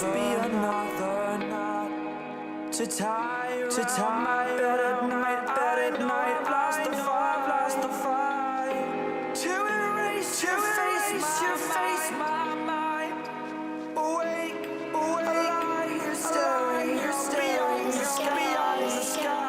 must be another knot to tie my bed at night, blast the fire to erase your face, my mind. Awake, you're staring beyond the sky.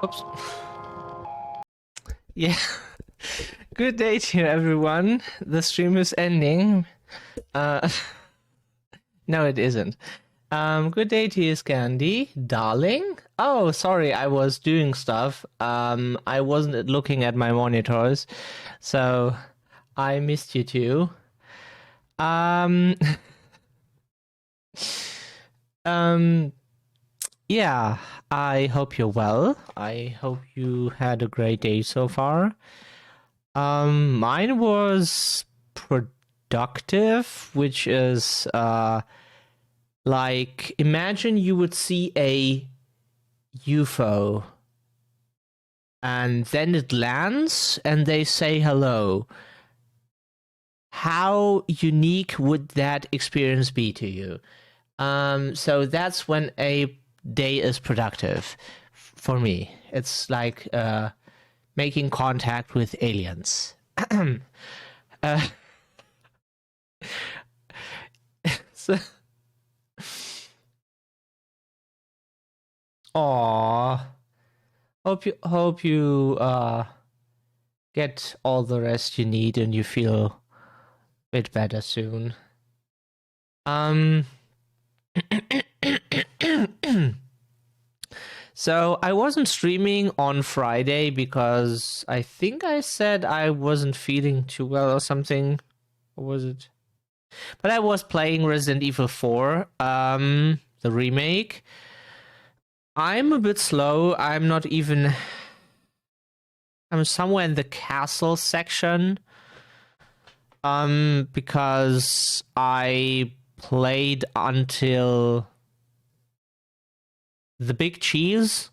Oops. Yeah. Good day to you, everyone. The stream is ending. No, it isn't. Good day to you, Scandy. Darling? Oh, sorry, I was doing stuff. I wasn't looking at my monitors, so I missed you too. Yeah, I hope you're well. I hope you had a great day so far. Mine was productive, which is, like, imagine you would see a UFO and then it lands and they say hello. How unique would that experience be to you? So that's when a day is productive for me. It's like making contact with aliens. So, aw, hope you get all the rest you need and you feel a bit better soon. So I wasn't streaming on Friday because I think I said I wasn't feeling too well or something. Or was it? But I was playing Resident Evil 4, the remake. I'm a bit slow. I'm somewhere in the castle section. Because I played until the big cheese.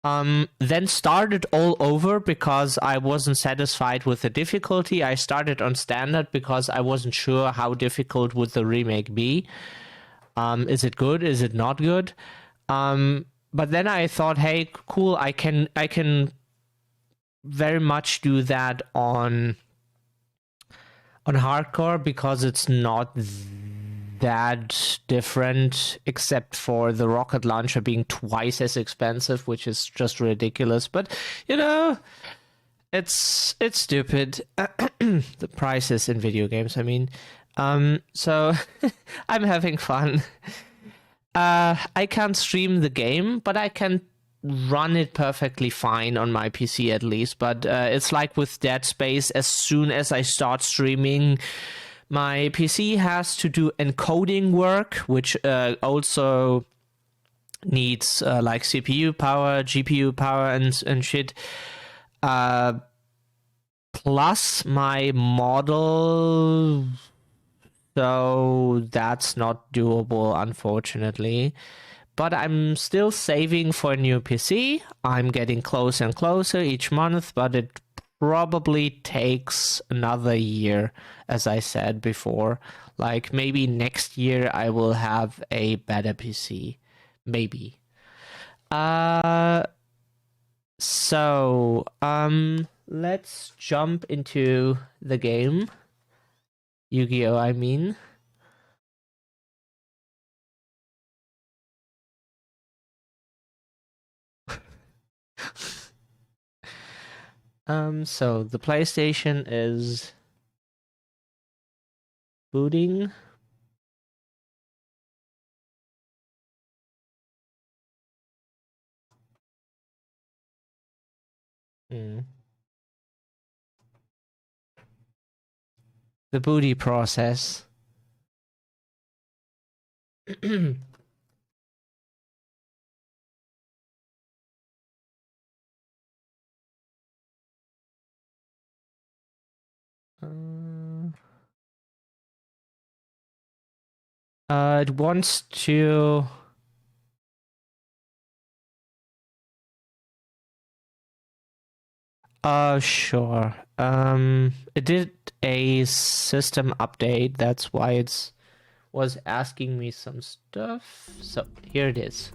Then started all over because I wasn't satisfied with the difficulty. I started on standard because I wasn't sure how difficult would the remake be. Is it good? Is it not good? But then I thought, hey, cool, I can very much do that on hardcore because it's not that different, except for the rocket launcher being twice as expensive, which is just ridiculous. But you know, it's stupid. The prices in video games, I mean. So I'm having fun. I can't stream the game, but I can run it perfectly fine on my PC at least. But it's like with Dead Space, as soon as I start streaming, my PC has to do encoding work, which also needs like CPU power, GPU power, and shit. Plus my model, so that's not doable, unfortunately. But I'm still saving for a new PC. I'm getting closer and closer each month, but it probably takes another year, as I said before. Like, maybe next year I will have a better PC. Maybe. So, let's jump into the game. Yu-Gi-Oh, I mean. So the PlayStation is booting. The booty process. It wants to... Sure. It did a system update. That's why it's was asking me some stuff. So here it is.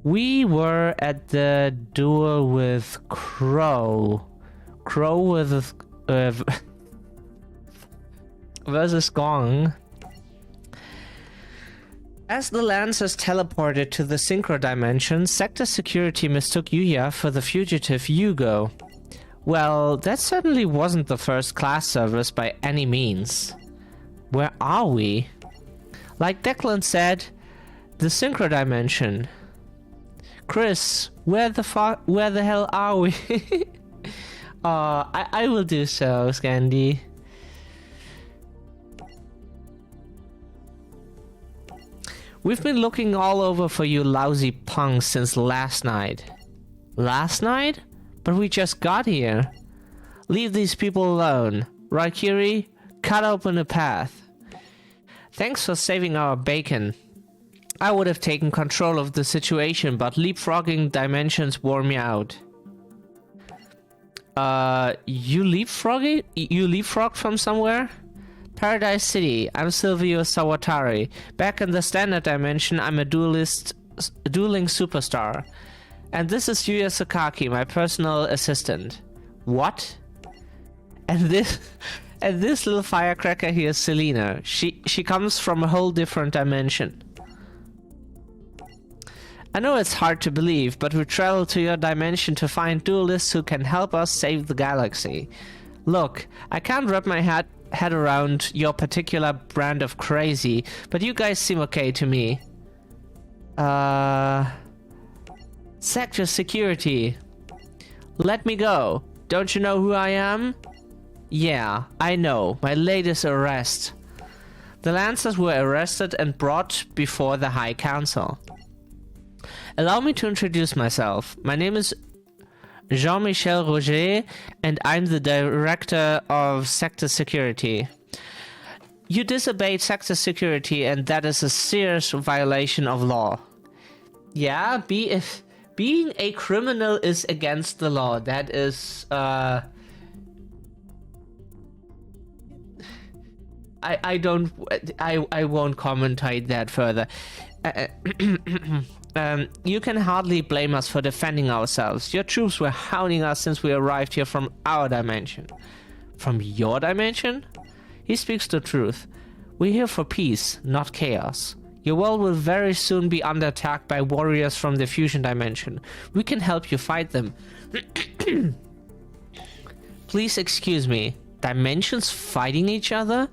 We were at the duel with Crow. Crow with versus Gong. As the Lancers teleported to the Synchro Dimension, Sector Security mistook Yuya for the fugitive Yugo. Well, that certainly wasn't the first class service by any means. Where are we? Like Declan said, the Synchro Dimension. Chris, where the hell are we? I will do so, Scandy. We've been looking all over for you lousy punks since last night. Last night? But we just got here. Leave these people alone. Right, Kiri? Cut open a path. Thanks for saving our bacon. I would have taken control of the situation, but leapfrogging dimensions wore me out. You leapfrogged from somewhere? Paradise City, I'm Silvio Sawatari. Back in the standard dimension, I'm a dueling superstar. And this is Yuya Sakaki, my personal assistant. What? And this little firecracker here is Selena. She comes from a whole different dimension. I know it's hard to believe, but we traveled to your dimension to find duelists who can help us save the galaxy. Look, I can't wrap my head around your particular brand of crazy, but you guys seem okay to me. Sector Security. Let me go. Don't you know who I am? Yeah, I know. My latest arrest. The Lancers were arrested and brought before the High Council. Allow me to introduce myself. My name is Jean-Michel Roger, and I'm the Director of Sector Security. You disobeyed Sector Security, and that is a serious violation of law. Yeah, being a criminal is against the law. That is, I won't commentate that further. You can hardly blame us for defending ourselves. Your troops were hounding us since we arrived here from our dimension. From your dimension? He speaks the truth. We're here for peace, not chaos. Your world will very soon be under attack by warriors from the fusion dimension. We can help you fight them. Please excuse me. Dimensions fighting each other?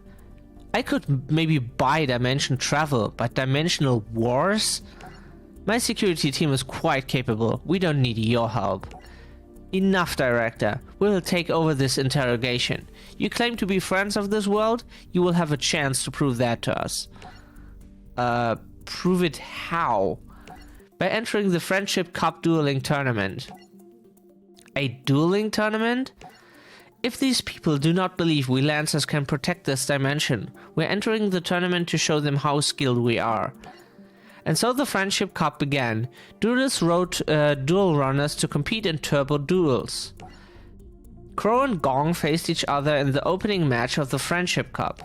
I could maybe buy dimension travel, but dimensional wars? My security team is quite capable. We don't need your help. Enough, Director. We will take over this interrogation. You claim to be friends of this world? You will have a chance to prove that to us. Prove it how? By entering the Friendship Cup dueling tournament. A dueling tournament? If these people do not believe we Lancers can protect this dimension, we're entering the tournament to show them how skilled we are. And so the Friendship Cup began. Duelists wrote duel runners to compete in turbo duels. Crow and Gong faced each other in the opening match of the Friendship Cup.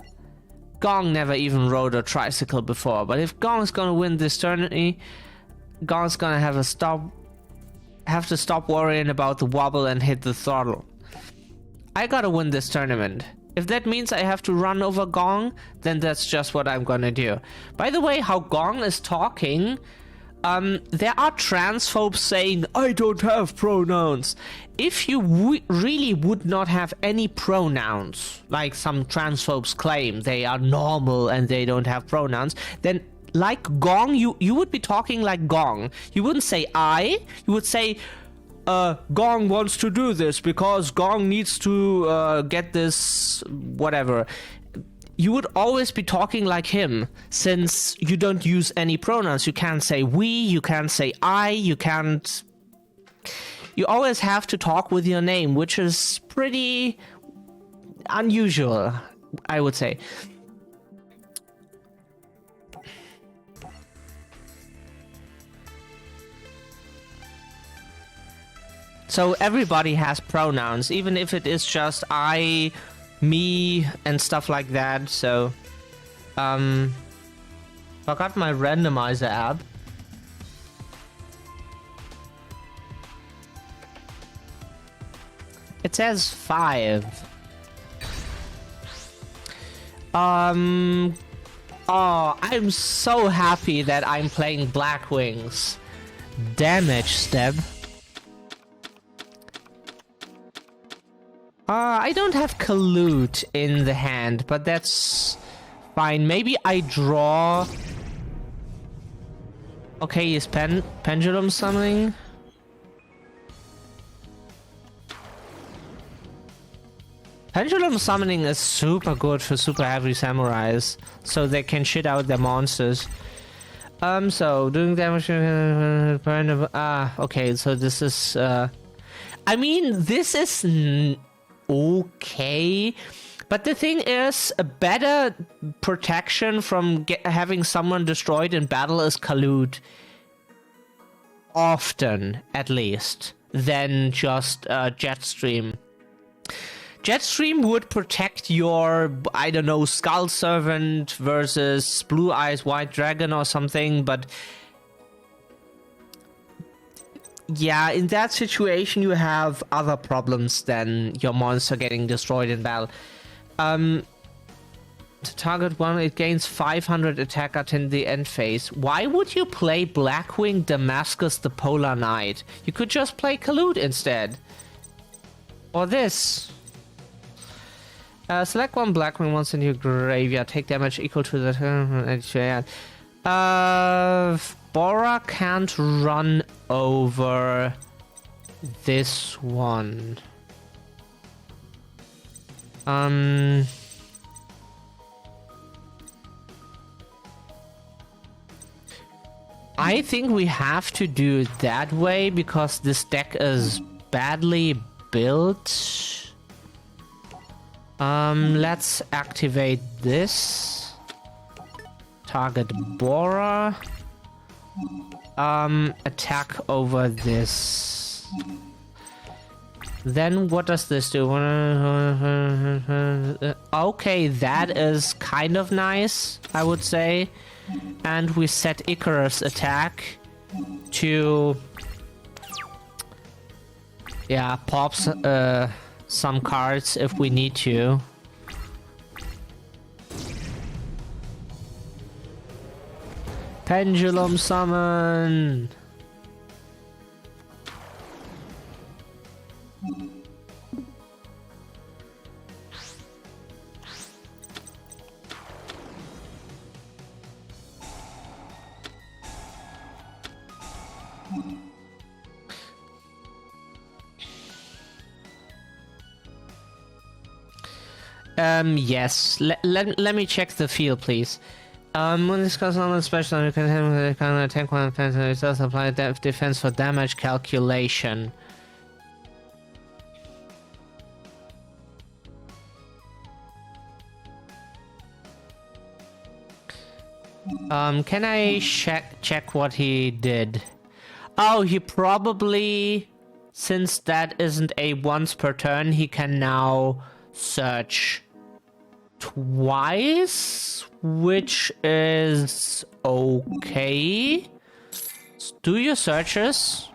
Gong never even rode a tricycle before, but if Gong's gonna win this tournament, Gong's gonna have to stop worrying about the wobble and hit the throttle. I gotta win this tournament. If that means I have to run over Gong, then that's just what I'm gonna do. By the way, how Gong is talking, there are transphobes saying, I don't have pronouns. If you really would not have any pronouns, like some transphobes claim they are normal and they don't have pronouns, then like Gong, you would be talking like Gong. You wouldn't say I, you would say, Gong wants to do this because Gong needs to get this whatever. You would always be talking like him, since you don't use any pronouns. You can't say we, you can't say I, you always have to talk with your name, which is pretty unusual, I would say. So everybody has pronouns, even if it is just I, me, and stuff like that. So, forgot my randomizer app. It says 5. Oh, I'm so happy that I'm playing Black Wings. Damage step. I don't have Collude in the hand, but that's fine. Maybe I draw... Okay, is Pendulum Summoning? Pendulum Summoning is super good for super heavy samurais, so they can shit out their monsters. So, doing damage... okay, so this is... I mean, this is... okay, but the thing is, a better protection from having someone destroyed in battle is Collude. Often, at least, than just Jetstream. Jetstream would protect your, I don't know, Skull Servant versus Blue Eyes White Dragon or something, but yeah, in that situation you have other problems than your monster getting destroyed in battle. To target one, it gains 500 attack at the end phase. Why would you play Blackwing Damascus the Polar Knight? You could just play Collude instead. Or this. Select one Blackwing once in your graveyard. Take damage equal to the... Bora can't run over this one. I think we have to do it that way because this deck is badly built. Let's activate this. Target Bora. Attack over this. Then what does this do? Okay, that is kind of nice, I would say. And we set Icarus attack to... yeah, pop some cards if we need to. Pendulum Summon! Yes. Let me check the field, please. When this goes on a special, you can attack one offense and it does apply defense for damage calculation. Can I check what he did? Oh, he probably, since that isn't a once per turn, he can now search twice, which is okay. Do your searches.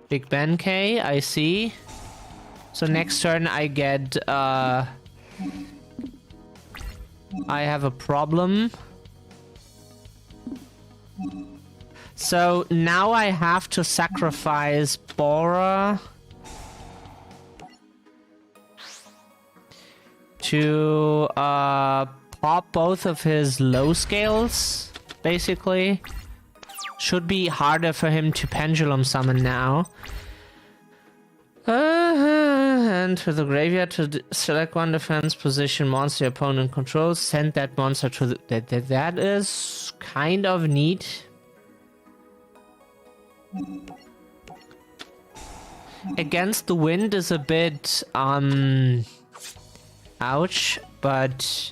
Big Ben K, I see. So next turn I get I have a problem. So now I have to sacrifice Bora to pop both of his low scales, basically. Should be harder for him to pendulum summon now. And to the graveyard to select one defense position monster your opponent controls. Send that monster to the... That is kind of neat. Against the Wind is a bit... ouch, but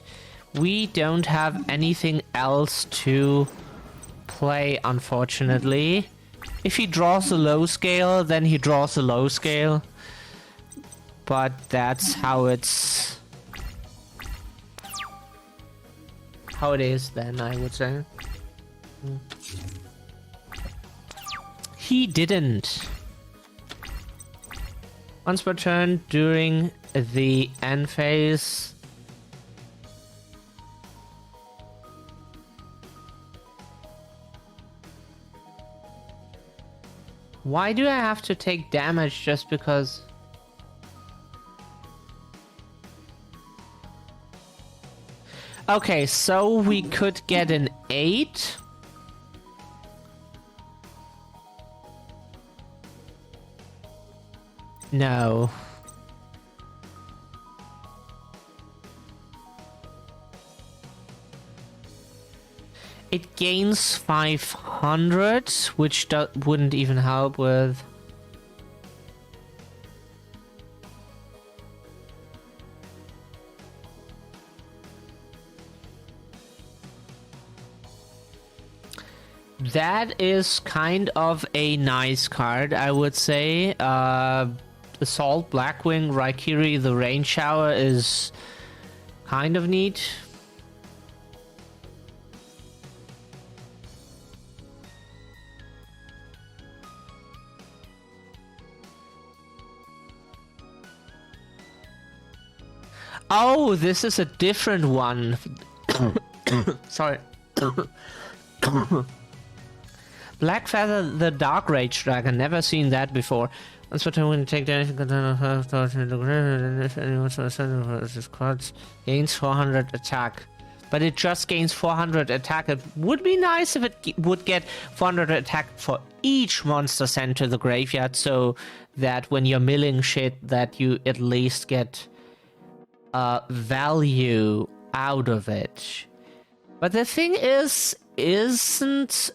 we don't have anything else to play, unfortunately. If he draws a low scale, then he draws a low scale. But that's how it's... how it is then, I would say. He didn't. Once per turn during the end phase. Why do I have to take damage just because? Okay, so we could get an 8. No. It gains 500, which wouldn't even help with. That is kind of a nice card, I would say. Assault, Blackwing, Raikiri, the Rain Shower is kind of neat. Oh, this is a different one. Sorry. Black Feather, the Dark Rage Dragon. Never seen that before. Once per turn, when you take damage, cards gains 400 attack. But it just gains 400 attack. It would be nice if it would get 400 attack for each monster sent to the graveyard, so that when you're milling shit, that you at least get value out of it. But the thing is, isn't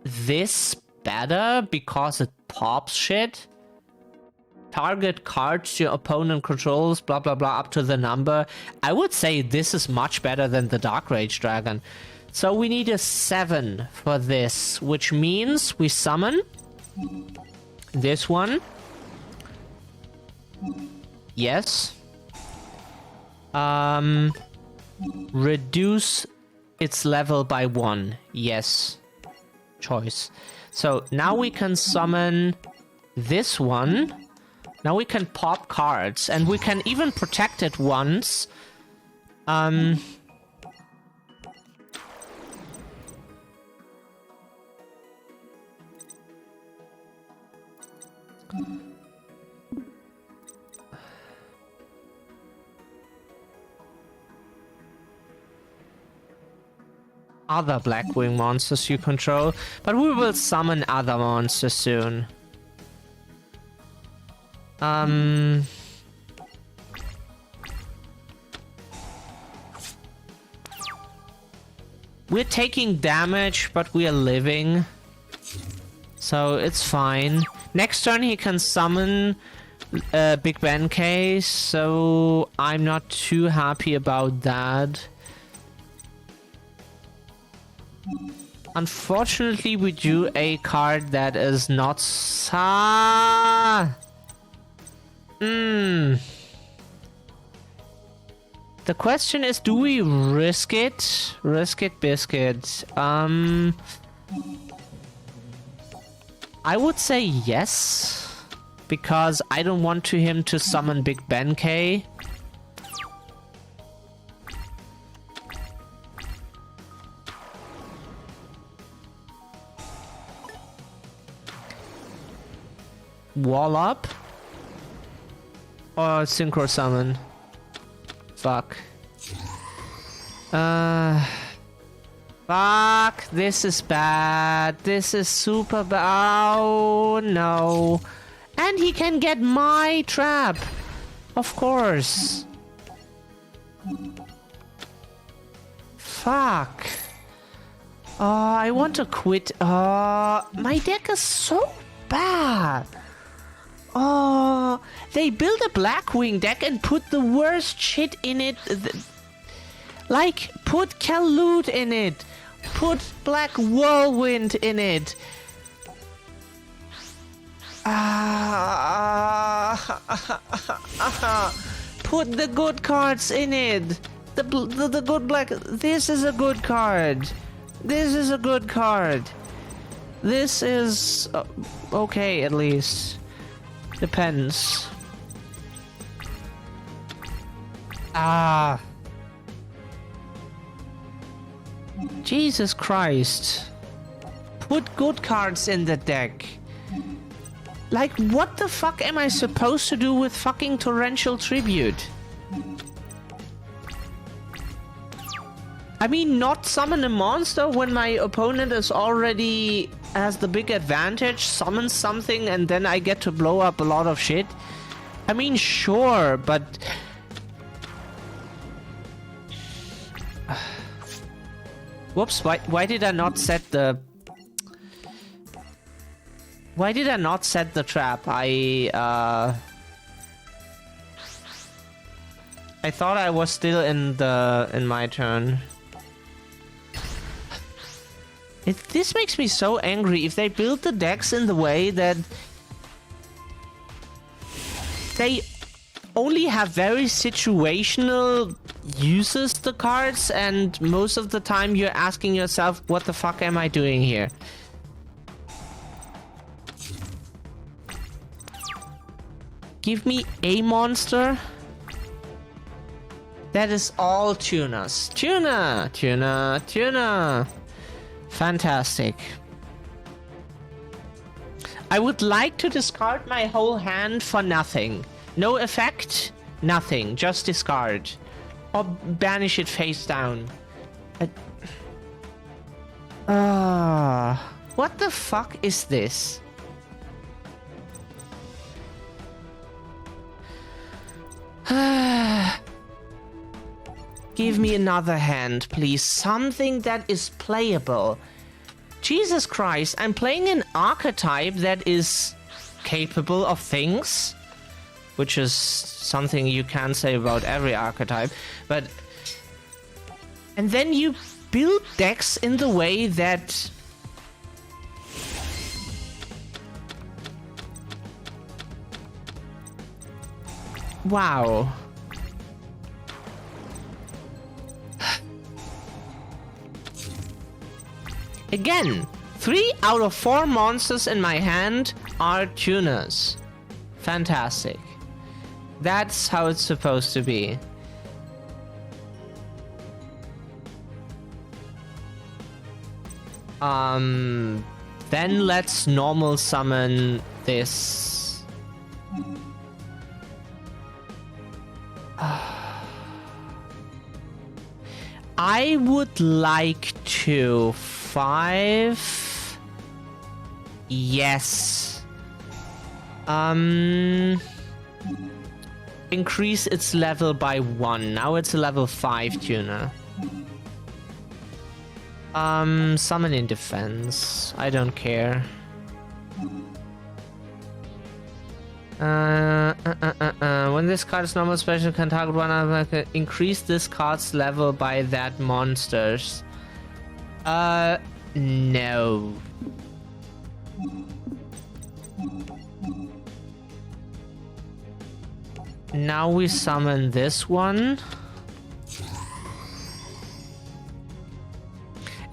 this better because it pops shit? Target cards your opponent controls, blah blah blah, up to the number. I would say this is much better than the Dark Rage Dragon. So we need a 7 for this, which means we summon this one. Yes. Reduce its level by 1. Yes. Choice. So now we can summon this one. Now we can pop cards, and we can even protect it once. Other Blackwing monsters you control, but we will summon other monsters soon. We're taking damage, but we are living, so it's fine. Next turn he can summon Big Ben Case, so I'm not too happy about that. Unfortunately, we drew a card that is not The question is, do we risk it? Risk it, biscuit. I would say yes, because I don't want him to summon Big Ben K. Wall up? Or synchro summon? Fuck. Fuck, this is bad. This is super bad. Oh, no. And he can get my trap. Of course. Fuck. Oh, I want to quit. My deck is so bad. Oh, they built a Blackwing deck and put the worst shit in it. Like, put Kalut in it. Put Black Whirlwind in it. Put the good cards in it. The good black. This is a good card. This is a good card. This is okay, at least. Depends. Ah. Jesus Christ. Put good cards in the deck. Like, what the fuck am I supposed to do with fucking Torrential Tribute? I mean, not summon a monster when my opponent is already has the big advantage, summons something, and then I get to blow up a lot of shit. I mean, sure, but... Whoops, why did I not set the... Why did I not set the trap? I thought I was still in my turn. This makes me so angry. If they build the decks in the way that they only have very situational uses the cards, and most of the time you're asking yourself, what the fuck am I doing here? Give me a monster. That is all tunas. Tuna, tuna, tuna. Fantastic. I would like to discard my whole hand for nothing. No effect, nothing. Just discard. Or banish it face down. What the fuck is this? Give me another hand, please. Something that is playable. Jesus Christ, I'm playing an archetype that is capable of things, which is something you can't say about every archetype, but... And then you build decks in the way that... Wow. Again, 3 out of 4 monsters in my hand are tuners. Fantastic. That's how it's supposed to be. Then let's normal summon this. I would like to 5. Yes. Increase its level by 1. Now it's a level 5 tuner. Summon in defense. I don't care. When this card is normal special, can target one other. Increase this card's level by that monster's. No. Now we summon this one.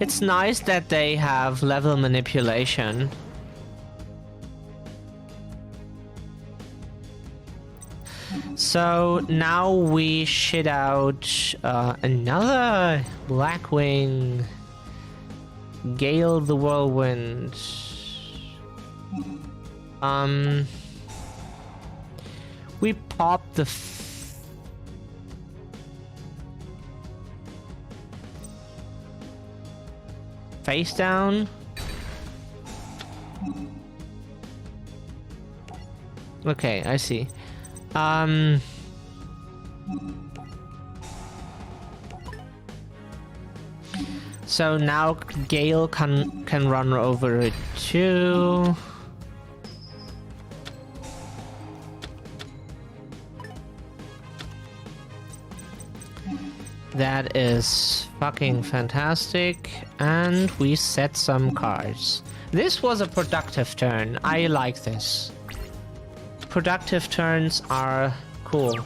It's nice that they have level manipulation. So now we shit out another Blackwing. Gale the Whirlwind. We pop the face down. Okay, I see. So now Gale can run over it too. That is fucking fantastic. And we set some cards. This was a productive turn. I like this. Productive turns are cool.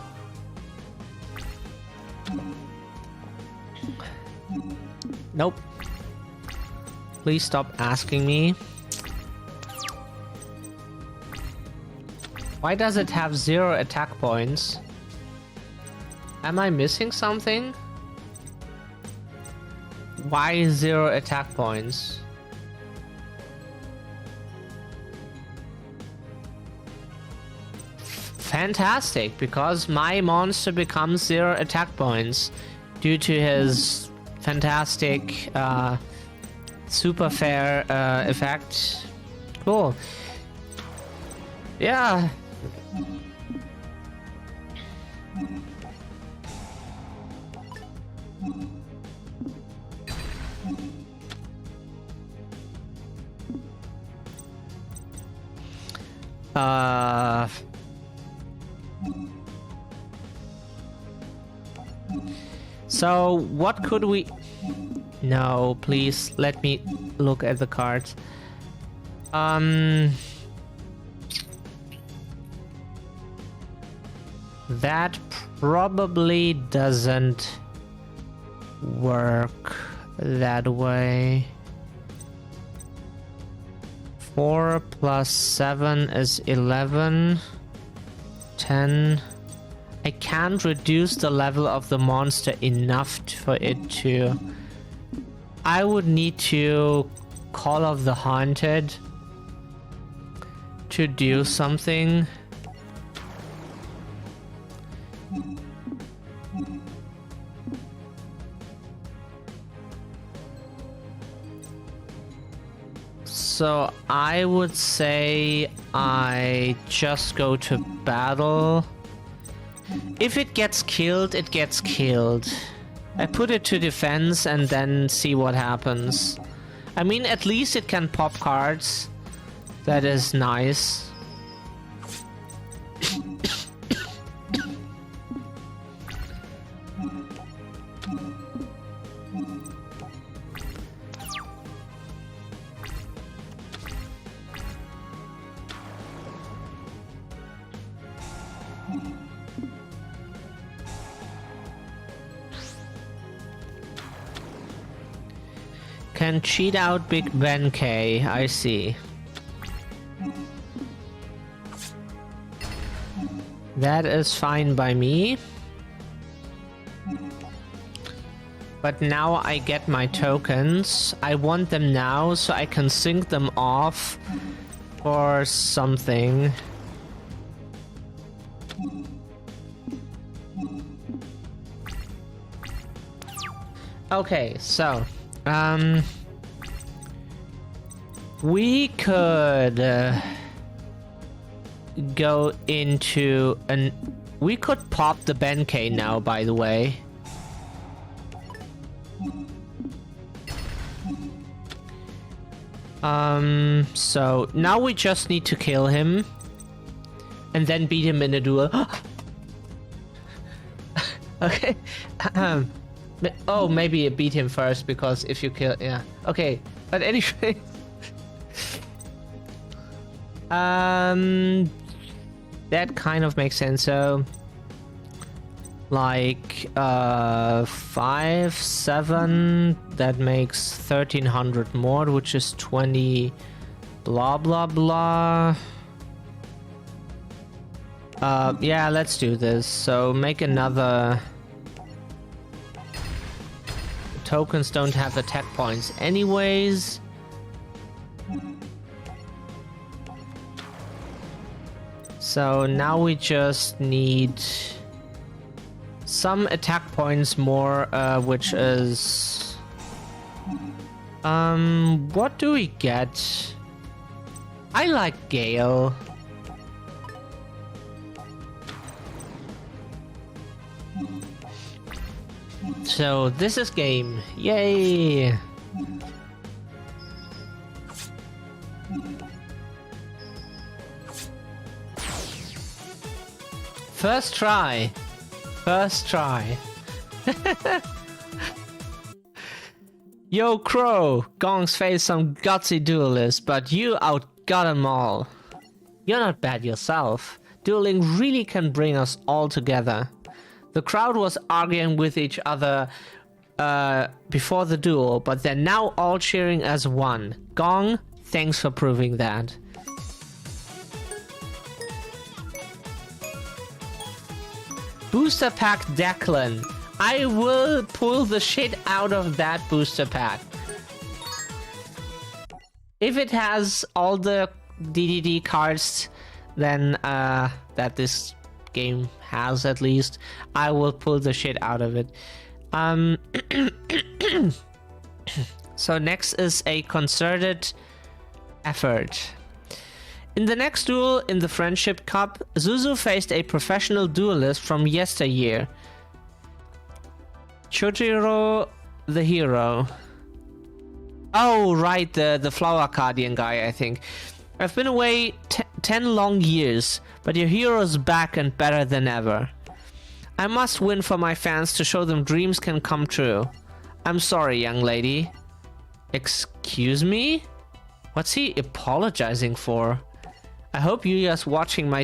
Nope. Please stop asking me. Why does it have 0 attack points? Am I missing something? Why 0 attack points? Fantastic, because my monster becomes 0 attack points due to his fantastic super fair effect. Cool. Yeah. So what could we... No, please let me look at the cards. That probably doesn't work that way. 4 plus 7 is 11. 10. I can't reduce the level of the monster enough for it to... I would need to Call of the Haunted to do something. So I would say I just go to battle. If it gets killed, it gets killed. I put it to defense and then see what happens. I mean, at least it can pop cards. That is nice. Can cheat out Big Ben K, I see. That is fine by me. But now I get my tokens. I want them now so I can sync them off for something. Okay, so we could go into an... We could pop the Benkei now, by the way. So now we just need to kill him and then beat him in a duel. Okay. Oh, maybe beat him first, because if you kill... Yeah. Okay. But anyway... that kind of makes sense. So... Like... 5, 7... That makes 1300 more, which is 20... Blah, blah, blah... yeah, let's do this. So make another... Tokens don't have attack points anyways. So now we just need some attack points more, which is... what do we get? I like Gale. So this is game. Yay! First try. First try. Yo, Crow! Gongs faced some gutsy duelists, but you outgot them all. You're not bad yourself. Dueling really can bring us all together. The crowd was arguing with each other before the duel, but they're now all cheering as one. Gong, thanks for proving that. Booster pack Declan. I will pull the shit out of that booster pack. If it has all the DDD cards, then that this game has at least, I will pull the shit out of it. So next is a concerted effort. In the next duel in the Friendship Cup, Zuzu faced a professional duelist from yesteryear. Chojiro the hero. Oh, right, the Flower Guardian guy, I think. I've been away 10 long years, but your hero's back and better than ever. I must win for my fans to show them dreams can come true. I'm sorry, young lady. Excuse me? What's he apologizing for? I hope Yuya's watching my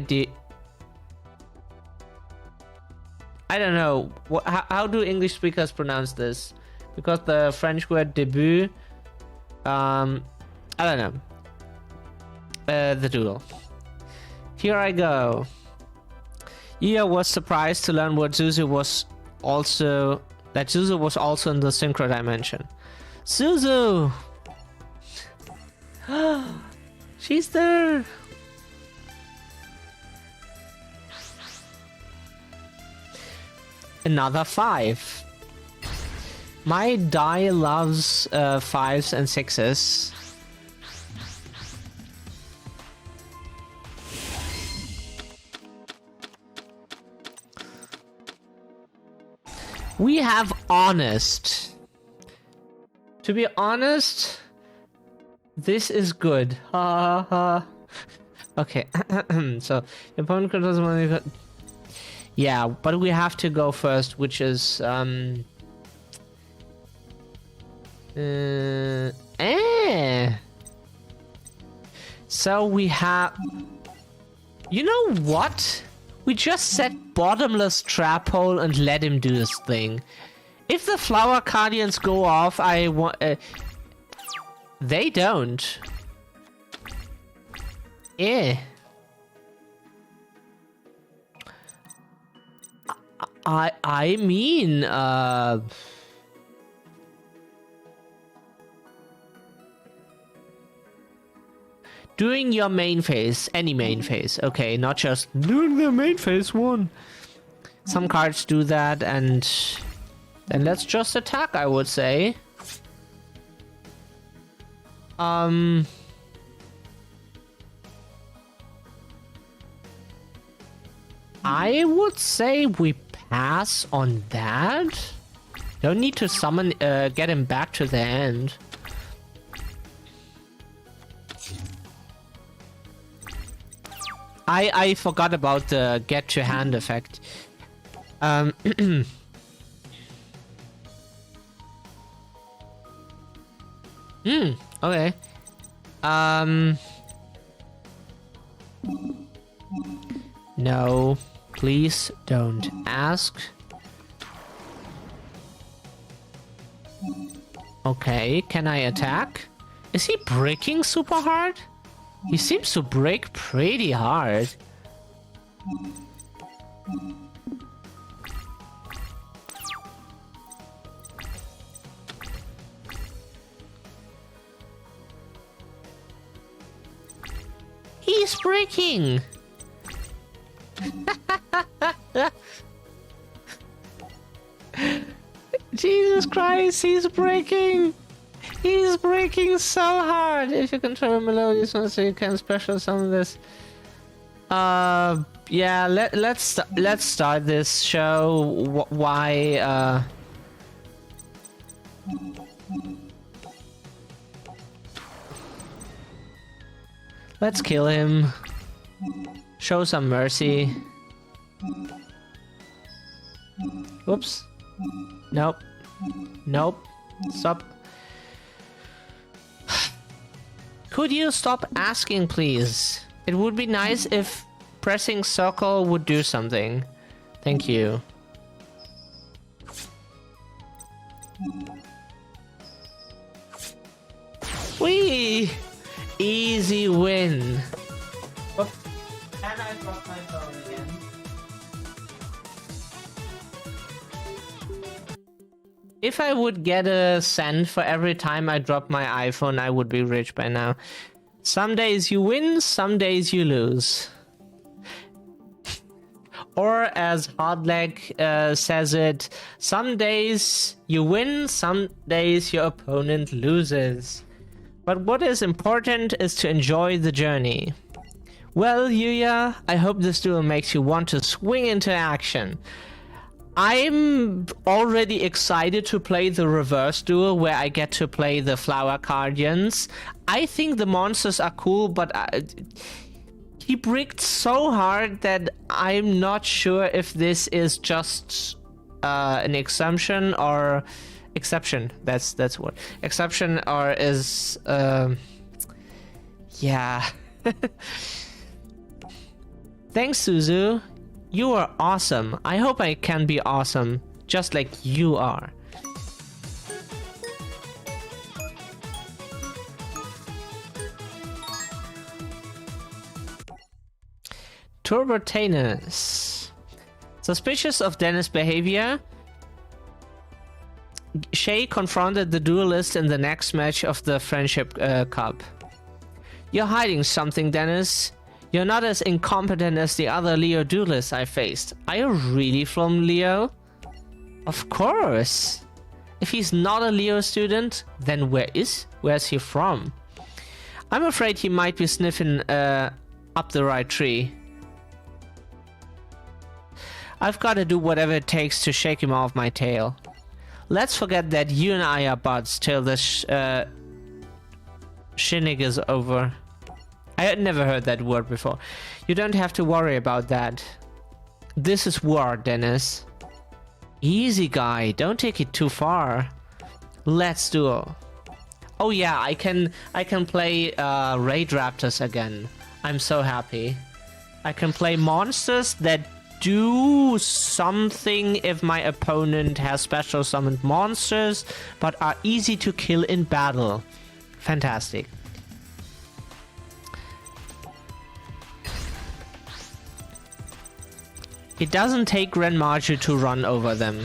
I don't know. How do English speakers pronounce this? Because the French word debut... I don't know. The doodle. Here I go. Yuya was surprised to learn that Zuzu was also in the Synchro Dimension. Zuzu! She's there! Another 5. My die loves 5s and 6s. We have honest. To be honest, this is good. Ha ha. Okay, so your opponent controls money. Yeah, but we have to go first, which is So we have... You know what? We just set bottomless trap hole and let him do this thing. If the Flower Guardians go off, I want... they don't. Eh. I mean, doing your main phase, any main phase, okay, not just doing the main phase 1. Some cards do that, and then let's just attack, I would say. I would say we pass on that. Don't need to summon, get him back to the end. I forgot about the get to hand effect. Okay. No, please don't ask. Okay, can I attack? Is he breaking super hard? He seems to break pretty hard. He's breaking! Jesus Christ, he's breaking! He's breaking so hard! If you control a melodious one, so you can special summon this. Yeah, let's start this show. Why, let's kill him. Show some mercy. Oops. Nope. Nope. Stop. Could you stop asking, please? It would be nice if pressing circle would do something. Thank you. Whee! Easy win. Oops. And I dropped my phone again. If I would get a cent for every time I drop my iPhone, I would be rich by now. Some days you win, some days you lose. Or as Hardleg says it, some days you win, some days your opponent loses. But what is important is to enjoy the journey. Well, Yuya, I hope this duel makes you want to swing into action. I'm already excited to play the reverse duel where I get to play the Flower Guardians. I think the monsters are cool, but he bricked so hard that I'm not sure if this is just an exception or exception. That's what exception or is yeah. Thanks, Suzu. You are awesome. I hope I can be awesome, just like you are. Turbotanus. Suspicious of Dennis' behavior, Shay confronted the duelist in the next match of the Friendship Cup. You're hiding something, Dennis. You're not as incompetent as the other Leo duelists I faced. Are you really from Leo? Of course. If he's not a Leo student, then where's he from? I'm afraid he might be sniffing up the right tree. I've got to do whatever it takes to shake him off my tail. Let's forget that you and I are buds till the shinnig is over. I had never heard that word before. You don't have to worry about that. This is war, Dennis. Easy, guy. Don't take it too far. Let's duel. Oh yeah, I can play Raid Raptors again. I'm so happy. I can play monsters that do something if my opponent has special summoned monsters, but are easy to kill in battle. Fantastic. It doesn't take Grand Marshal to run over them.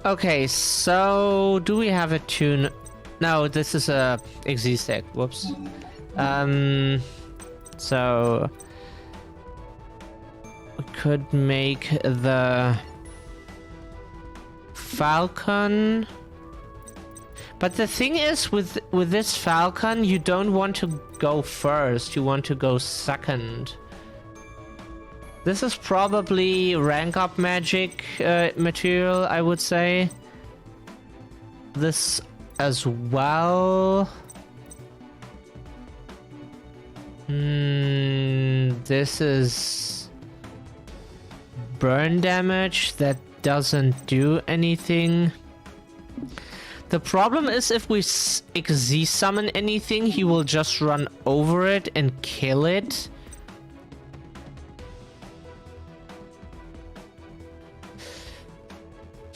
Okay, so do we have a tune? No, this is a Xyz deck. Whoops. So we could make the Falcon. But the thing is, with this Falcon, you don't want to go first. You want to go second. This is probably rank up magic material, I would say. This as well. This is burn damage that doesn't do anything. The problem is if we Xyz summon anything, he will just run over it and kill it.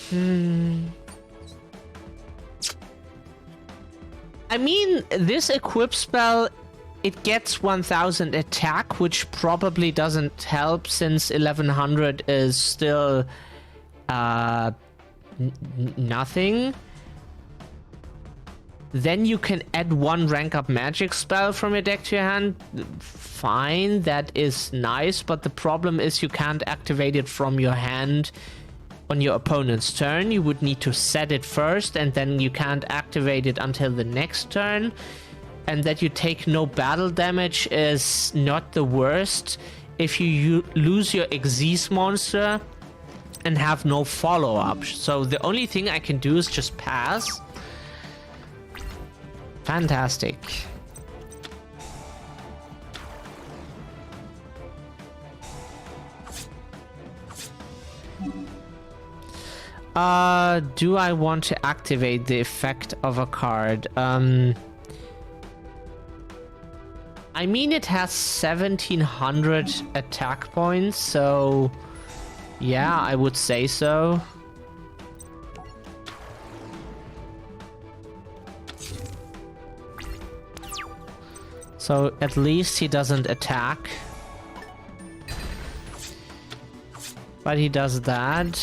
I mean, this equip spell, it gets 1000 attack, which probably doesn't help since 1100 is still nothing. Then you can add one rank up magic spell from your deck to your hand. Fine, that is nice, but the problem is you can't activate it from your hand on your opponent's turn. You would need to set it first, and then you can't activate it until the next turn. And that you take no battle damage is not the worst. If you lose your Xyz monster, and have no follow-up. So the only thing I can do is just pass. Fantastic. Do I want to activate the effect of a card? I mean, it has 1700 attack points, so yeah, I would say so. So at least he doesn't attack. But he does that.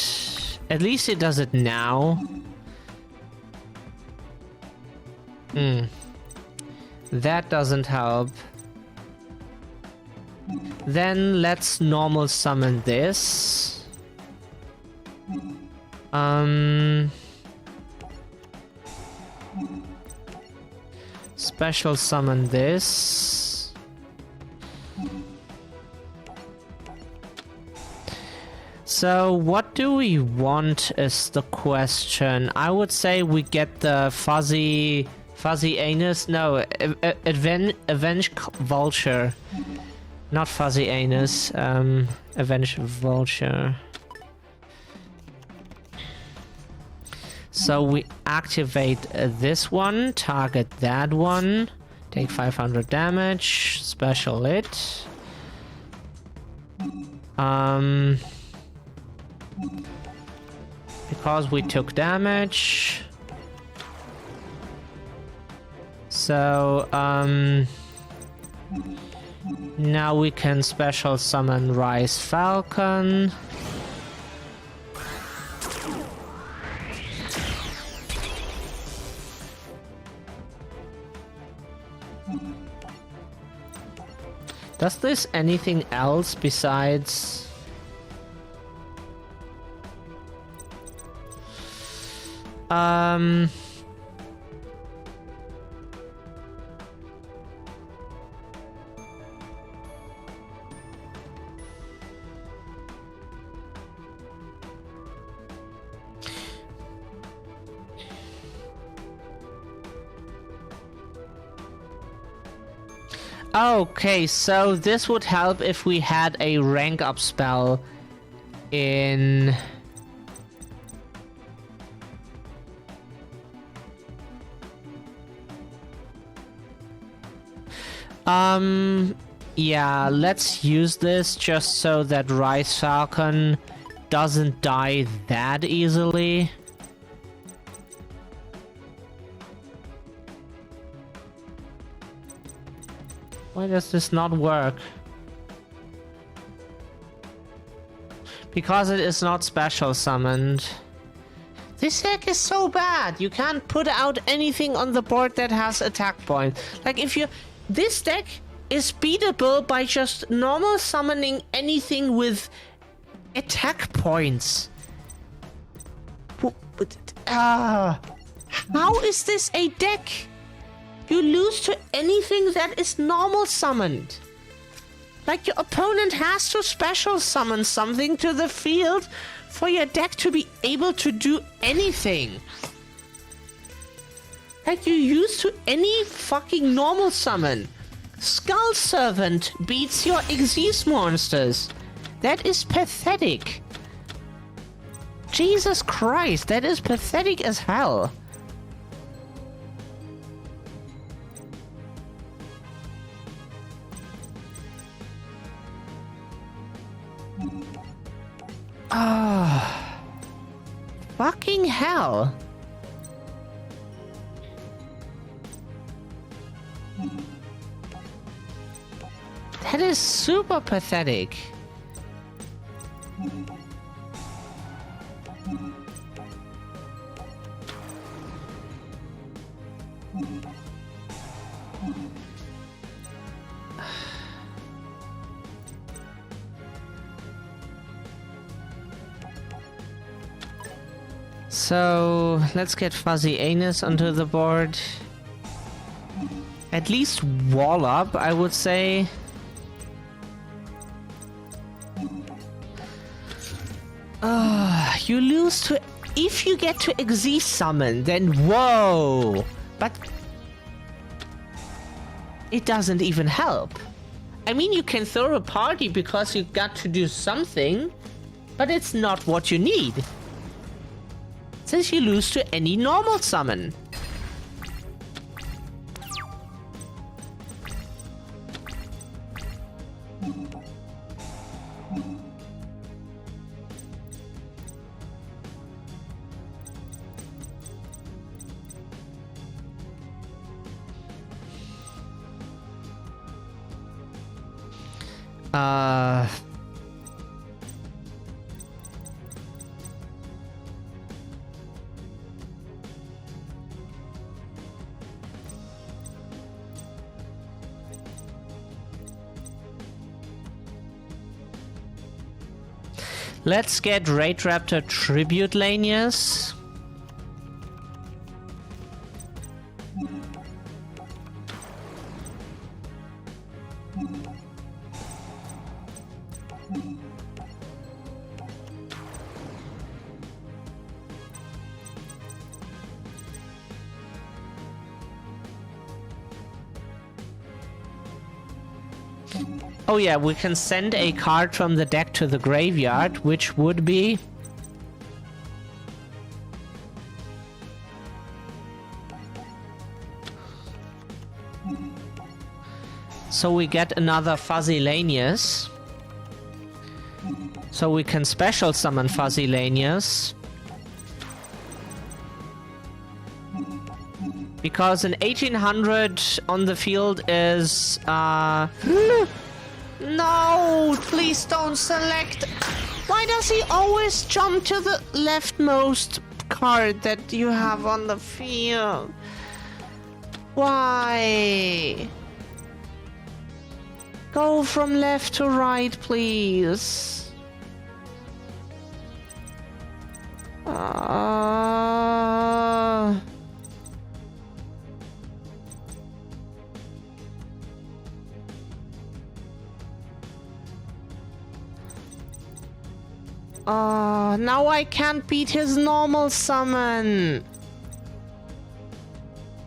At least he does it now. That doesn't help. Then let's normal summon this. Special summon this. So what do we want is the question. I would say we get the fuzzy anus. No, avenge vulture. Not fuzzy anus. Avenge vulture. So we activate this one, target that one, take 500 damage, special it. Because we took damage. So, now we can special summon Rise Falcon. Does this anything else besides... Okay, so this would help if we had a rank up spell in... Yeah, let's use this just so that Rise Falcon doesn't die that easily. Why does this not work? Because it is not special summoned. This deck is so bad. You can't put out anything on the board that has attack points. Like if you... This deck is beatable by just normal summoning anything with attack points. How is this a deck? You lose to anything that is normal summoned. Like your opponent has to special summon something to the field for your deck to be able to do anything. Like you use to any fucking normal summon. Skull Servant beats your Xyz monsters. That is pathetic. Jesus Christ, that is pathetic as hell. Ah, fucking hell. That is super pathetic. So, let's get Fuzzy Anus onto the board. At least wall up, I would say. You lose to... If you get to Exist Summon, then whoa! But... it doesn't even help. I mean, you can throw a party because you got to do something, but it's not what you need. Since you lose to any normal summon. Let's get Raid Raptor Tribute Lanius. Oh yeah, we can send a card from the deck to the graveyard, which would be... So we get another Fuzzy Lanius. So we can special summon Fuzzy Lanius. Because an 1800 on the field is... No! Please don't select... Why does he always jump to the leftmost card that you have on the field? Why? Go from left to right, please. Now I can't beat his normal summon.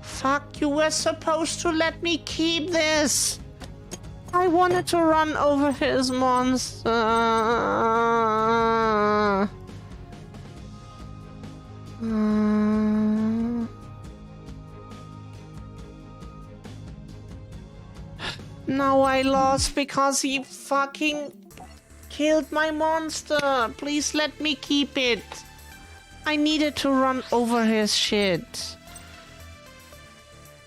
Fuck, you were supposed to let me keep this. I wanted to run over his monster. Now I lost because he fucking killed my monster. Please let me keep it. I needed to run over his shit.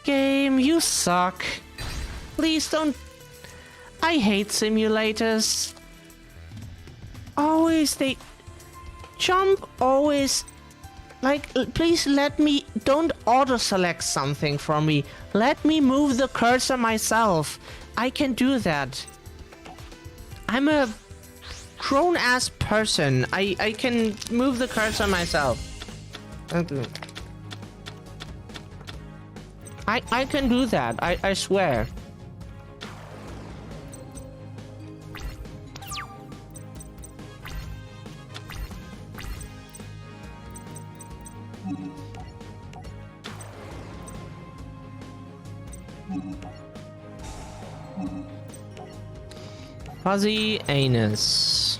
Game, you suck. Please don't... I hate simulators. Always they... Jump always... Like, please let me... Don't auto-select something for me. Let me move the cursor myself. I can do that. I'm a grown-ass person. I can move the cursor myself. I can do that. I swear. Fuzzy anus.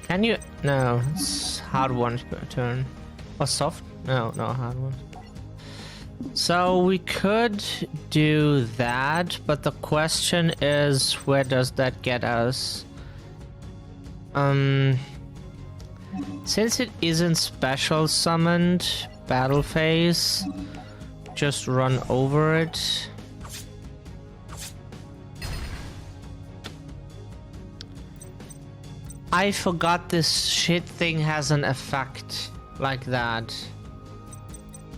Can you? No, it's hard ones per turn. Or soft? No, hard ones. So we could do that, but the question is, where does that get us? Since it isn't special summoned, battle phase, just run over it. I forgot this shit thing has an effect like that.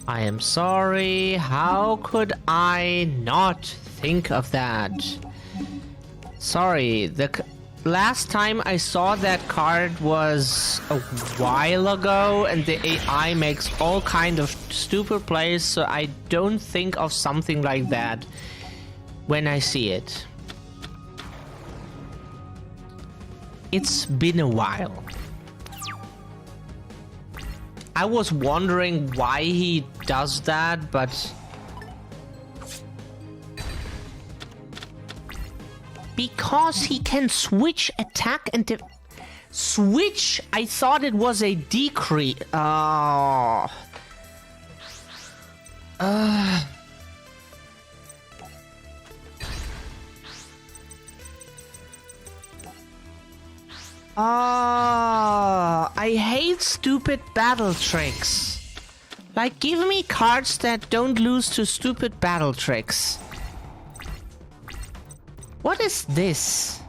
I am sorry, how could I not think of that? Sorry, the last time I saw that card was a while ago, and the AI makes all kind of stupid plays, so I don't think of something like that when I see it. It's been a while. I was wondering why he does that, but because he can switch attack and switch. I thought it was a decrease. Oh. I hate stupid battle tricks. Like, give me cards that don't lose to stupid battle tricks. What is this?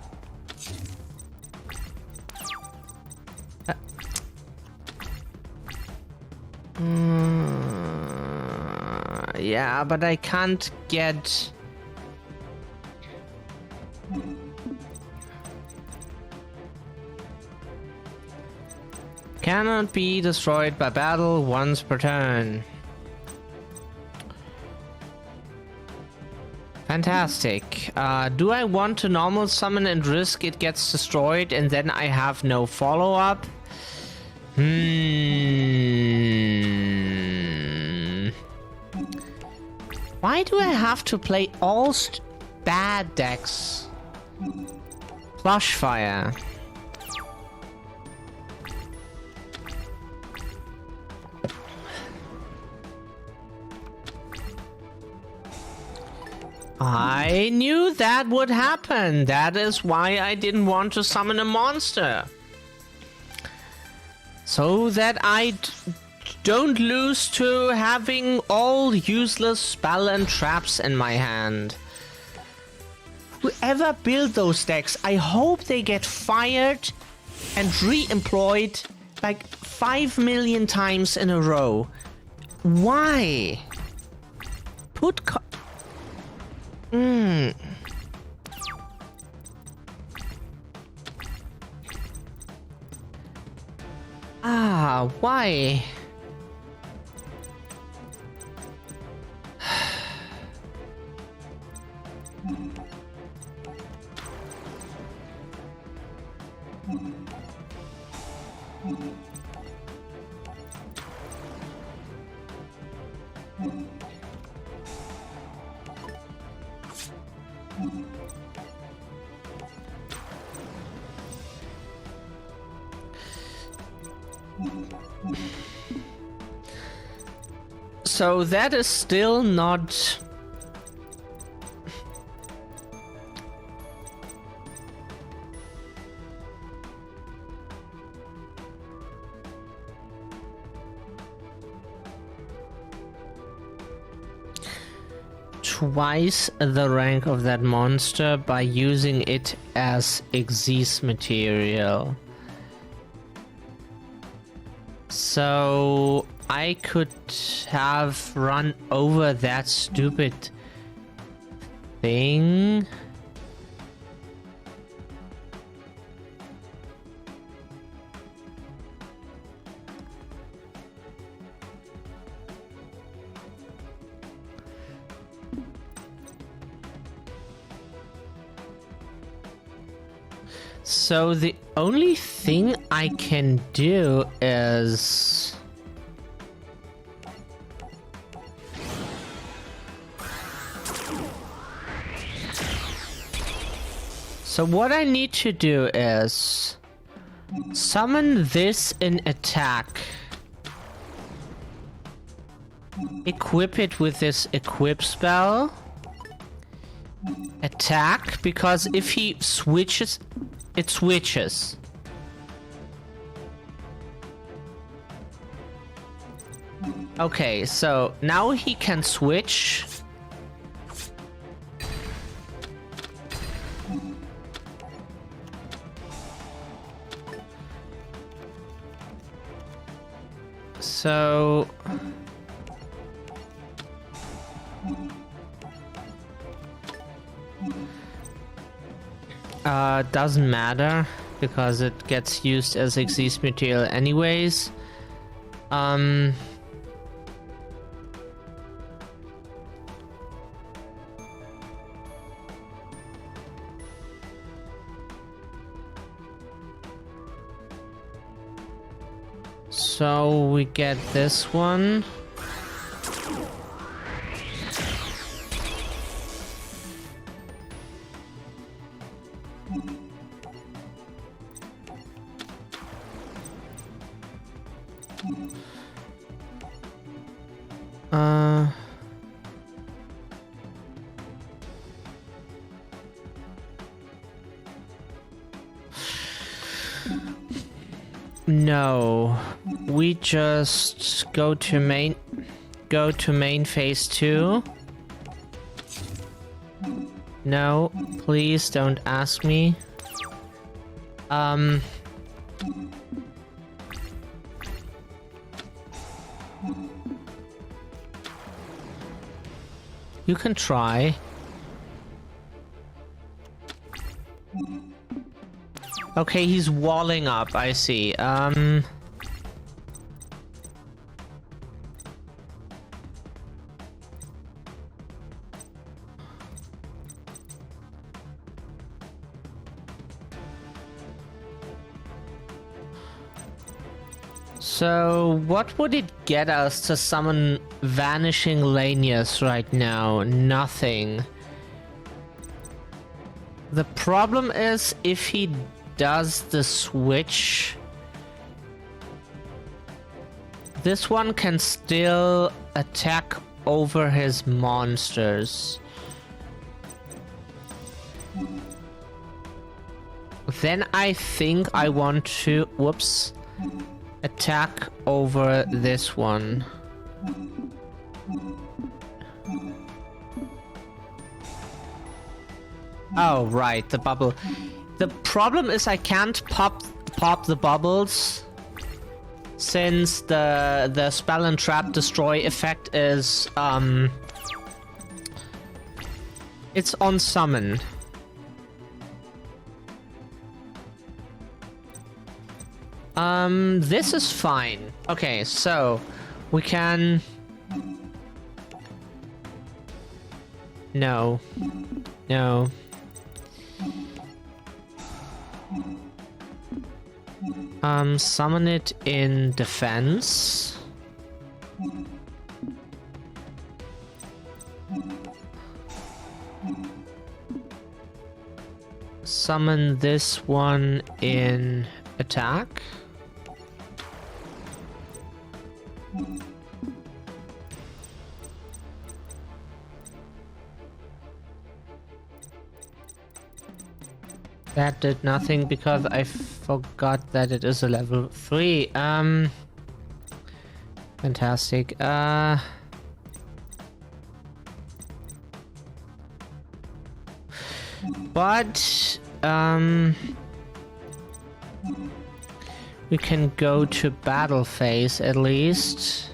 Yeah, but I can't get... Cannot be destroyed by battle once per turn. Fantastic. Do I want to normal summon and risk it gets destroyed and then I have no follow-up? Why do I have to play all bad decks? Flush Fire. I knew that would happen. That is why I didn't want to summon a monster. So that I don't lose to having all useless spell and traps in my hand. Whoever built those decks, I hope they get fired and re-employed like 5 million times in a row. Why? Put why? So that is still not... Twice the rank of that monster by using it as Xyz material. So I could have run over that stupid thing. So the only thing I can do is... So what I need to do is summon this in attack. Equip it with this equip spell. Attack, because if he switches, it switches. Okay, so now he can switch. So... doesn't matter, because it gets used as exist material anyways. So we get this one. No, we just go to main phase 2. No, please don't ask me. You can try. Okay, he's walling up, I see. So, what would it get us to summon Vanishing Lanius right now? Nothing. The problem is, if he does the switch, this one can still attack over his monsters. Then I think I want to, whoops, attack over this one. Oh, right, the bubble. The problem is I can't pop the bubbles, since the spell and trap destroy effect is it's on summon. This is fine. Okay, so we can... No. No. Summon it in defense. Summon this one in attack. That did nothing because I forgot that it is a level 3. Fantastic. But we can go to battle phase at least.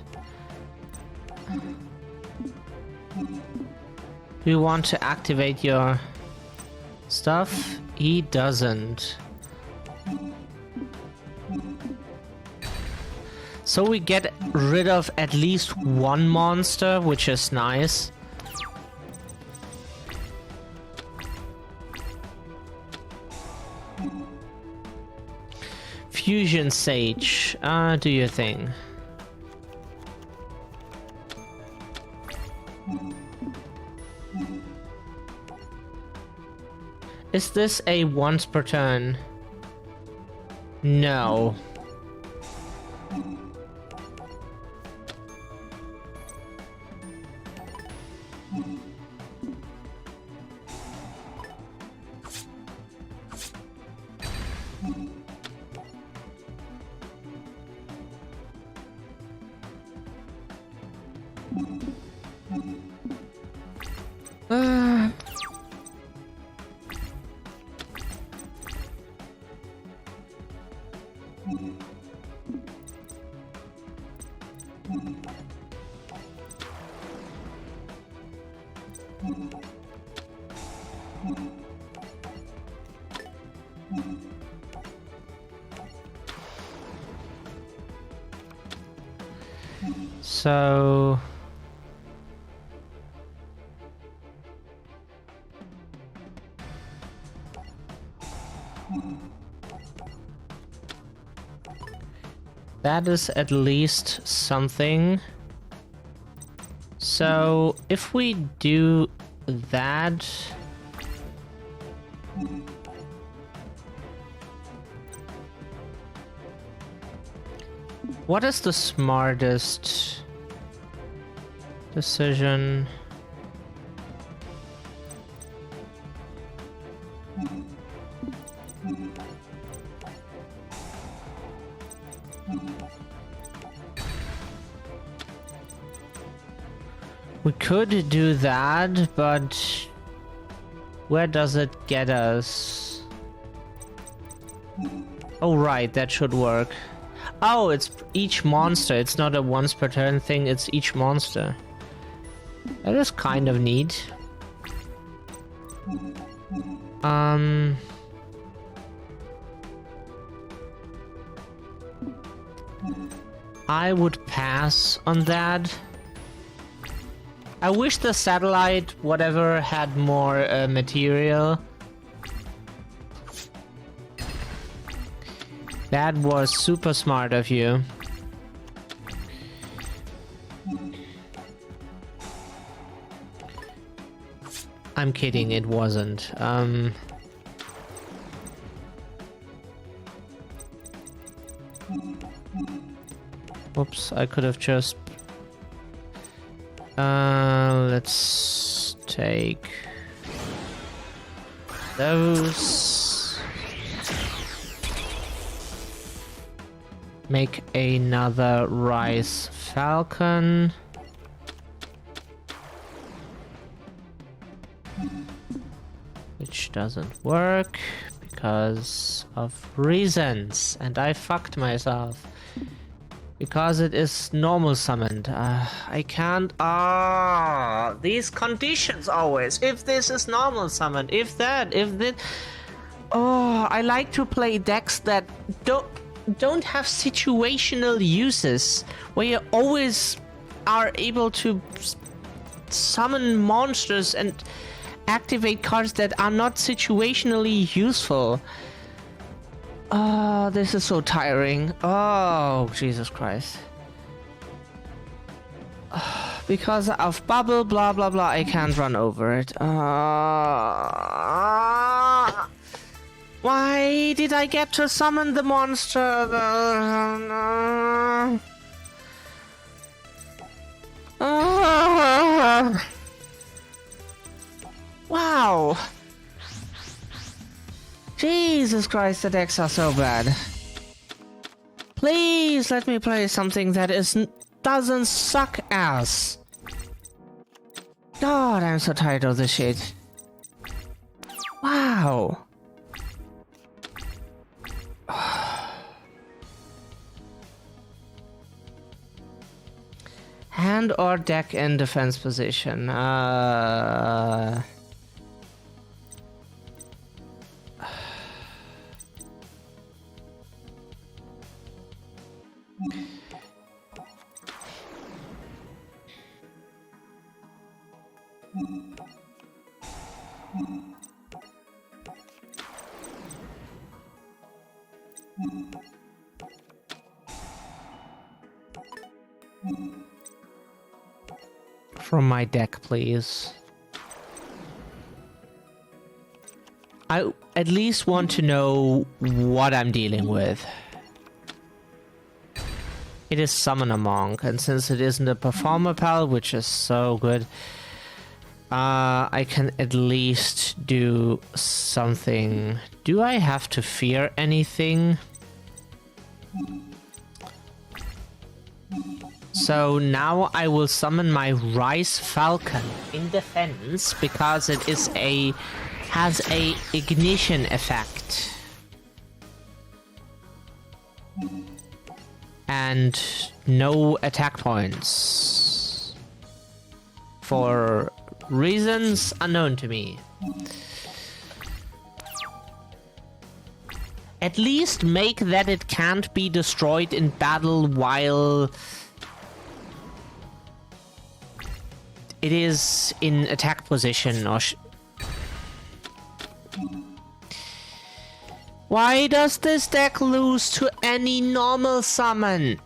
Do you want to activate your stuff? He doesn't. So we get rid of at least one monster, which is nice. Fusion Sage, do your thing. Is this a once per turn? No. So that is at least something. So if we do that, what is the smartest decision? We could do that, but where does it get us? Oh, right, that should work. Oh, it's each monster. It's not a once per turn thing, it's each monster. That is kind of neat. I would pass on that. I wish the satellite, whatever, had more material. That was super smart of you. I'm kidding, it wasn't. Whoops, I could have just... let's take those. Make another Rice Falcon. Which doesn't work because of reasons, and I fucked myself. Because it is normal summoned. I can't... these conditions always. If this is normal summoned, if that, if that... Oh, I like to play decks that don't have situational uses, where you always are able to summon monsters and activate cards that are not situationally useful. Oh, this is so tiring. Oh, Jesus Christ. Because of bubble, blah, blah, blah, I can't run over it. Why did I get to summon the monster? Wow. Jesus Christ, the decks are so bad. Please let me play something that doesn't suck ass. God, I'm so tired of this shit. Wow. Hand or deck in defense position. From my deck, please. I at least want to know what I'm dealing with. It is Summoner Monk, and since it isn't a Performer Pal, which is so good, I can at least do something. Do I have to fear anything? So now I will summon my Rice Falcon in defense because it is has a ignition effect. And no attack points. For reasons unknown to me. At least make that it can't be destroyed in battle while it is in attack position or Why does this deck lose to any normal summon?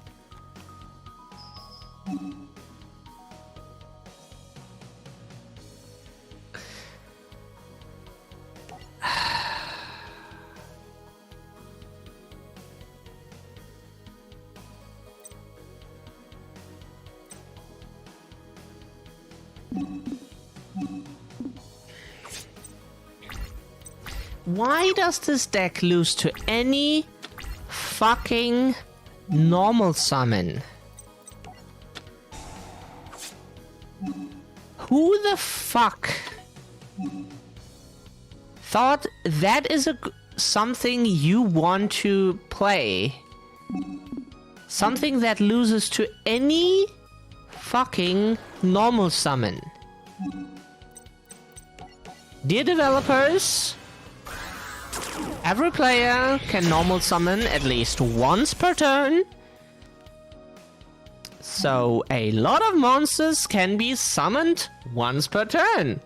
Why does this deck lose to any fucking normal summon? Who the fuck thought that is something you want to play? Something that loses to any fucking normal summon. Dear developers, every player can normal summon at least once per turn. So a lot of monsters can be summoned once per turn.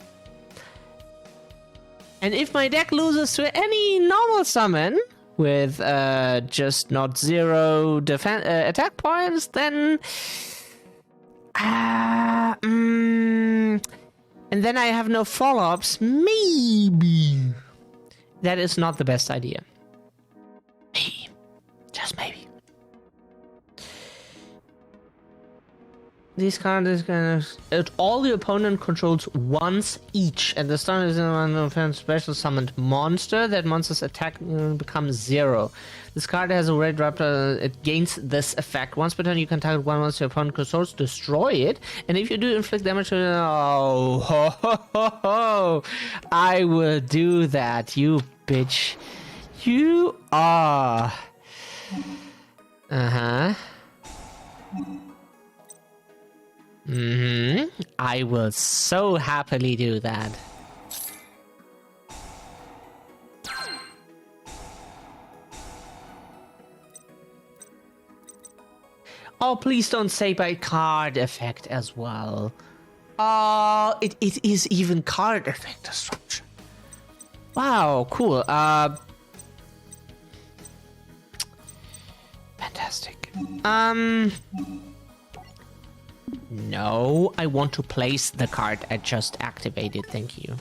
And if my deck loses to any normal summon with just not 0 attack points, then and then I have no follow-ups, maybe that is not the best idea. Maybe. Just maybe. These cards all the opponent controls once each. At the start of the special summoned monster. That monster's attack becomes 0. This card has a red raptor. It gains this effect. Once per turn, you can target one monster your opponent controls, destroy it, and if you do inflict damage to I will do that, you bitch. You are. I will so happily do that. Oh, please don't say by card effect as well. It is even card effect destruction. Wow, cool. Fantastic. No, I want to place the card I just activated, thank you.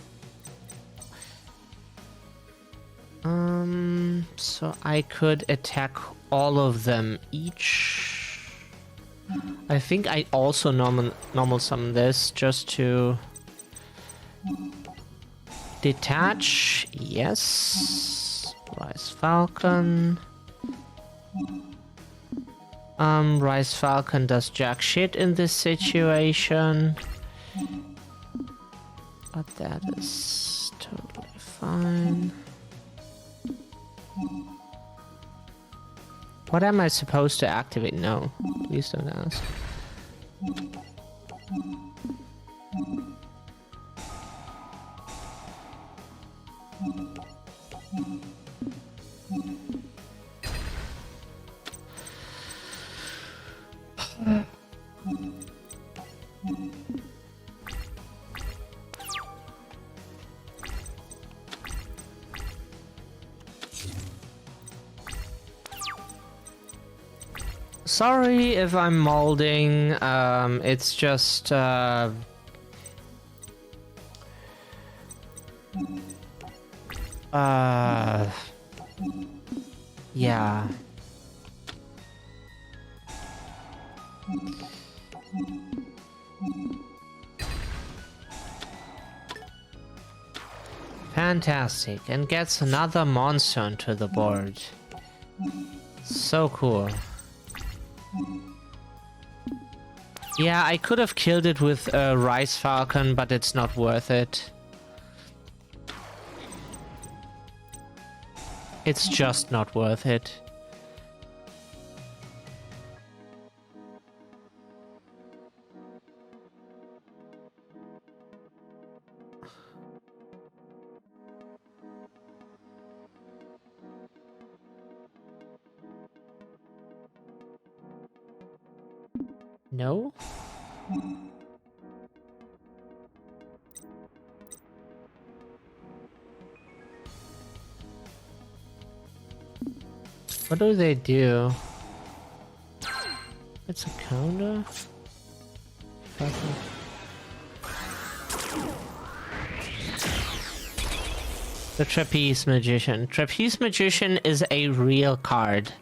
So I could attack all of them each. I think I also normal summon this just to detach. Yes. Rise Falcon. Rise Falcon does jack shit in this situation. But that is totally fine. What am I supposed to activate? No, please don't ask. Sorry if I'm molding, it's just, yeah. Fantastic, and gets another monster onto the board. So cool. Yeah, I could have killed it with a Rice Falcon, but it's not worth it. It's just not worth it. No? What do they do? It's a counter? The Trapeze Magician. Trapeze Magician is a real card.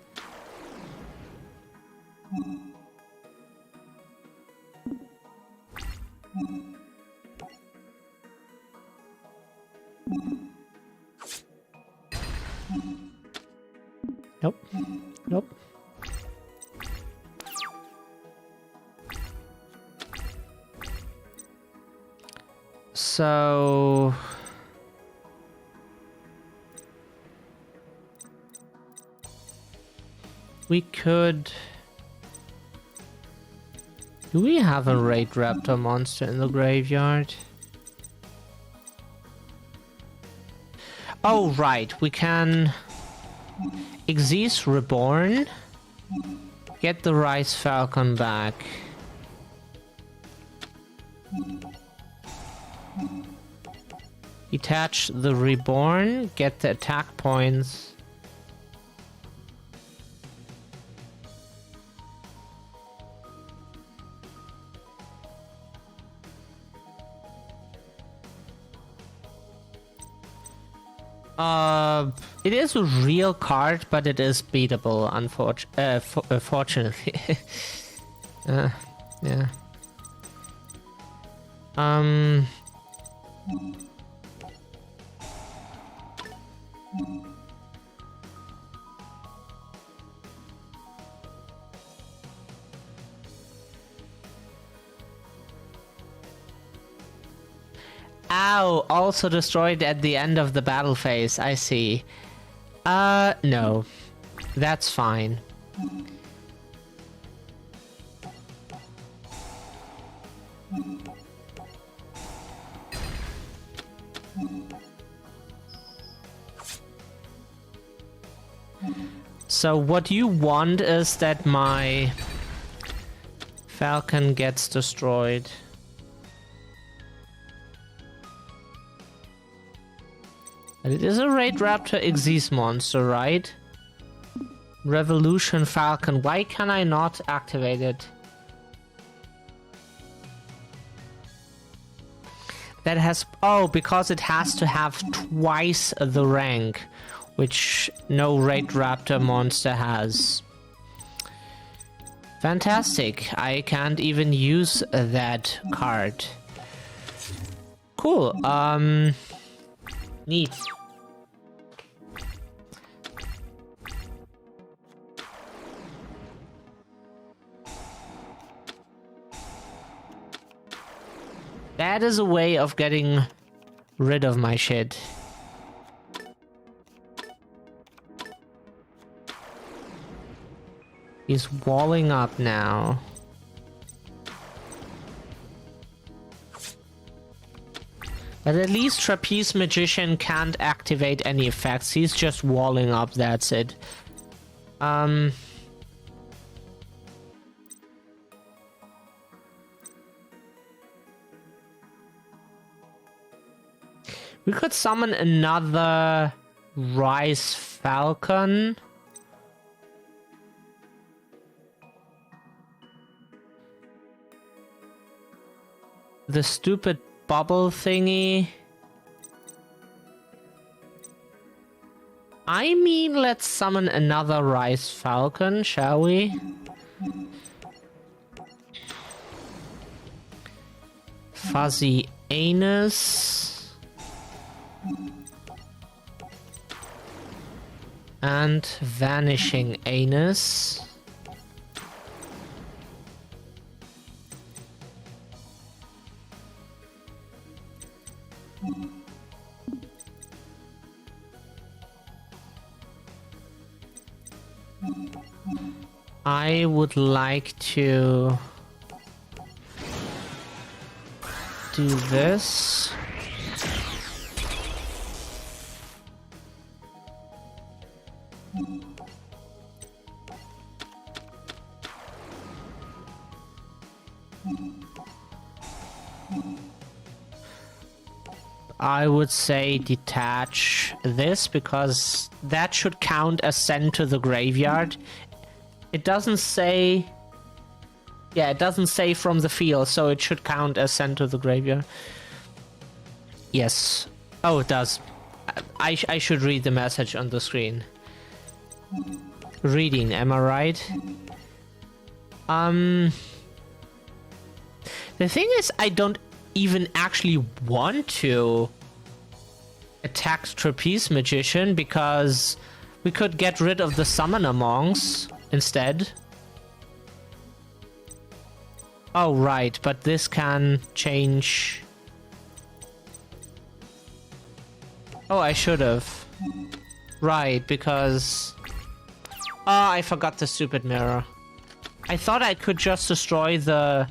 Nope. Nope. So... we could... do we have a Raid Raptor monster in the graveyard? Oh, right. We can... Xyz Reborn. Get the Rice Falcon back. Detach the Reborn. Get the attack points. It is a real card, but it is beatable, unfortunately. Yeah. Ow, also destroyed at the end of the battle phase, I see. No. That's fine. So what you want is that my Falcon gets destroyed. But it is a Raid Raptor Xyz monster, right? Revolution Falcon. Why can I not activate it? That has... oh, because it has to have twice the rank, which no Raid Raptor monster has. Fantastic. I can't even use that card. Cool. Neat. That is a way of getting rid of my shit. He's walling up now. But at least Trapeze Magician can't activate any effects. He's just walling up, that's it. We could summon another Rice Falcon. The stupid bubble thingy. I mean, let's summon another Rice Falcon, shall we? Fuzzy Anus. And Vanishing Anus. I would like to do this. I would say detach this because that should count as sent to the graveyard. It doesn't say... Yeah, it doesn't say from the field, so it should count as sent to the graveyard. Yes. Oh, it does. I should read the message on the screen. Reading, am I right? The thing is, I don't even actually want to attack Trapeze Magician because we could get rid of the Summoner Monks instead. Oh, right, but this can change. Oh, I should have. Right, because... Oh, I forgot the stupid mirror. I thought I could just destroy the...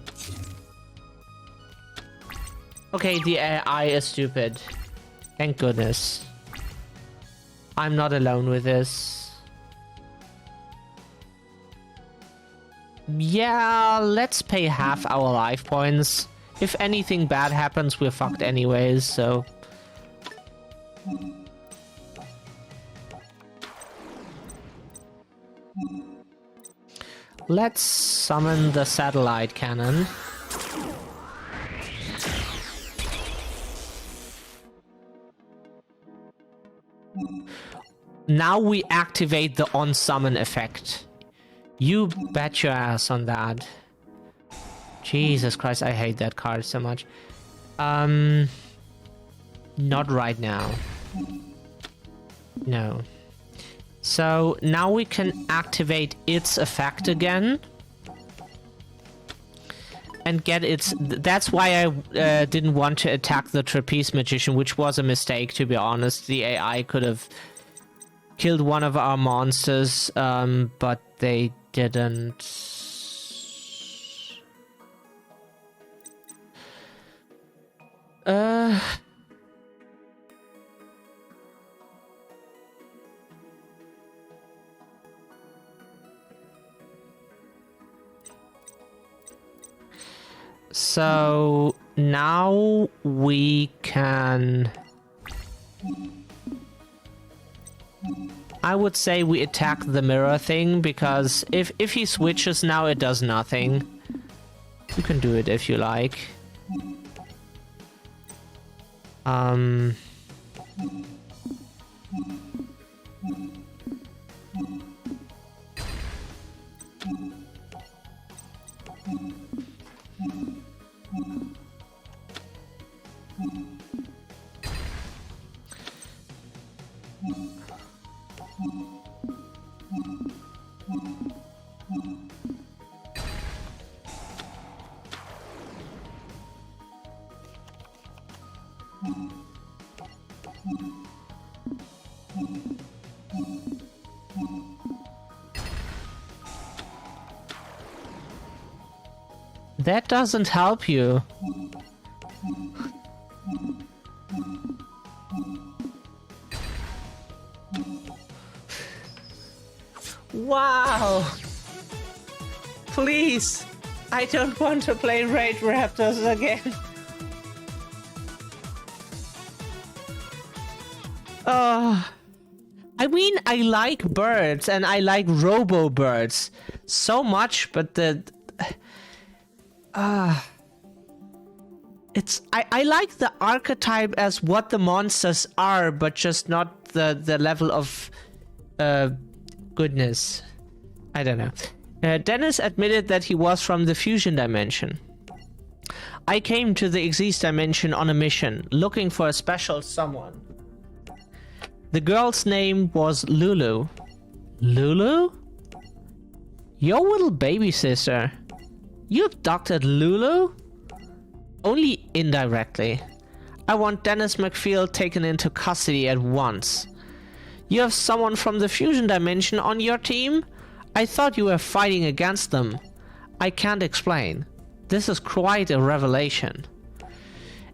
Okay, the AI is stupid. Thank goodness. I'm not alone with this. Yeah, let's pay half our life points. If anything bad happens, we're fucked anyways, so... Let's summon the satellite cannon. Now we activate the on-summon effect. You bet your ass on that. Jesus Christ, I hate that card so much. Not right now. No. So now we can activate its effect again. And get its... That's why I didn't want to attack the Trapeze Magician, which was a mistake, to be honest. The AI could have killed one of our monsters, but they didn't. So now we can... I would say we attack the mirror thing, because if he switches now, it does nothing. You can do it if you like. That doesn't help you. Wow! Please! I don't want to play Raid Raptors again. I mean, I like birds and I like robo birds so much, but I like the archetype as what the monsters are, but just not the level of goodness. I don't know. Dennis admitted that he was from the fusion dimension. I came to the Exist dimension on a mission, looking for a special someone. The girl's name was Lulu. Lulu? Your little baby sister. You abducted Lulu? Only indirectly. I want Dennis McField taken into custody at once. You have someone from the fusion dimension on your team? I thought you were fighting against them. I can't explain. This is quite a revelation.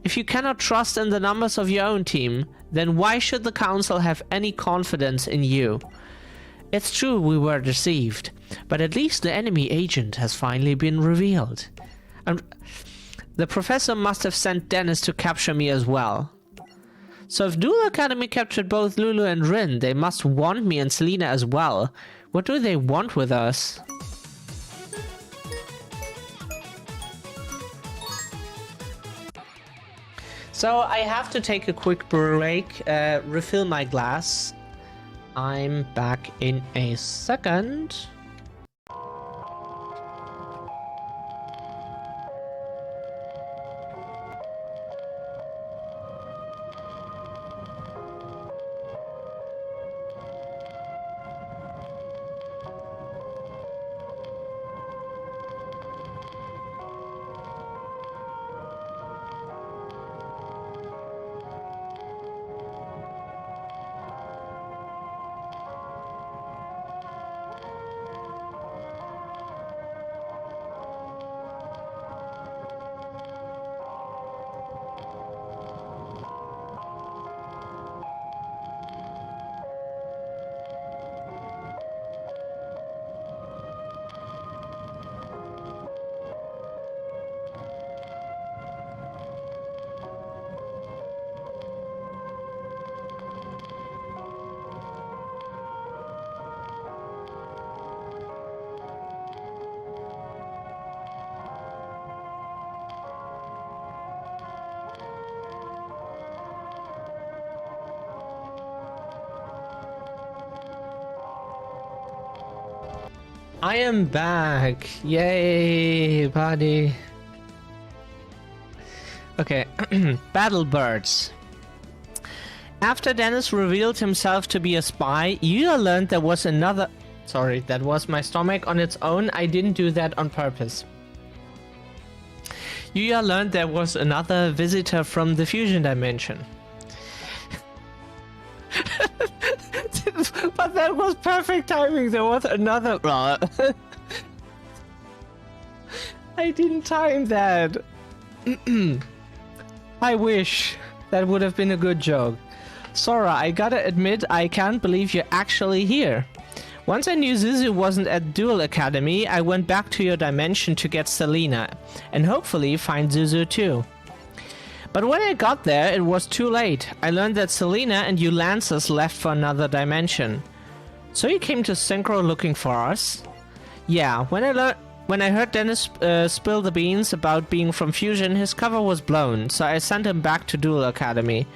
If you cannot trust in the numbers of your own team, then why should the Council have any confidence in you? It's true we were deceived, but at least the enemy agent has finally been revealed. And the professor must have sent Dennis to capture me as well. So if Duel Academy captured both Lulu and Rin, they must want me and Selena as well. What do they want with us? So I have to take a quick break, refill my glass. I'm back in a second. I am back. Yay, buddy. Okay, Battle Birds. After Dennis revealed himself to be a spy, Yuya learned there was another... Sorry, that was my stomach on its own. I didn't do that on purpose. Yuya learned there was another visitor from the fusion dimension. But that was perfect timing. There was another... I didn't time that. I wish. That would have been a good joke. Sora, I gotta admit, I can't believe you're actually here. Once I knew Zuzu wasn't at Duel Academy, I went back to your dimension to get Selena, and hopefully find Zuzu too. But when I got there, it was too late. I learned that Selena and you Lancers left for another dimension. So you came to Synchro looking for us? Yeah, when I heard Dennis spill the beans about being from Fusion, his cover was blown, so I sent him back to Duel Academy.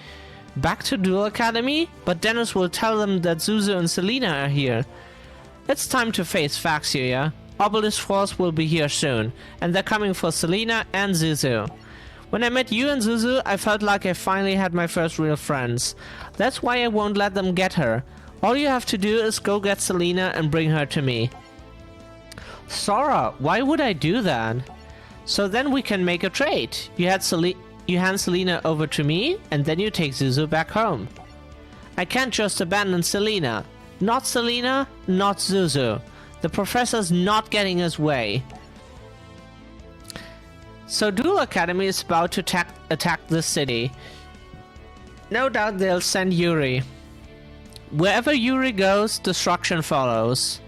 Back to Duel Academy? But Dennis will tell them that Zuzu and Selena are here. It's time to face facts, Yuya. Obelisk Force will be here soon, and they're coming for Selena and Zuzu. When I met you and Zuzu, I felt like I finally had my first real friends. That's why I won't let them get her. All you have to do is go get Selena and bring her to me. Sora, why would I do that? So then we can make a trade. You hand Selena over to me, and then you take Zuzu back home. I can't just abandon Selena. Not Selena, not Zuzu. The professor's not getting his way. So Duel Academy is about to attack this city. No doubt they'll send Yuri. Wherever Yuri goes, destruction follows.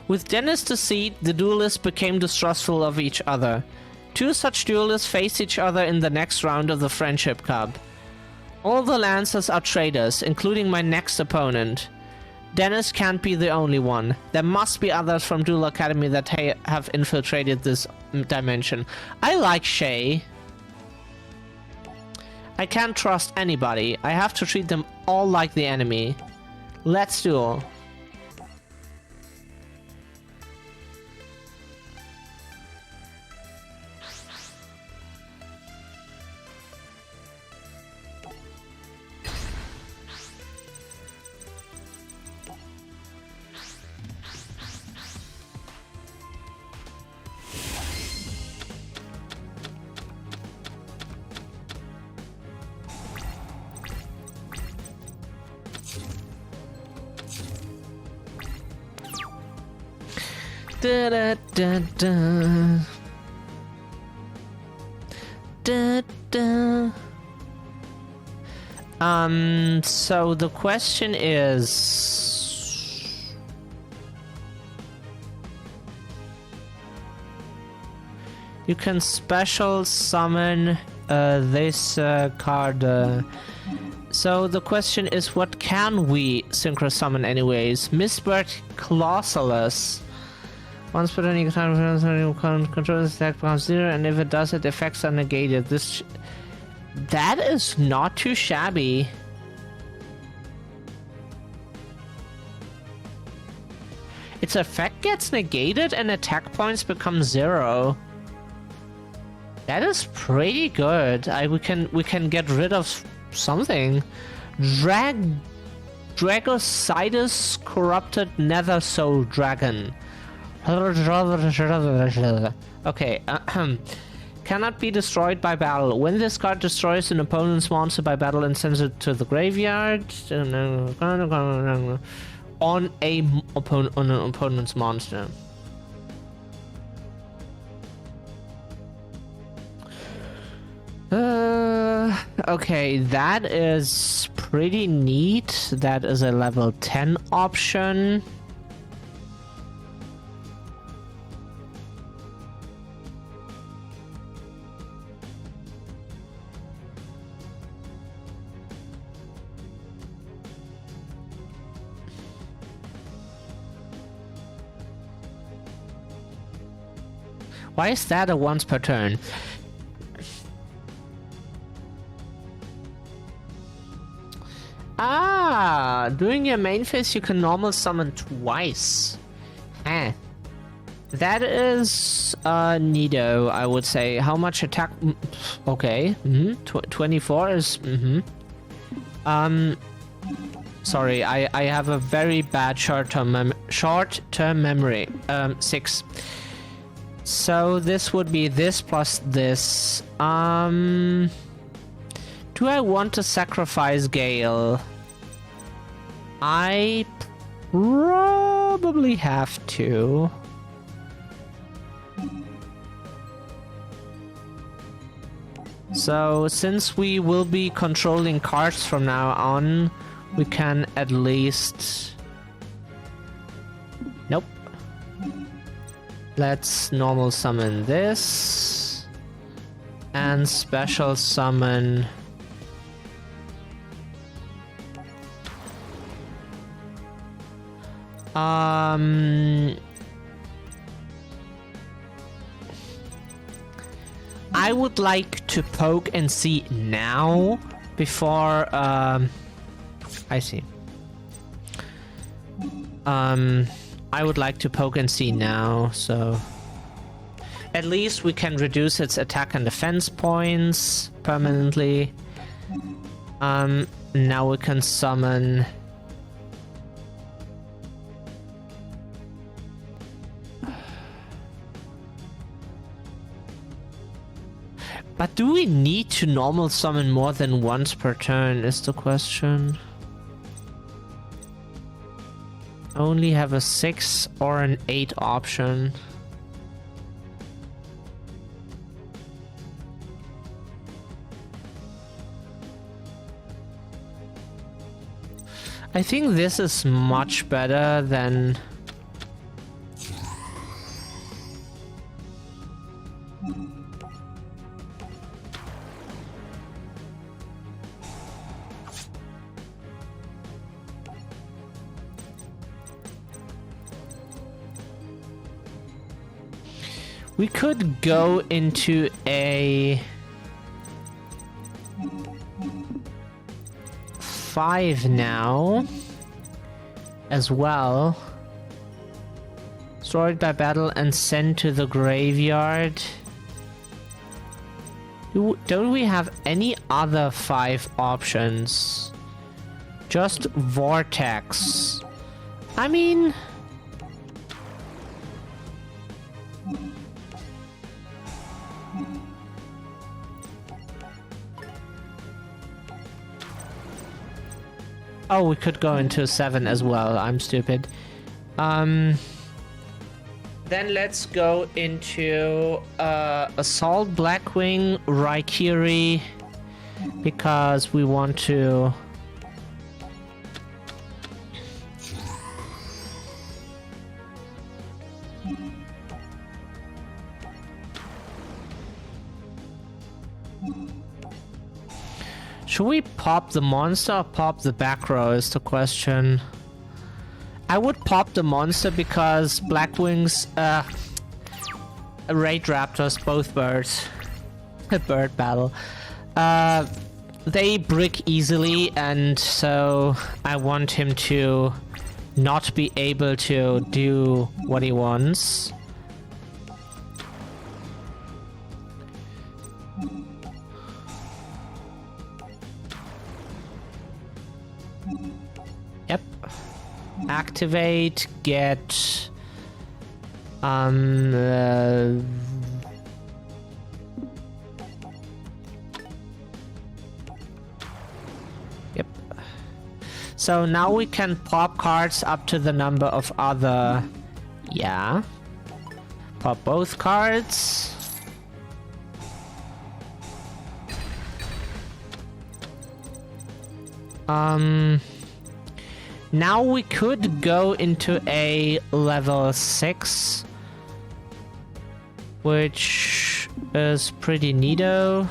With Dennis deceased, the duelists became distrustful of each other. Two such duelists face each other in the next round of the Friendship Cup. All the Lancers are traitors, including my next opponent. Dennis can't be the only one. There must be others from Duel Academy that have infiltrated this dimension. I like Shay. I can't trust anybody. I have to treat them all like the enemy. Let's duel. Da, da, da, da. Da, da. So the question is, you can special summon this card. So the question is, what can we synchro summon anyways? Mistbird Colossalus. Once per turn, you can control this attack becomes 0, and if it does, its effects are negated. That is not too shabby. Its effect gets negated and attack points become 0. That is pretty good. We can get rid of something. Dragocidus Corrupted Nether Soul Dragon. Okay. Cannot be destroyed by battle. When this card destroys an opponent's monster by battle and sends it to the graveyard on an opponent's monster. Okay, that is pretty neat. That is a level 10 option. Why is that a once per turn? Ah, during your main phase you can normal summon twice. Eh. That is neato, I would say. How much attack? Okay. 24 is. Sorry, I have a very bad short-term memory. 6. So this would be this plus this. Do I want to sacrifice Gale? I probably have to. So since we will be controlling cards from now on, we can at least... Nope. Let's normal summon this. And special summon... I would like to poke and see now before I see. I would like to poke and see now, so at least we can reduce its attack and defense points permanently. Now we can summon. But do we need to normal summon more than once per turn is the question. Only have a 6 or an 8 option. I think this is much better than... We could go into a 5 now as well. Destroyed by battle and sent to the graveyard. Don't we have any other 5 options? Just Vortex. I mean... Oh, we could go into 7 as well. I'm stupid. Then let's go into Assault Blackwing Raikiri, because we want to... Should we pop the monster or pop the back row is the question. I would pop the monster because Blackwings, Raid Raptors, both birds, a bird battle, they brick easily, and so I want him to not be able to do what he wants. Yep. Activate, get... Yep. So now we can pop cards up to the number of other... Yeah. Pop both cards. Now we could go into a level 6, which is pretty neato,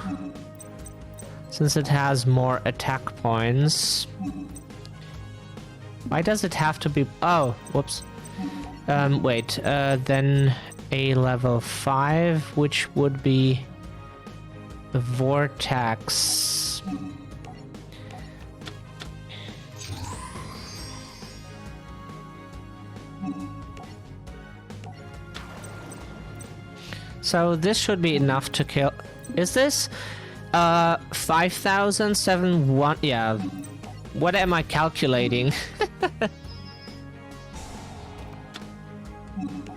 since it has more attack points. Why does it have to be... Oh, whoops. Wait, then a level 5, which would be the Vortex. So this should be enough to kill. Is this 5,071? Yeah. What am I calculating?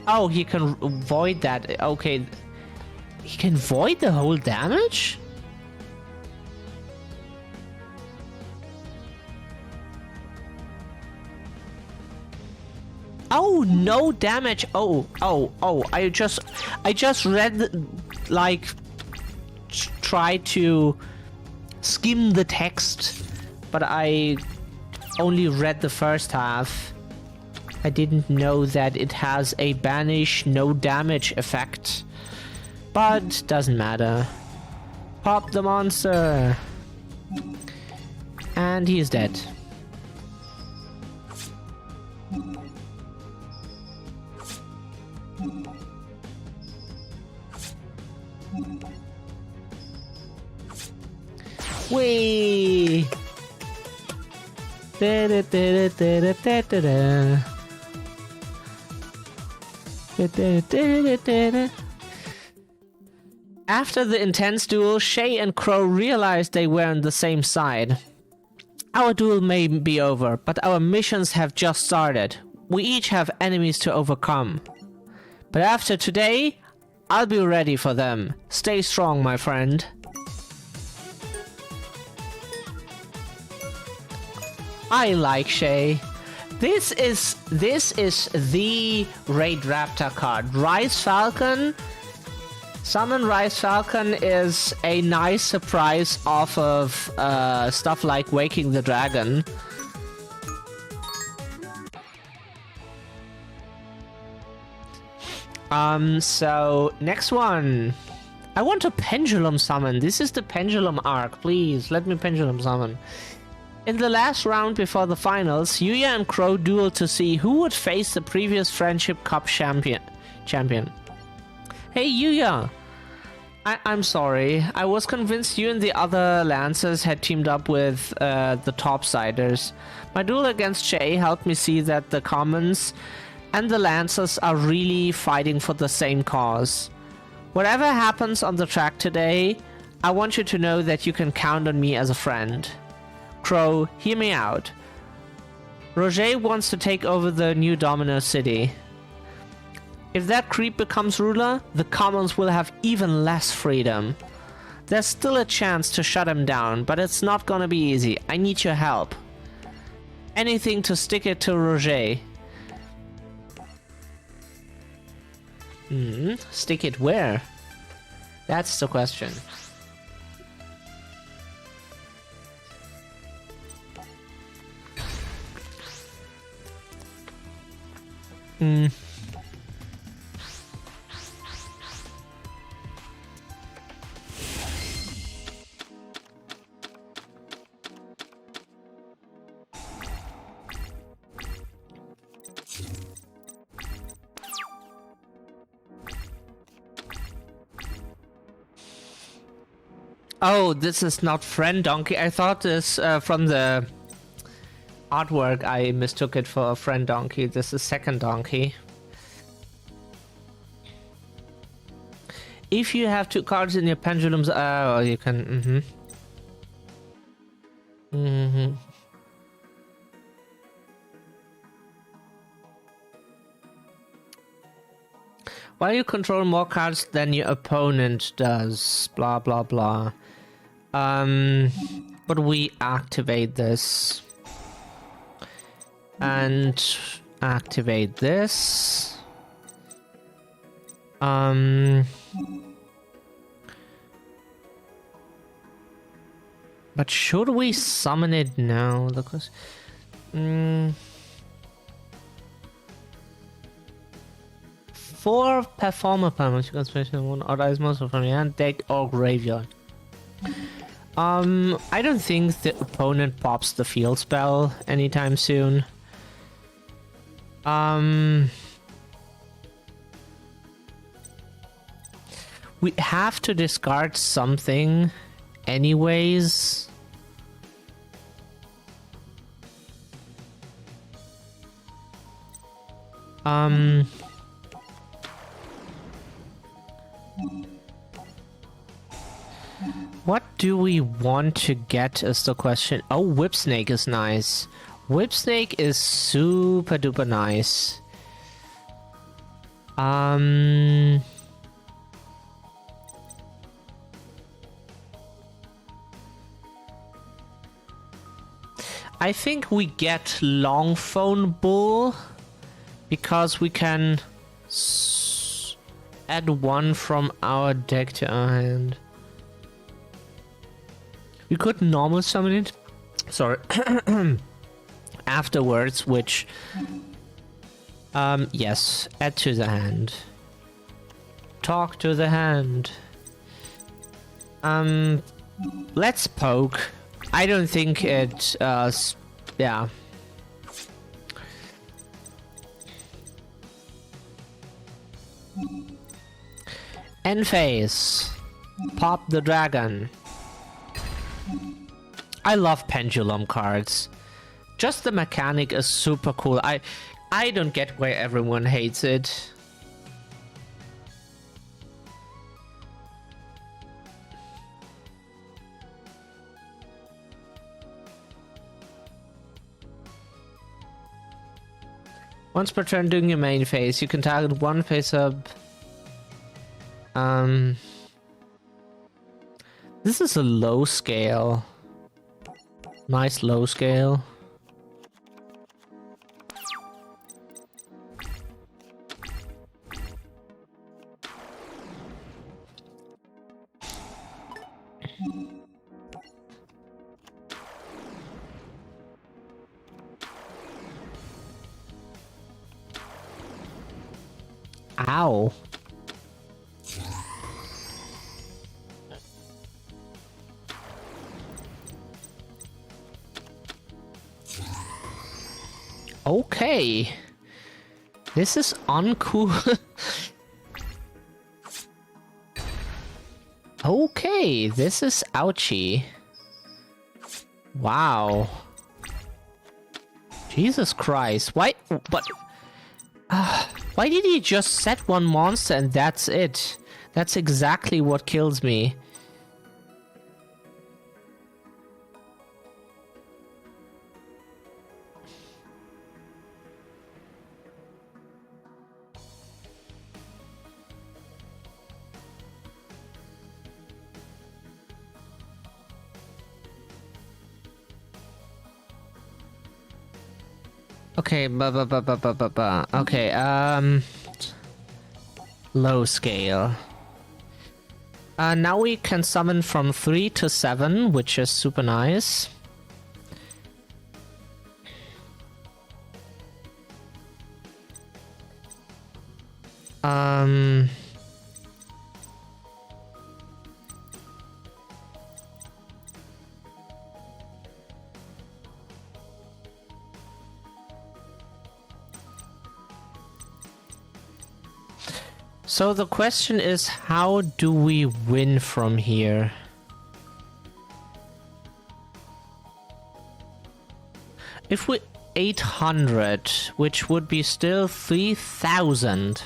Oh, he can void that. Okay. He can void the whole damage? Oh, no damage. Oh, I just read, like, try to skim the text, but I only read the first half. I didn't know that it has a banish no damage effect, but doesn't matter. Pop the monster. And he is dead. Whee! After the intense duel, Shay and Crow realized they were on the same side. Our duel may be over, but our missions have just started. We each have enemies to overcome. But after today, I'll be ready for them. Stay strong, my friend. I like Shay. This is the Raid Raptor card. Rise Falcon. Summon Rise Falcon is a nice surprise off of stuff like Waking the Dragon. So next one. I want to Pendulum Summon. This is the Pendulum arc. Please, let me Pendulum Summon. In the last round before the finals, Yuya and Crow dueled to see who would face the previous Friendship Cup champion. Hey Yuya! I'm sorry. I was convinced you and the other Lancers had teamed up with the Topsiders. My duel against Shay helped me see that the Commons and the Lancers are really fighting for the same cause. Whatever happens on the track today, I want you to know that you can count on me as a friend. Crow, hear me out. Roger wants to take over the new Domino City. If that creep becomes ruler, the Commons will have even less freedom. There's still a chance to shut him down, but it's not gonna be easy. I need your help. Anything to stick it to Roger. Stick it where? That's the question. Oh, this is not friend donkey. I thought this from the artwork I mistook it for a friend donkey. This is second donkey. If you have 2 cards in your pendulums, you can. While you control more cards than your opponent does, blah blah blah. But we activate this. And activate this. But should we summon it now? Because 4 performer panels. You can special one or dice monster from your hand, deck, or graveyard. I don't think the opponent pops the field spell anytime soon. We have to discard something anyways. What do we want to get is the question. Oh, Whip Snake is nice. Whip Snake is super duper nice. I think we get Long Phone Bull because we can add 1 from our deck to our hand. We could normal summon it, sorry, afterwards, which, yes, add to the hand. Talk to the hand. Let's poke. I don't think it, yeah. End phase. Pop the dragon. I love pendulum cards. Just the mechanic is super cool. I don't get why everyone hates it. Once per turn during your main phase, you can target 1 face up. This is a low scale. Nice low scale. Ow. Okay. This is uncool. Okay, this is ouchy. Wow. Jesus Christ. Why? But... why did he just set 1 monster and that's it? That's exactly what kills me. Okay, okay, low scale. Now we can summon from 3 to 7, which is super nice. So the question is, how do we win from here? If we 800, which would be still 3,000.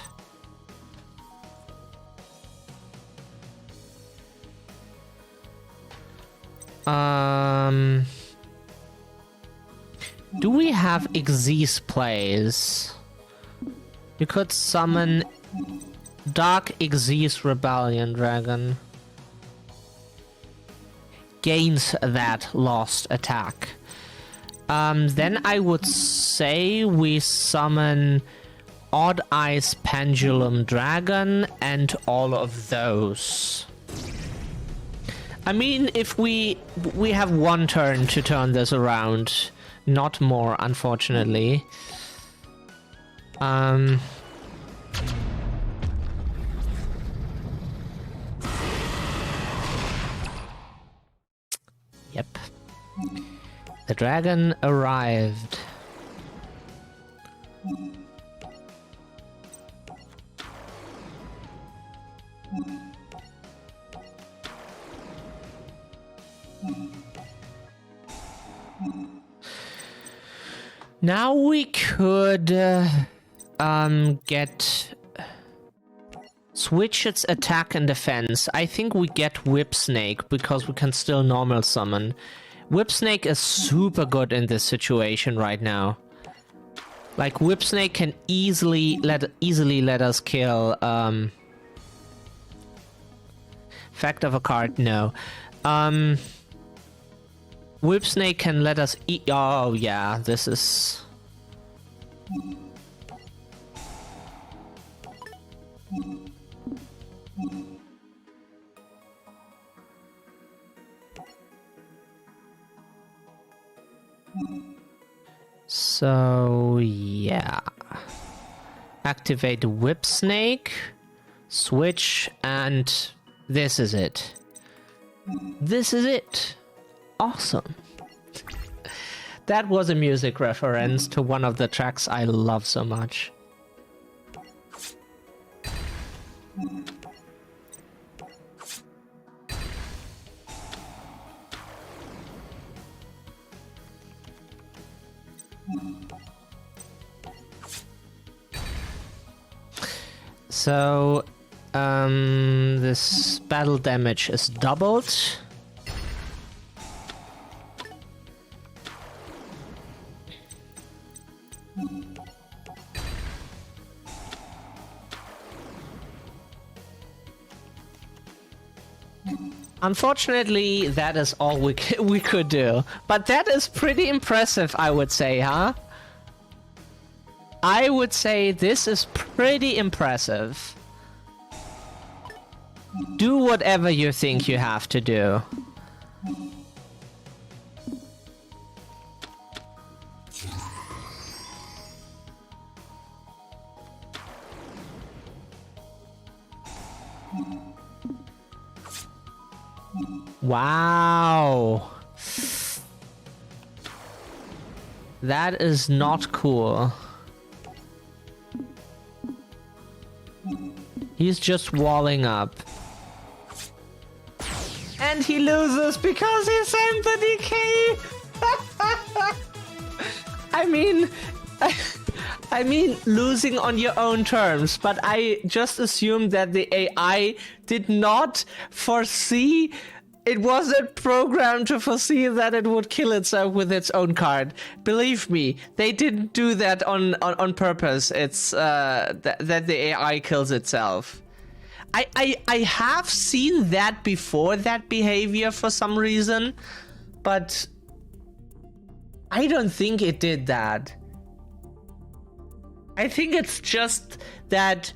Do we have Xyz plays? You could summon Dark Xyz Rebellion Dragon. Gains that lost attack. Then I would say we summon Odd Eyes Pendulum Dragon and all of those. I mean, if we have one turn to turn this around, not more, unfortunately. Yep. The dragon arrived. Now we could get switch its attack and defense. I think we get Whip Snake because we can still normal summon. Whip Snake is super good in this situation right now. Like Whip Snake can easily let us kill Fact of a card, no. Whip Snake can let us eat. Oh yeah, this is. So yeah. Activate Whip Snake, switch, and this is it. This is it. Awesome. That was a music reference to one of the tracks I love so much. So, this battle damage is doubled. Unfortunately, that is all we could do. But that is pretty impressive, I would say, huh? I would say this is pretty impressive. Do whatever you think you have to do. Wow. That is not cool. He's just walling up. And he loses because he sent the decay! I mean, losing on your own terms, but I just assumed that the AI did not foresee. It wasn't programmed to foresee that it would kill itself with its own card. Believe me, they didn't do that on purpose. It's that the AI kills itself. I have seen that before, that behavior for some reason, but I don't think it did that. I think it's just that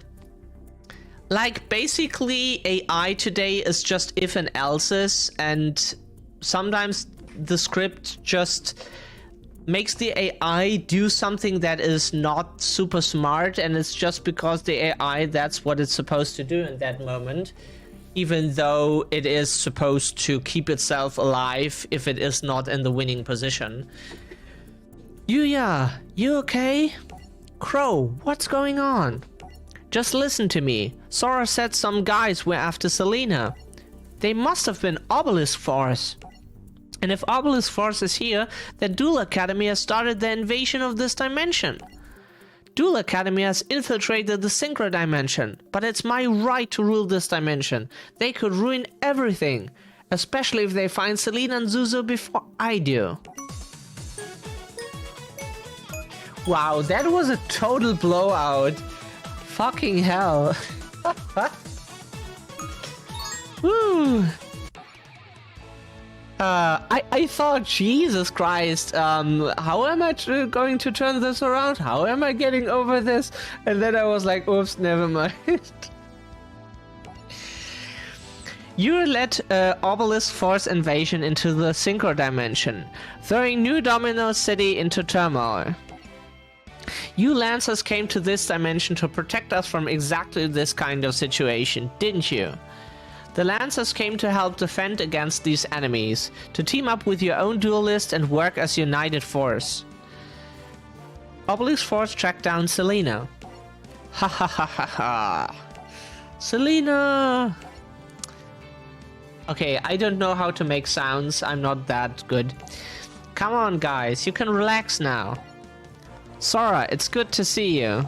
Like, basically, AI today is just if and else's, and sometimes the script just makes the AI do something that is not super smart, and it's just because the AI, that's what it's supposed to do in that moment, even though it is supposed to keep itself alive if it is not in the winning position. Yuya, you okay? Crow, what's going on? Just listen to me. Sora said some guys were after Selena. They must have been Obelisk Force. And if Obelisk Force is here, then Duel Academy has started the invasion of this dimension. Duel Academy has infiltrated the Synchro Dimension, but it's my right to rule this dimension. They could ruin everything, especially if they find Selena and Zuzu before I do. Wow, that was a total blowout. Fucking hell. Woo. I thought, Jesus Christ, how am I going to turn this around? How am I getting over this? And then I was like, oops, never mind. You led Obelisk Force invasion into the Synchro Dimension, throwing New Domino City into turmoil. You Lancers came to this dimension to protect us from exactly this kind of situation, didn't you? The Lancers came to help defend against these enemies, to team up with your own Duelist and work as united force. Obelisk Force tracked down Selena. Ha ha ha ha ha. Selena! Okay, I don't know how to make sounds, I'm not that good. Come on guys, you can relax now. Sora, it's good to see you.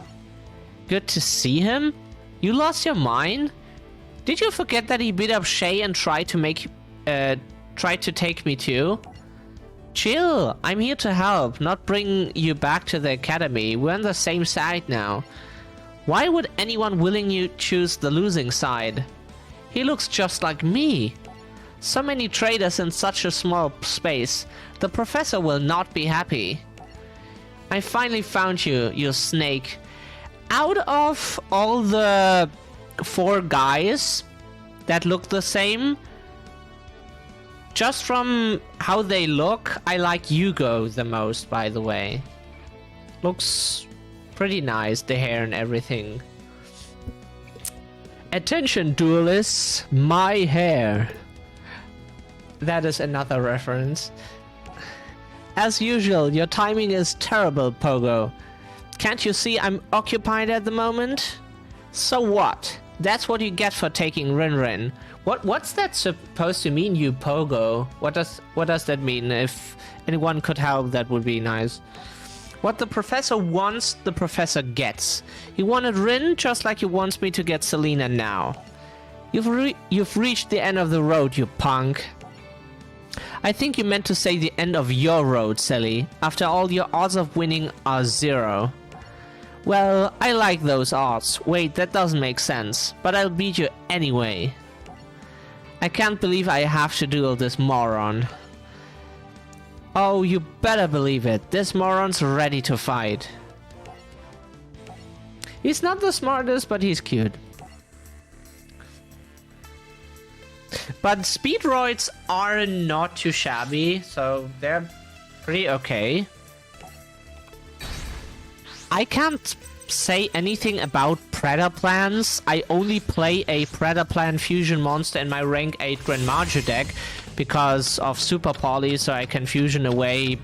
Good to see him? You lost your mind? Did you forget that he beat up Shay and tried to take me too? Chill, I'm here to help, not bring you back to the academy. We're on the same side now. Why would anyone willingly choose the losing side? He looks just like me. So many traitors in such a small space. The professor will not be happy. I finally found you, you snake. Out of all the 4 guys that look the same, just from how they look, I like Yugo the most, by the way. Looks pretty nice, the hair and everything. Attention duelists, my hair. That is another reference. As usual, your timing is terrible, Pogo. Can't you see I'm occupied at the moment? So what? That's what you get for taking Rin. What's that supposed to mean, you Pogo? What does that mean? If anyone could help, that would be nice. What the professor wants, the professor gets. He wanted Rin just like he wants me to get Selena now. You've reached the end of the road, you punk. I think you meant to say the end of your road, Sally. After all, your odds of winning are 0. Well, I like those odds. Wait, that doesn't make sense. But I'll beat you anyway. I can't believe I have to duel this moron. Oh, you better believe it. This moron's ready to fight. He's not the smartest, but he's cute. But speedroids are not too shabby, so they're pretty okay. I can't say anything about Predaplans. I only play a Predaplan fusion monster in my rank 8 Grandmaster deck because of Super Poly, so I can fusion away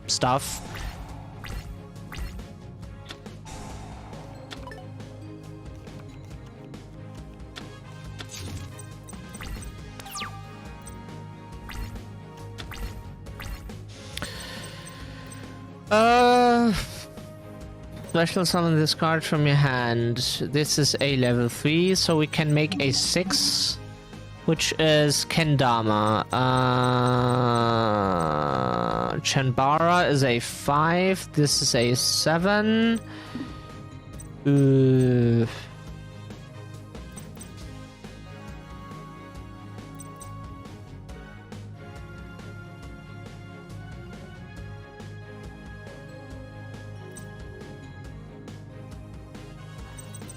stuff. Special summon this card from your hand. This is a level 3, so we can make a 6, which is Kendama. Chanbara is a 5. This is a 7.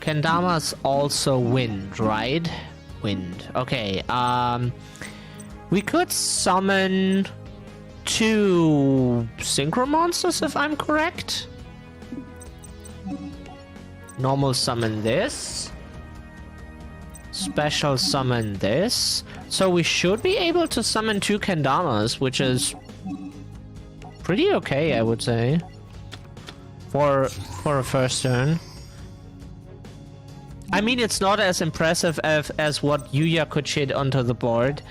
Kendama's also wind, right? Wind. Okay, we could summon 2 synchro monsters if I'm correct. Normal summon this. Special summon this. So we should be able to summon 2 Kendamas, which is pretty okay, I would say. For a first turn. I mean, it's not as impressive as what Yuya could shit onto the board.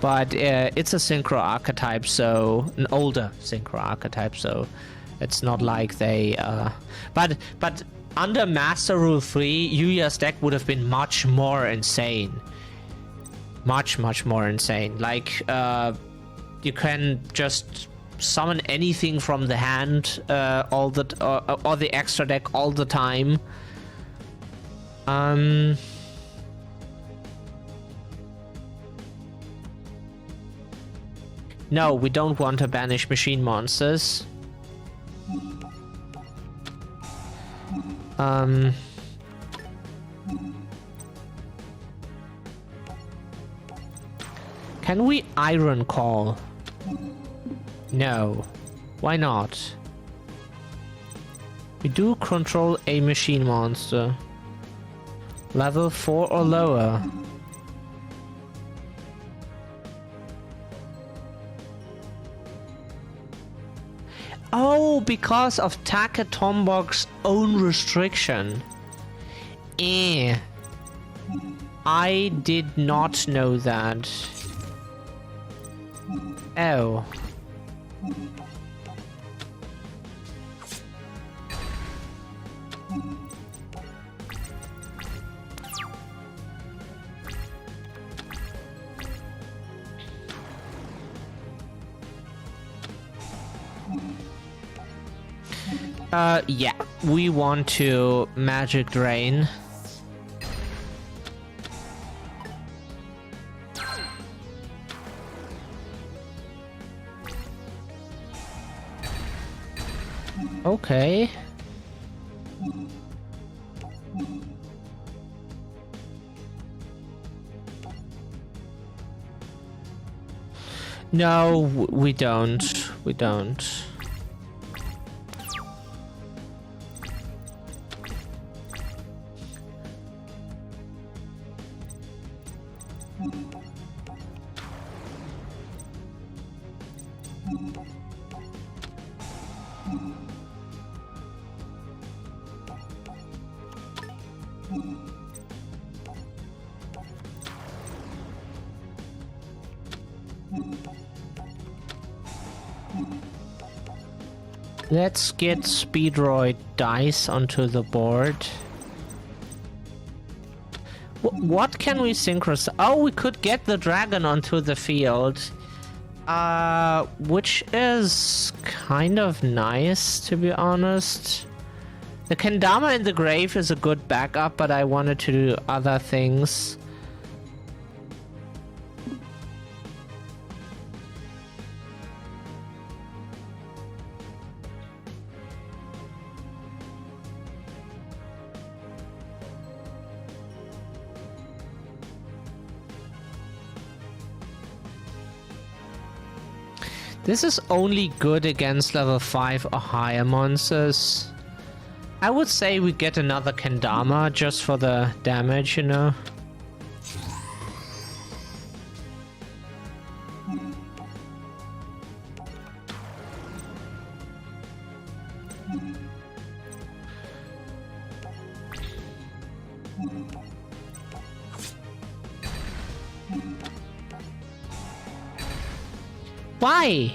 But it's a synchro archetype, so... an older synchro archetype, so... it's not like they... But under Master Rule 3, Yuya's deck would have been much more insane. Much more insane. Like, you can just summon anything from the hand or the extra deck all the time. No, we don't want to banish machine monsters. Can we Iron Call? No. Why not? We do control a machine monster. Level 4 or lower. Oh, because of Takatombok's own restriction. I did not know that. Oh. Yeah, we want to Magic Drain. Okay. No, we don't. We don't. Let's get Speedroid dice onto the board. What can we synchronize? Oh, we could get the dragon onto the field. Which is kind of nice, to be honest. The Kendama in the grave is a good backup, but I wanted to do other things. This is only good against level 5 or higher monsters. I would say we get another Kendama just for the damage, you know. Why?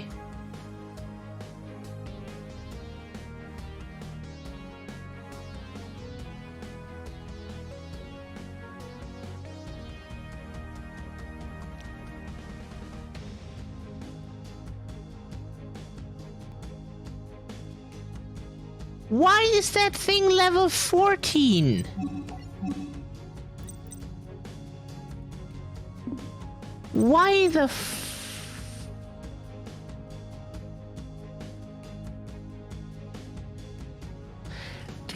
Why is that thing level 14? Why the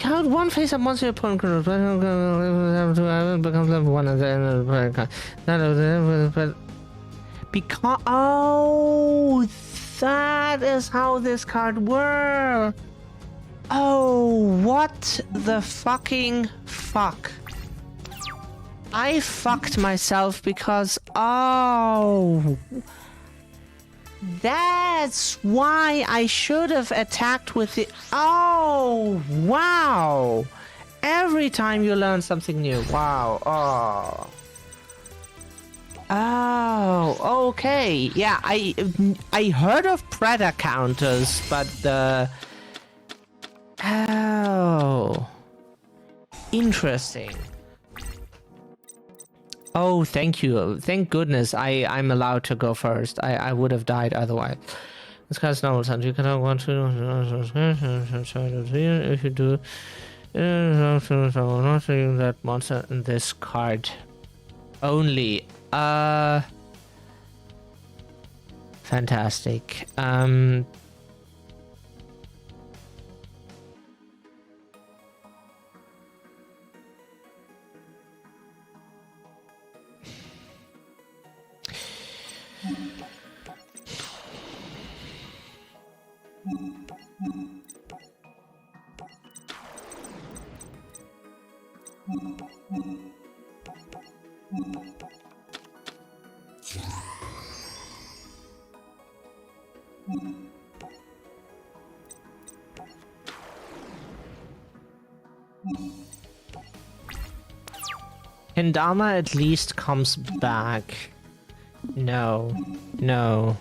Without one face-up monster opponent becomes level 1 at the end of the because oh, that is how this card works. Oh, what the fucking fuck? I fucked myself because oh, that's why I should have attacked with the oh wow. Every time you learn something new. Wow. Oh. Oh, okay. Yeah, I heard of Predator counters, but the oh, interesting. Oh, thank you. Thank goodness I'm allowed to go first. I would have died otherwise. This guy's normal time. You cannot want to if you do not seeing that monster in this card only. Fantastic. Kendama at least comes back. No. No.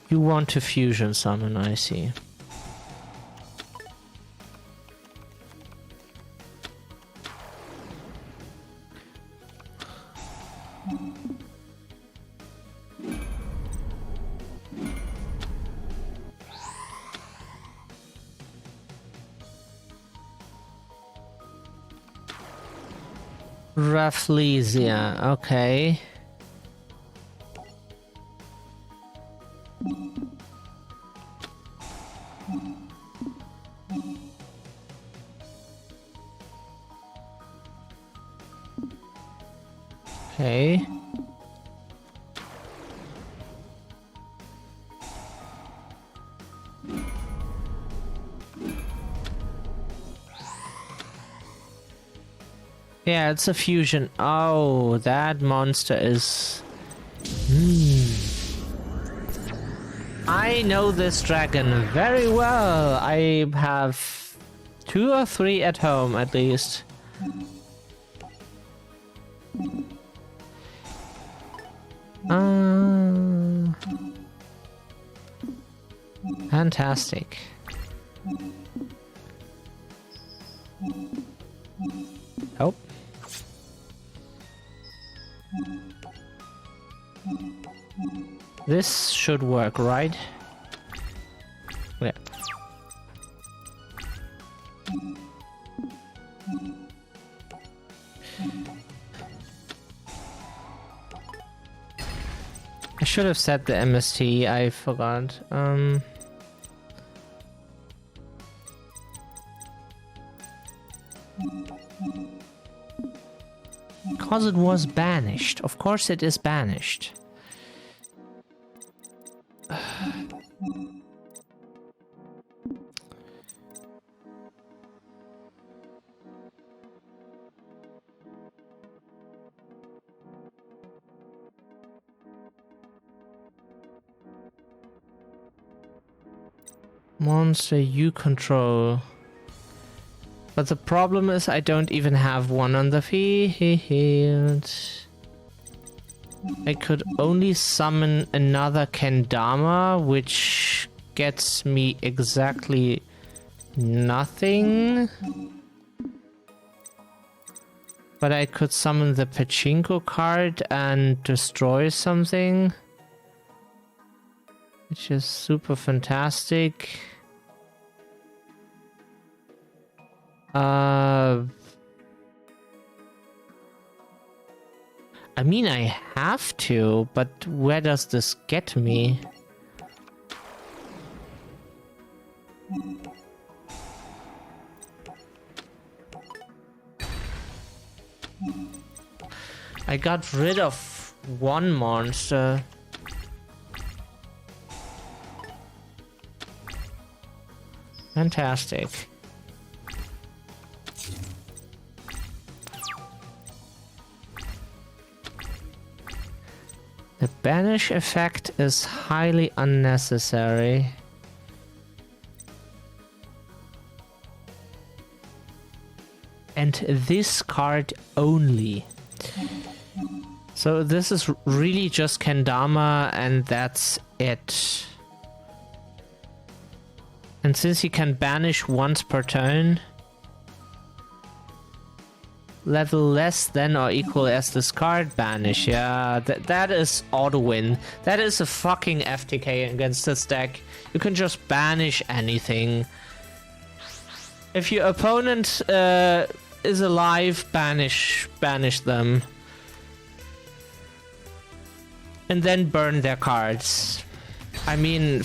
You want to fusion summon, I see. Rafflesia, okay. Okay. Yeah, it's a fusion. Oh, that monster is... I know this dragon very well. I have 2 or 3 at home, at least. Fantastic. Oh. This should work, right? Yeah. I should have set the MST, I forgot. Because it was banished. Of course it is banished. Monster you control. But the problem is I don't even have one on the field. I could only summon another Kendama, which gets me exactly nothing. But I could summon the Pachinko card and destroy something, which is super fantastic. I mean, I have to, but where does this get me? I got rid of one monster. Fantastic. The banish effect is highly unnecessary. And this card only. So this is really just Kendama and that's it. And since he can banish once per turn, level less than or equal as this card banish. Yeah, that is auto win. That is a fucking FTK against this deck. You can just banish anything. If your opponent is alive, banish them. And then burn their cards. I mean,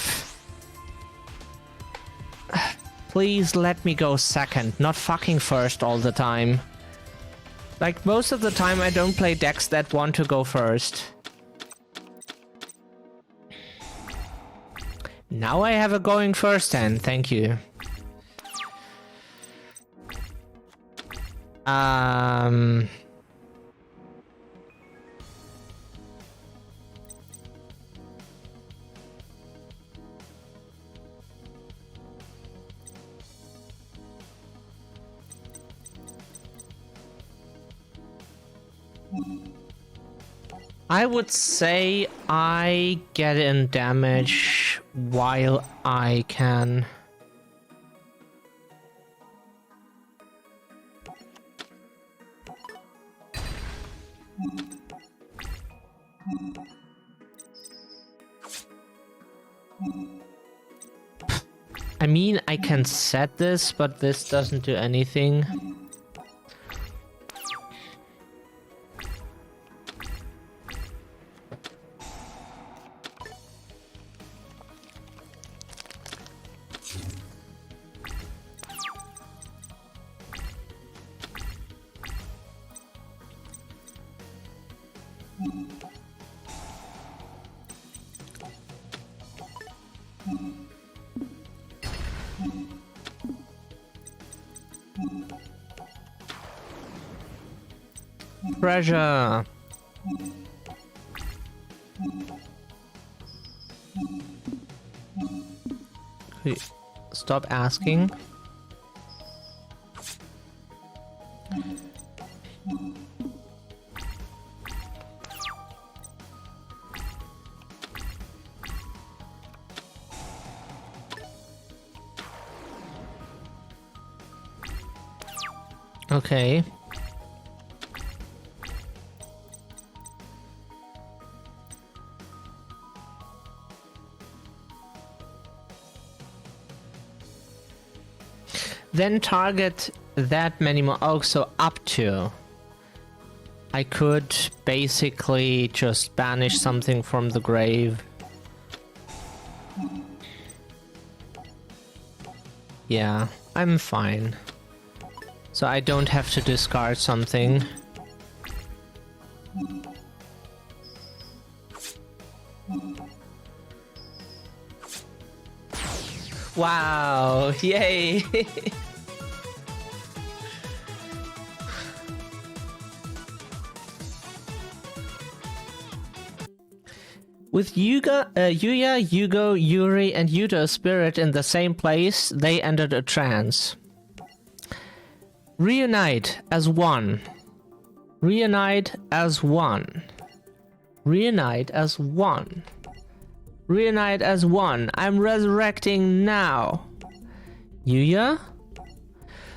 please let me go second, not fucking first all the time. Like, most of the time I don't play decks that want to go first. Now I have a going first hand, thank you. I would say I get in damage while I can. I mean, I can set this, but this doesn't do anything. Pressure. Wait, stop asking. Okay. Then target that many more. Oh, so up to. I could basically just banish something from the grave. Yeah, I'm fine. So I don't have to discard something. Wow, yay! With Yuya, Yugo, Yuri, and Yuto Spirit in the same place, they entered a trance. Reunite as one. Reunite as one. Reunite as one. Reunite as one. I'm resurrecting now. Yuya?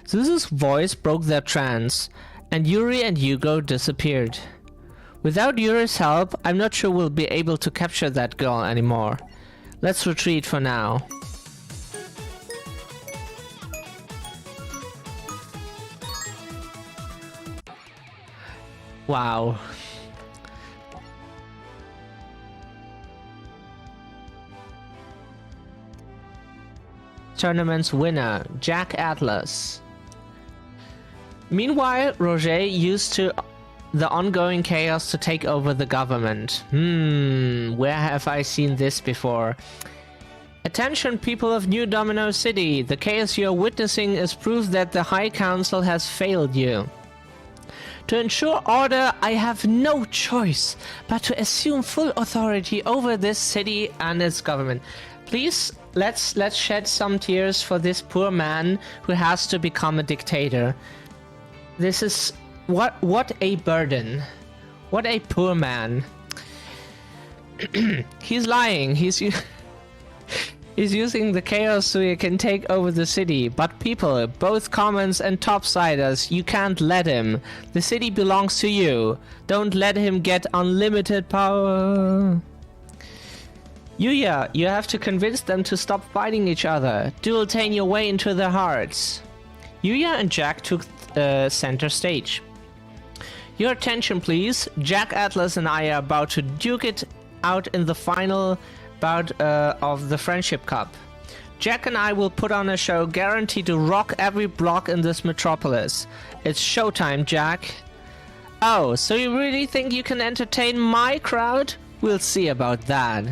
Zuzu's voice broke their trance, and Yuri and Yugo disappeared. Without Yuri's help, I'm not sure we'll be able to capture that girl anymore. Let's retreat for now. Wow. Tournament's winner, Jack Atlas. Meanwhile, Roger used to the ongoing chaos to take over the government. Where have I seen this before? Attention, people of New Domino City. The chaos you are witnessing is proof that the High Council has failed you. To ensure order, I have no choice but to assume full authority over this city and its government. Please, let's shed some tears for this poor man who has to become a dictator. This is what a burden. What a poor man. He's lying. He's using the chaos so he can take over the city. But people, both commons and topsiders, you can't let him. The city belongs to you. Don't let him get unlimited power. Yuya, you have to convince them to stop fighting each other. Dueltain your way into their hearts. Yuya and Jack took center stage. Your attention, please. Jack, Atlas, and I are about to duke it out in the final bout of the Friendship Cup. Jack and I will put on a show guaranteed to rock every block in this metropolis. It's showtime, Jack. Oh, so you really think you can entertain my crowd? We'll see about that.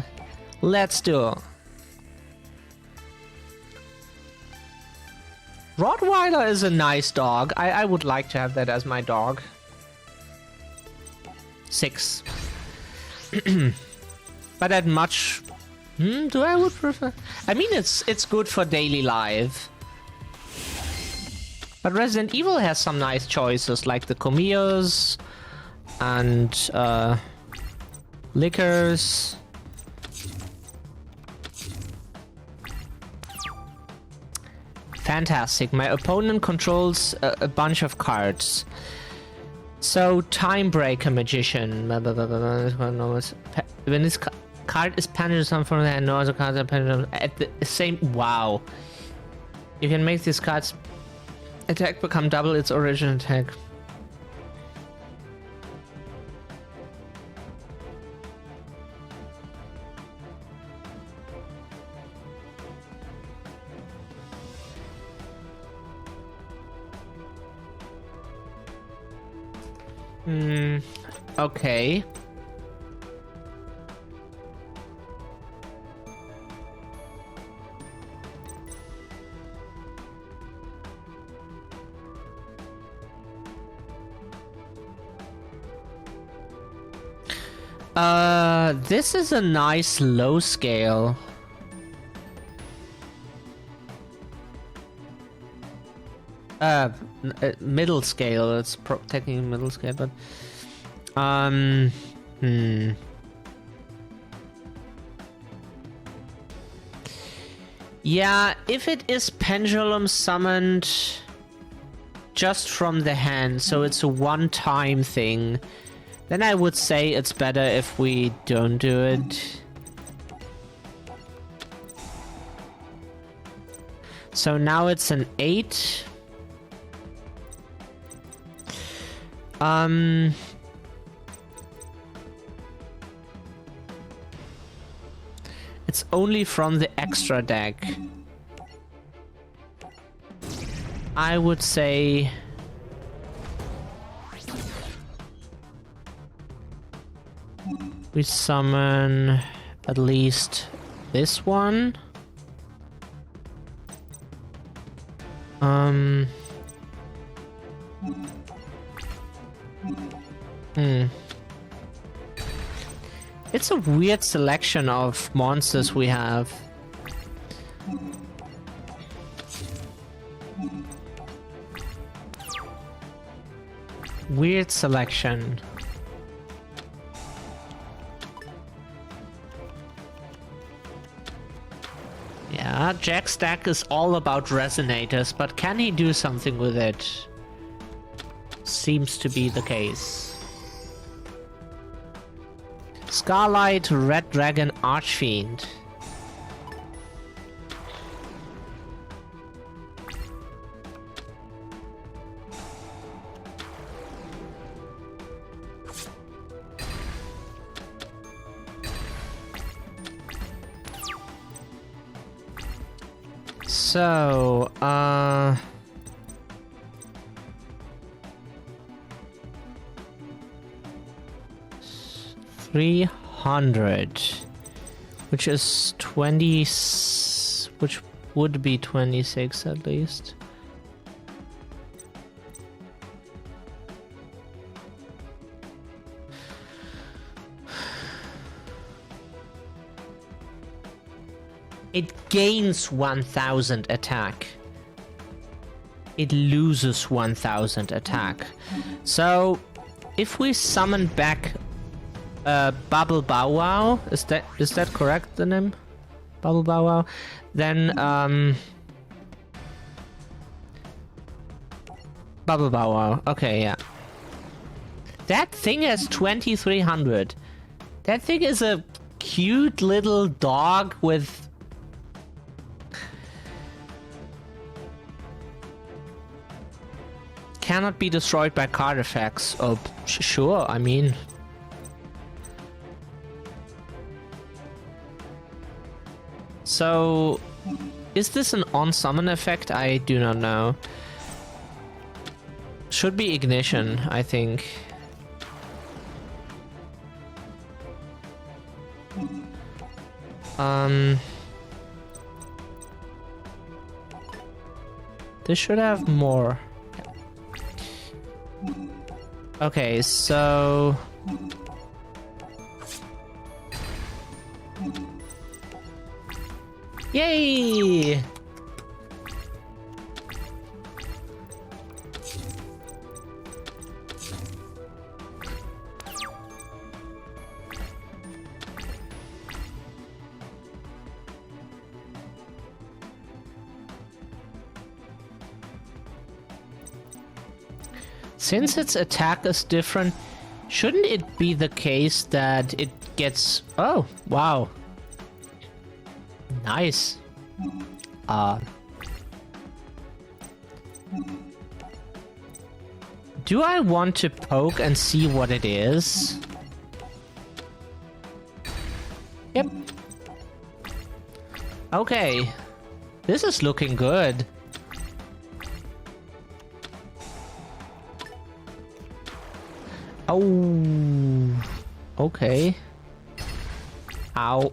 Let's do. Rottweiler is a nice dog. I would like to have that as my dog. 6. But at much... do I would prefer... I mean, it's good for daily life. But Resident Evil has some nice choices, like the Comillos and Lickers. Fantastic. My opponent controls a bunch of cards. So, Timebreaker Magician. When this card is pendulum from the hand, no other cards are pendulum at the same... Wow. You can make this card's attack become double its original attack. Okay. This is a nice low scale. Middle scale. It's technically middle scale, but yeah, if it is pendulum summoned just from the hand, so it's a one-time thing, then I would say it's better if we don't do it. So now it's an 8. It's only from the extra deck. I would say... we summon at least this one. It's a weird selection of monsters we have. Weird selection. Yeah, Jack's deck is all about resonators, but can he do something with it? Seems to be the case. Scarlight, Red Dragon, Archfiend. So, 300, which is 20, which would be 26 at least. It gains 1000 attack. It loses 1000 attack. So, if we summon back Bubble Bow Wow, is that correct, the name? Bubble Bow Wow? Then, Bubble Bow Wow. Okay, yeah. That thing has 2300. That thing is a cute little dog with... cannot be destroyed by card effects. Oh, sure, I mean... So... is this an on-summon effect? I do not know. Should be Ignition, I think. This should have more. Okay, so... yay! Since its attack is different, shouldn't it be the case that it gets... oh, wow. Nice. Do I want to poke and see what it is? Yep. Okay. This is looking good. Oh, okay. Ow.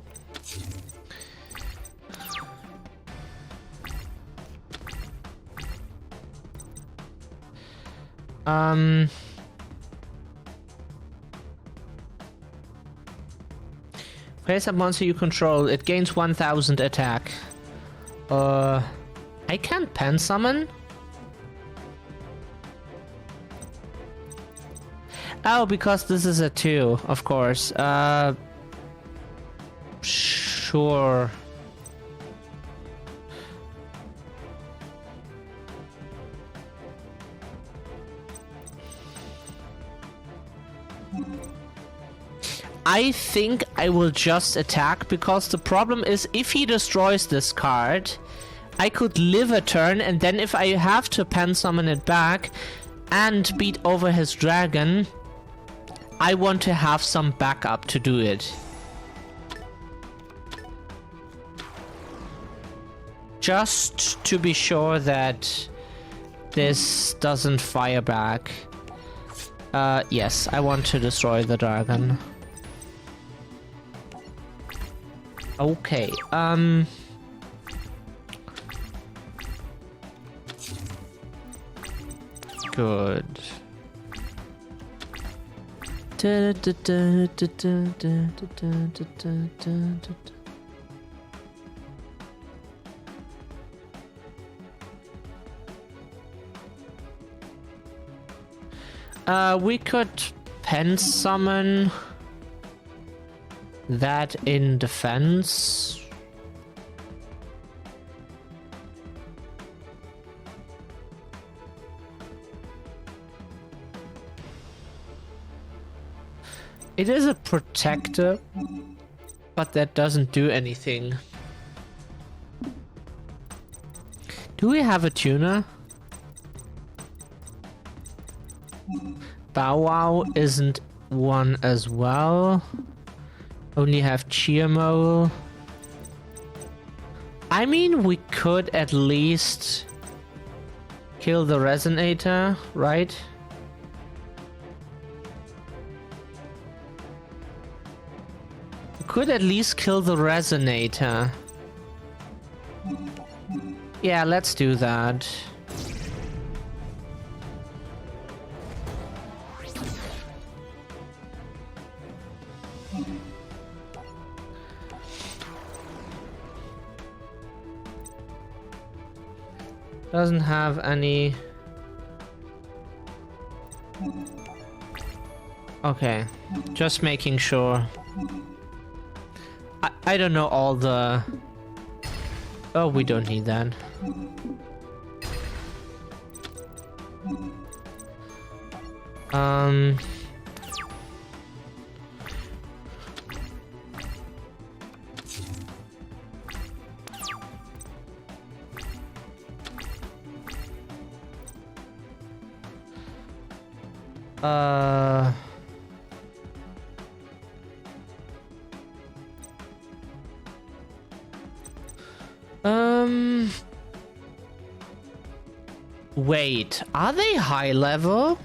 Face a monster you control. It gains 1000 attack. I can't pen summon? Oh, because this is a 2, of course. Sure. I think I will just attack, because the problem is if he destroys this card, I could live a turn, and then if I have to pen summon it back and beat over his dragon, I want to have some backup to do it. Just to be sure that this doesn't fire back. Yes, I want to destroy the dragon. Okay, good. We could pen summon that in defense. It is a protector, but that doesn't do anything. Do we have a tuner? Bow Wow isn't one as well. Only have Cheermole. I mean, we could at least kill the Resonator, right? Could at least kill the resonator. Yeah, let's do that. Doesn't have any... Okay, just making sure. I don't know all the... Oh, we don't need that. Wait, are they high level?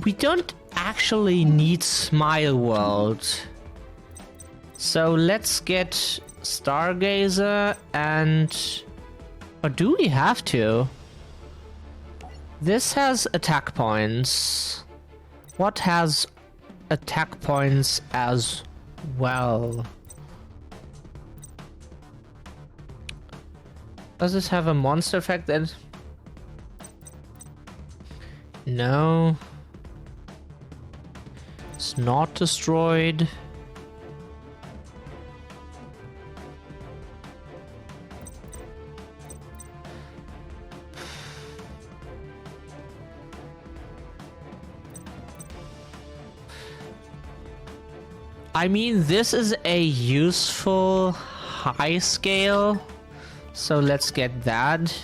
We don't actually need Smile World. So let's get Stargazer and... Or do we have to? This has attack points. What has attack points as well? Does this have a monster effect then? No. It's not destroyed. I mean, this is a useful high scale. So let's get that.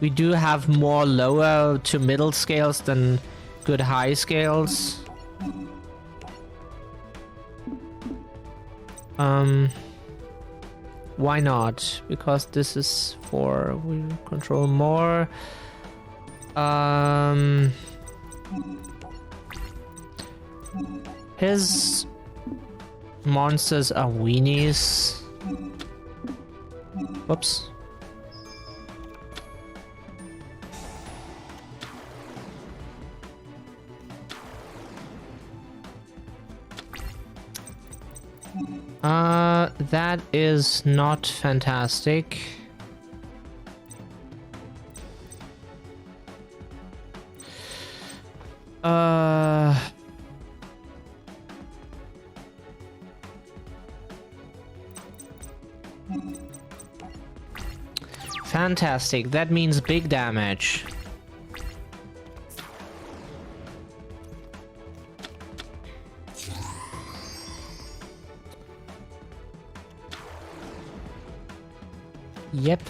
We do have more lower to middle scales than good high scales. Why not? Because this is for we control more. His monsters are weenies. Whoops. That is not fantastic. Fantastic. That means big damage. Yep.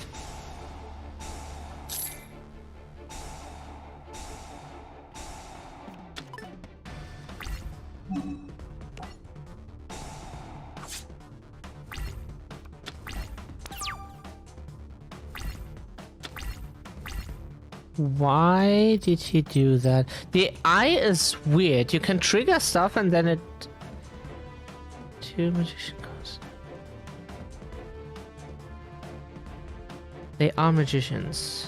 Why did he do that? The eye is weird. You can trigger stuff and then it... Two magician cards. They are magicians.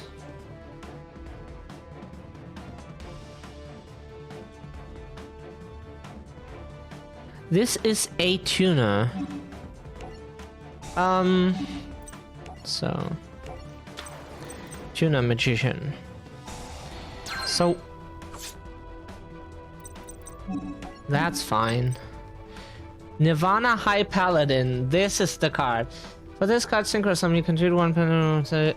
This is a tuner. So... Tuner magician. So... That's fine. Nirvana High Paladin. This is the card. For this card, synchro summon, you control one penalty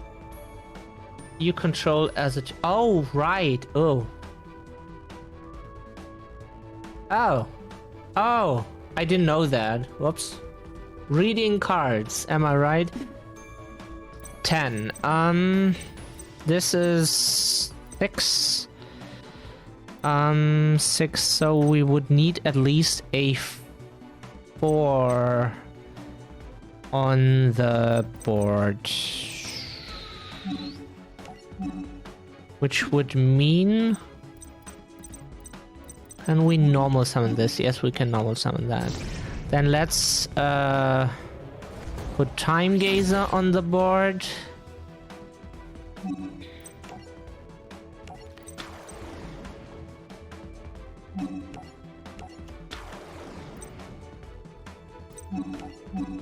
you control as a... Oh, right. Oh. Oh. Oh. I didn't know that. Whoops. Reading cards. Am I right? 10. This is 6. 6, so we would need at least a 4 on the board. Which would mean Can we normal summon this? Yes, we can normal summon that. Then let's put Time Gazer on the board.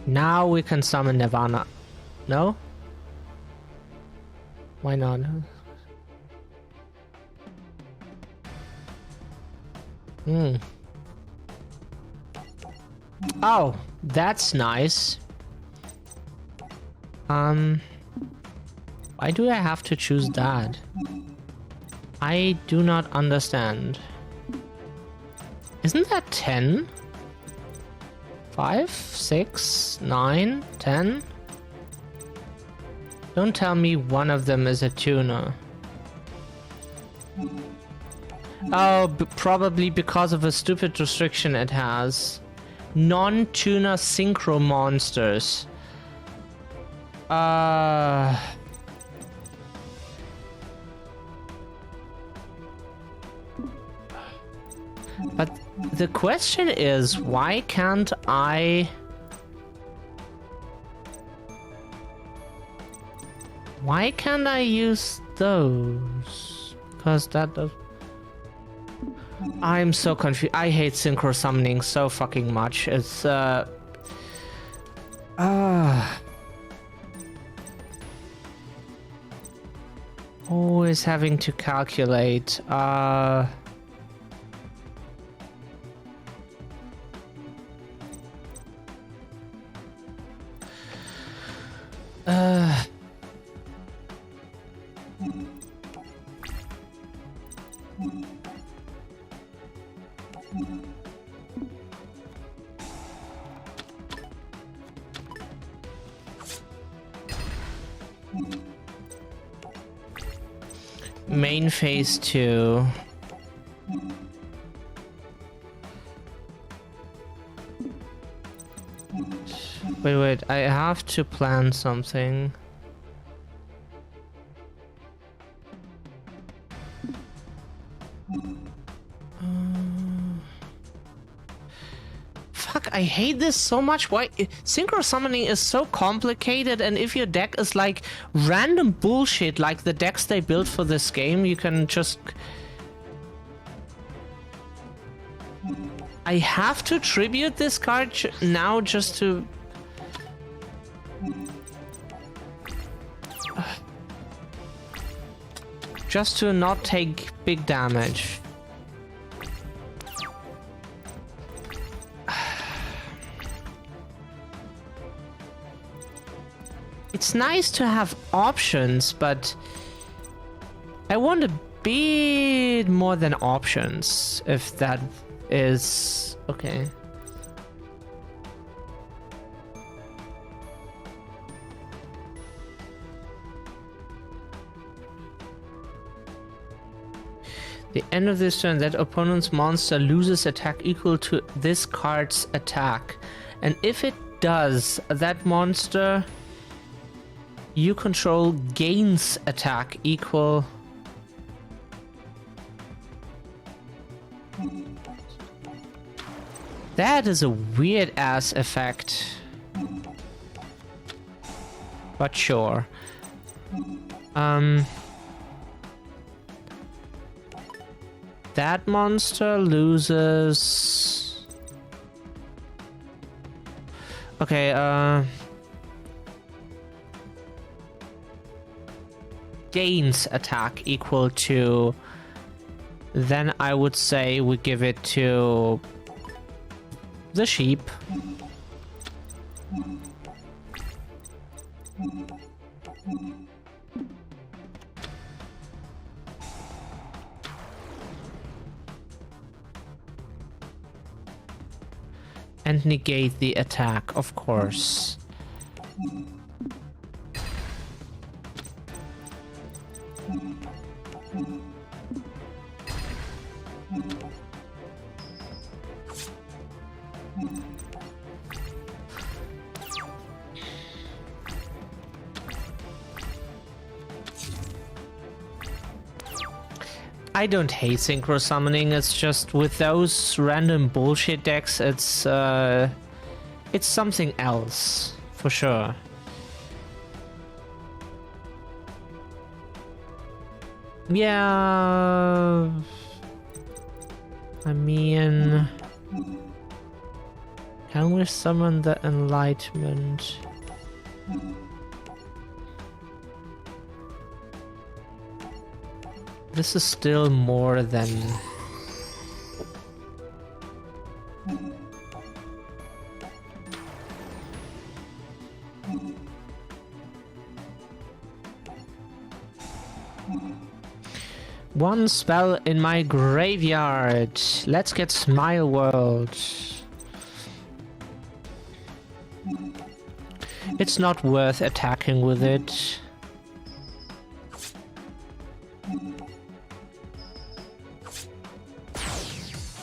Now we can summon Nirvana. No? Why not? Oh, that's nice. Why do I have to choose that? I do not understand. Isn't that 10? 5, 6, 9, 10? Don't tell me one of them is a tuner. Oh, probably because of a stupid restriction it has. Non-tuner synchro monsters. But the question is, why can't I... Why can't I use those? Because that does... I'm so confused. I hate synchro summoning so fucking much. It's always having to calculate. Main phase 2. Wait, I have to plan something. Fuck, I hate this so much. Why? Synchro summoning is so complicated, and if your deck is like random bullshit, like the decks they built for this game, you can just... I have to tribute this card now just to... Just to not take big damage. It's nice to have options, but I want a bit more than options, if that is okay. The end of this turn, that opponent's monster loses attack equal to this card's attack. And if it does, that monster you control gains attack equal... That is a weird ass effect. But sure. That monster loses... Okay, gains attack equal to... Then I would say we give it to... the sheep. And negate the attack, of course. I don't hate synchro summoning, it's just with those random bullshit decks, it's something else, for sure. Yeah, I mean, can we summon the Enlightenment? This is still more than... One spell in my graveyard. Let's get Smile World. It's not worth attacking with it.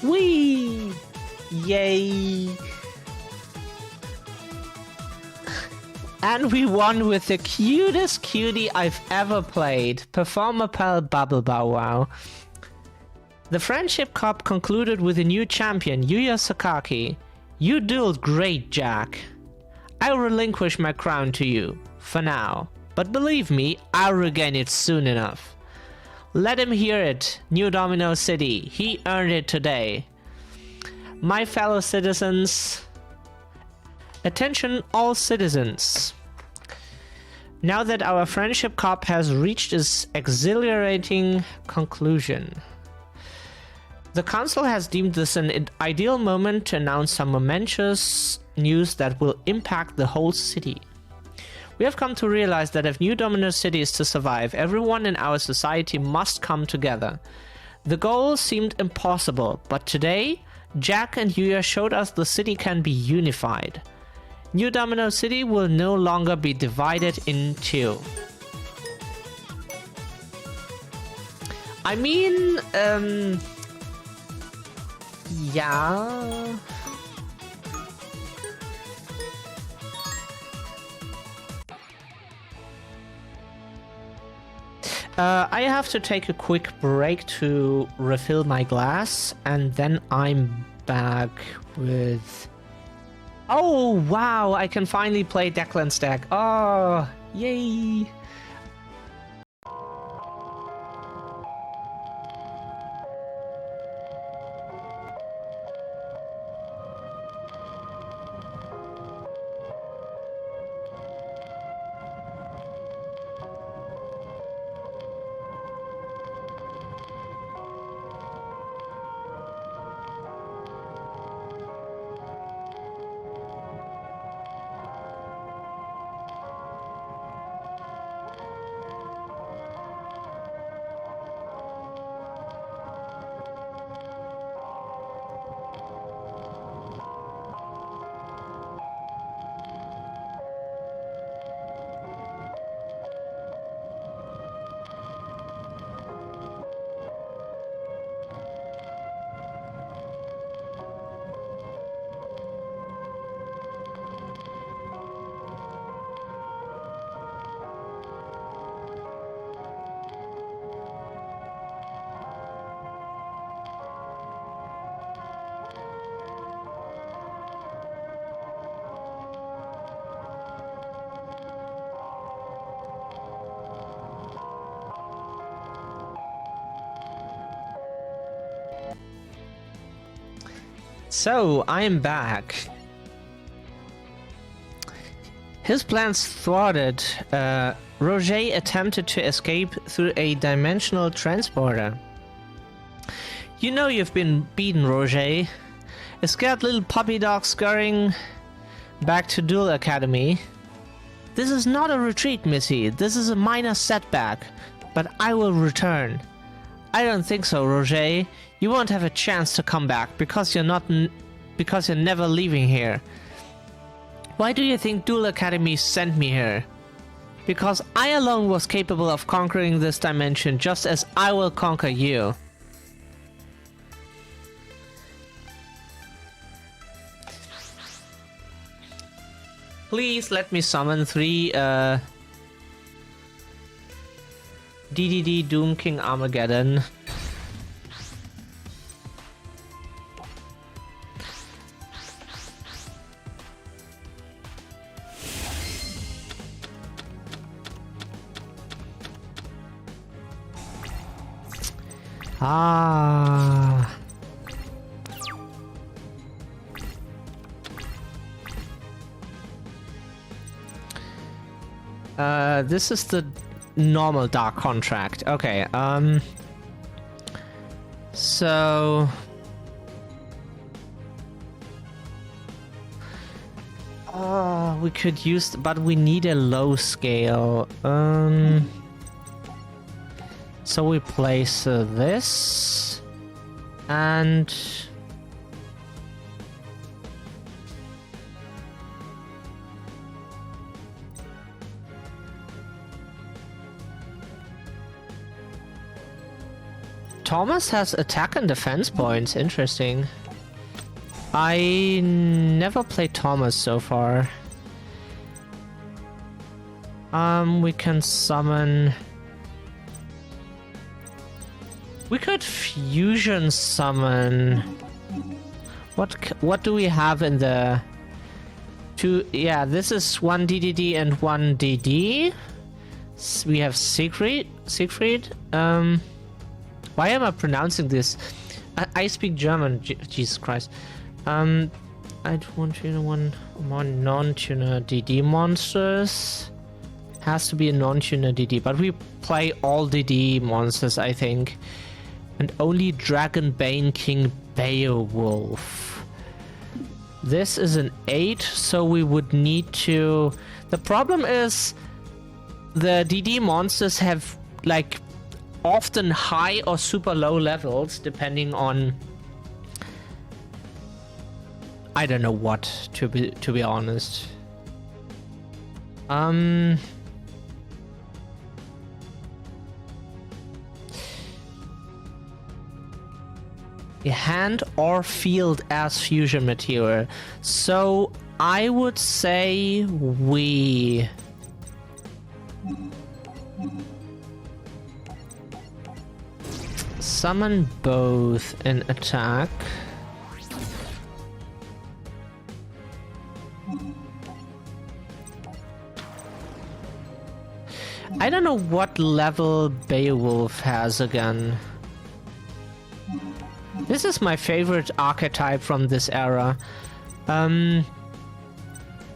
Whee! Yay! And we won with the cutest cutie I've ever played. Performer Pal Bubble Bow Wow. The Friendship Cup concluded with a new champion, Yuya Sakaki. You dueled great, Jack. I'll relinquish my crown to you, for now. But believe me, I'll regain it soon enough. Let him hear it, New Domino City. He earned it today. My fellow citizens... Attention all citizens. Now that our Friendship Cup has reached its exhilarating conclusion, the Council has deemed this an ideal moment to announce some momentous news that will impact the whole city. We have come to realize that if New Domino City is to survive, everyone in our society must come together. The goal seemed impossible, but today, Jack and Yuya showed us the city can be unified. New Domino City will no longer be divided in two. I mean, yeah. I have to take a quick break to refill my glass, and then I'm back with... Oh, wow, I can finally play Declan's deck. Oh, yay. So, I'm back. His plans thwarted. Roger attempted to escape through a dimensional transporter. You know you've been beaten, Roger. A scared little puppy dog scurrying back to Duel Academy. This is not a retreat, Missy. This is a minor setback. But I will return. I don't think so, Roger. You won't have a chance to come back because you're never leaving here. Why do you think Duel Academy sent me here? Because I alone was capable of conquering this dimension just as I will conquer you. Please let me summon 3 DDD Doom King Armageddon. Ah. This is the normal dark contract. Okay, so we could use, but we need a low scale. So we place this and Thomas has attack and defense points. Interesting. I never played Thomas so far. We can summon. We could fusion summon. What do we have in the two? Yeah, this is one DDD and one DD. We have Siegfried. Why am I pronouncing this? I speak German. Jesus Christ. I'd want to know one more non-tuner DD monsters. Has to be a non-tuner DD, but we play all DD monsters, I think. And only Dragonbane King Beowulf. This is an 8, so we would need to... The problem is the DD monsters have like often high or super low levels depending on I don't know what, to be honest. Hand or field as fusion material. So I would say we summon both in attack. I don't know what level Beowulf has again. This is my favorite archetype from this era.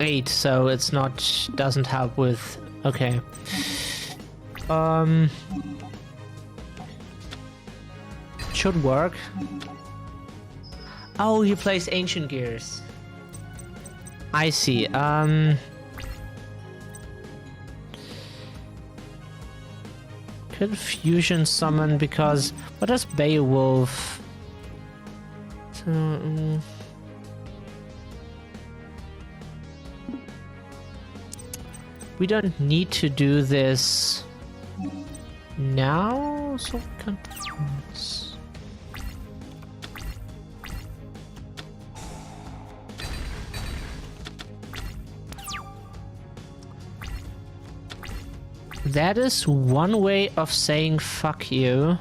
8, so it's not, doesn't help with, okay. Should work. Oh, he plays Ancient Gears. I see, could fusion summon because, what does Beowulf... we don't need to do this now, so we can... That is one way of saying fuck you.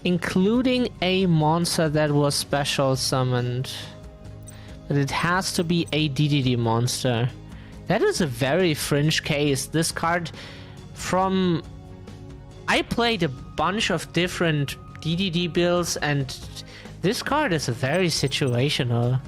Including a monster that was special summoned. But it has to be a DDD monster. That is a very fringe case. This card from... I played a bunch of different DDD builds and this card is very situational.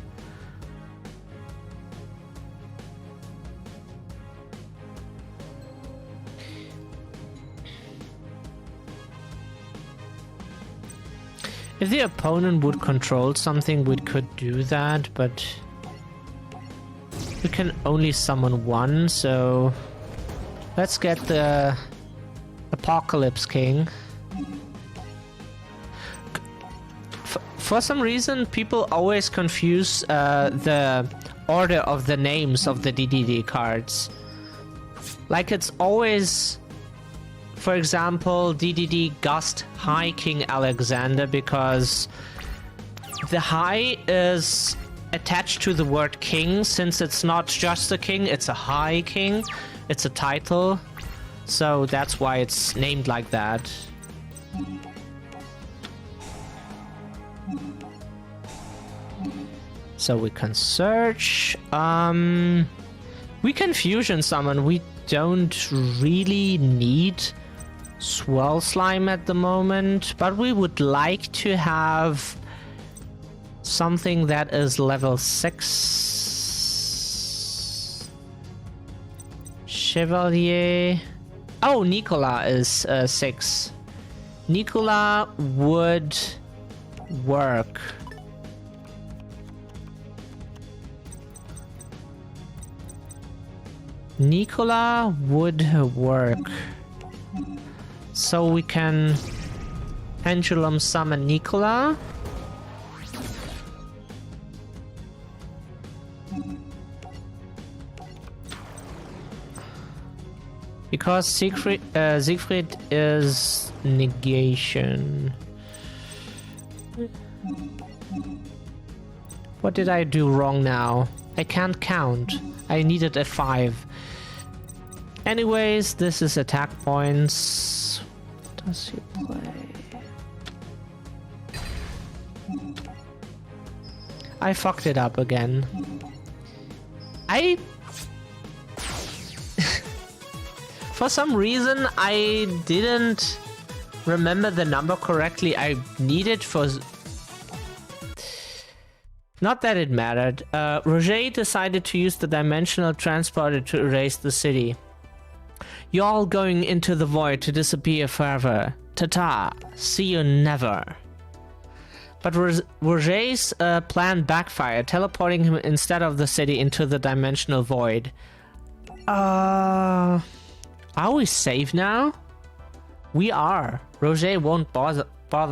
If the opponent would control something, we could do that, but we can only summon one, so let's get the Apocalypse King. For some reason, people always confuse the order of the names of the DDD cards. Like it's always... For example, DDD Gust High King Alexander, because the High is attached to the word king, since it's not just a king, it's a high king. It's a title. So that's why it's named like that. So we can search. We can fusion summon. We don't really need Swirl Slime at the moment, but we would like to have something that is level 6. Chevalier. Oh, Nicola is 6. Nicola would work. Nicola would work. So we can pendulum summon Nicola. Because Siegfried is negation. What did I do wrong now? I can't count. I needed a 5. Anyways, this is attack points. What does he play? I fucked it up again. For some reason, I didn't remember the number correctly. I needed for... Not that it mattered. Roger decided to use the dimensional transporter to erase the city. You're all going into the void to disappear forever. Ta-ta. See you never. But Roger's plan backfired, teleporting him instead of the city into the dimensional void. Are we safe now? We are. Roger won't bother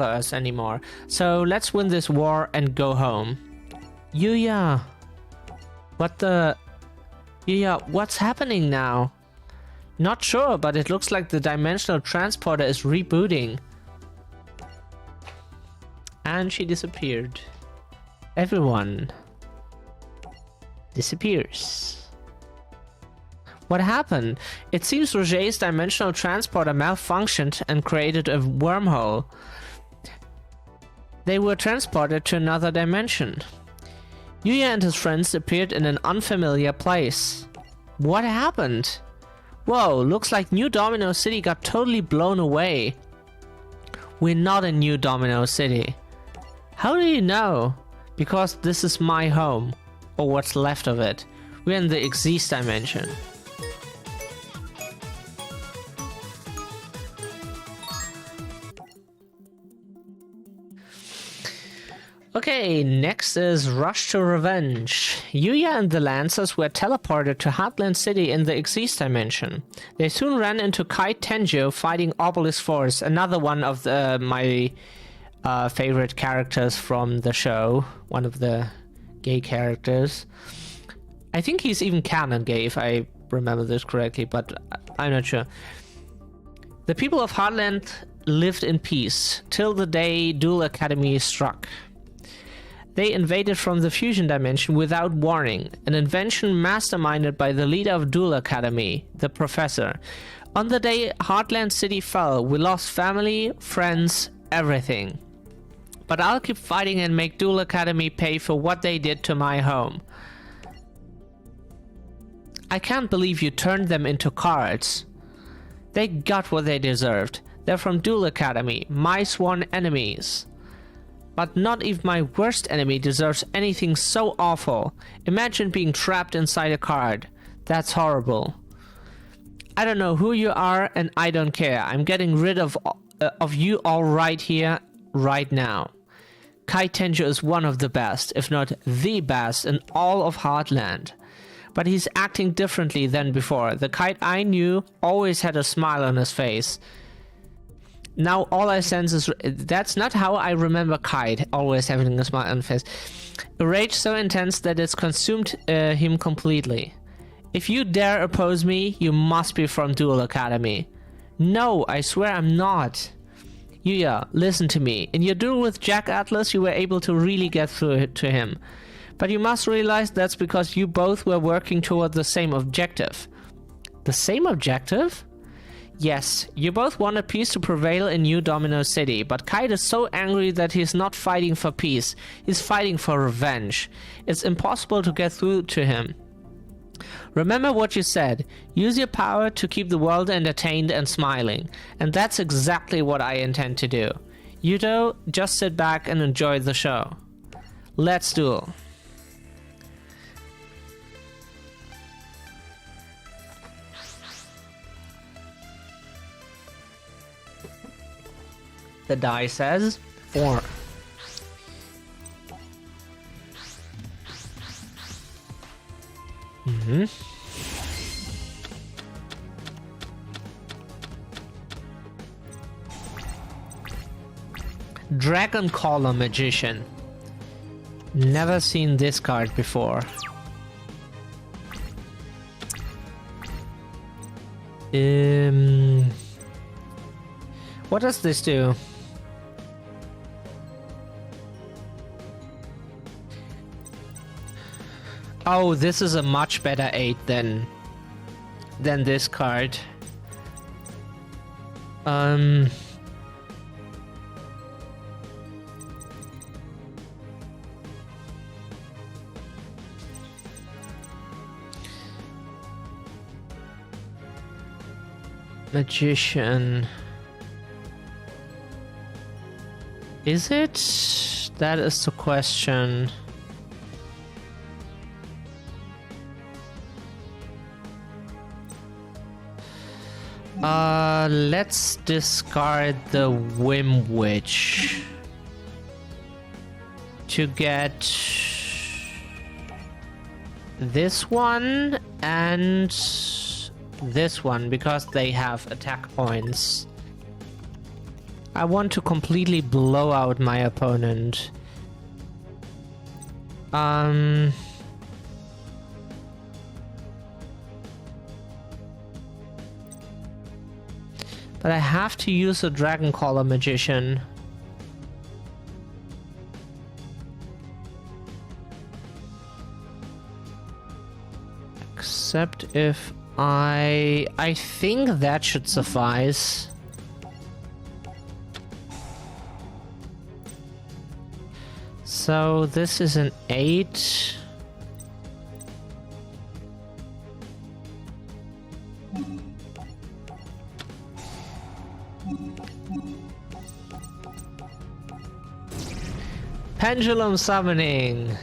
us anymore. So let's win this war and go home. Yuya! Yuya, what's happening now? Not sure, but it looks like the dimensional transporter is rebooting. And she disappeared. Everyone disappears. What happened? It seems Roger's dimensional transporter malfunctioned and created a wormhole. They were transported to another dimension. Yuya and his friends appeared in an unfamiliar place. What happened? Whoa, looks like New Domino City got totally blown away. We're not in New Domino City. How do you know? Because this is my home, or what's left of it. We're in the Exist dimension. Okay, next is Rush to Revenge. Yuya and the Lancers were teleported to Heartland City in the Exist dimension. They soon ran into Kai Tenjo fighting Obelisk Force, another one of my favorite characters from the show, one of the gay characters. I think he's even canon gay, if I remember this correctly, but I'm not sure. The people of Heartland lived in peace, till the day Duel Academy struck. They invaded from the fusion dimension without warning, an invention masterminded by the leader of Duel Academy, the professor. On the day Heartland City fell, we lost family, friends, everything. But I'll keep fighting and make Duel Academy pay for what they did to my home. I can't believe you turned them into cards. They got what they deserved. They're from Duel Academy, my sworn enemies. But not even my worst enemy deserves anything so awful. Imagine being trapped inside a card. That's horrible. I don't know who you are and I don't care. I'm getting rid of you all right here, right now. Kai Tenjo is one of the best, if not the best, in all of Heartland. But he's acting differently than before. The Kite I knew always had a smile on his face. Now all I sense is... That's not how I remember Kite, always having a smile on his face. A rage so intense that it's consumed him completely. If you dare oppose me, you must be from Duel Academy. No, I swear I'm not. Yuya, listen to me. In your duel with Jack Atlas, you were able to really get through to him. But you must realize that's because you both were working toward the same objective. The same objective? Yes, you both wanted peace to prevail in New Domino City, but Kite is so angry that he's not fighting for peace, he's fighting for revenge. It's impossible to get through to him. Remember what you said, use your power to keep the world entertained and smiling, and that's exactly what I intend to do. Yuto, just sit back and enjoy the show. Let's duel. The die says 4. Dragon Caller Magician. Never seen this card before. What does this do? Oh, this is a much better 8 than this card. Magician. Is it? That is the question. Let's discard the Whim Witch to get this one and this one because they have attack points. I want to completely blow out my opponent. But I have to use a Dragon Caller Magician. Except if I think that should suffice. So this is an 8. Pendulum Summoning.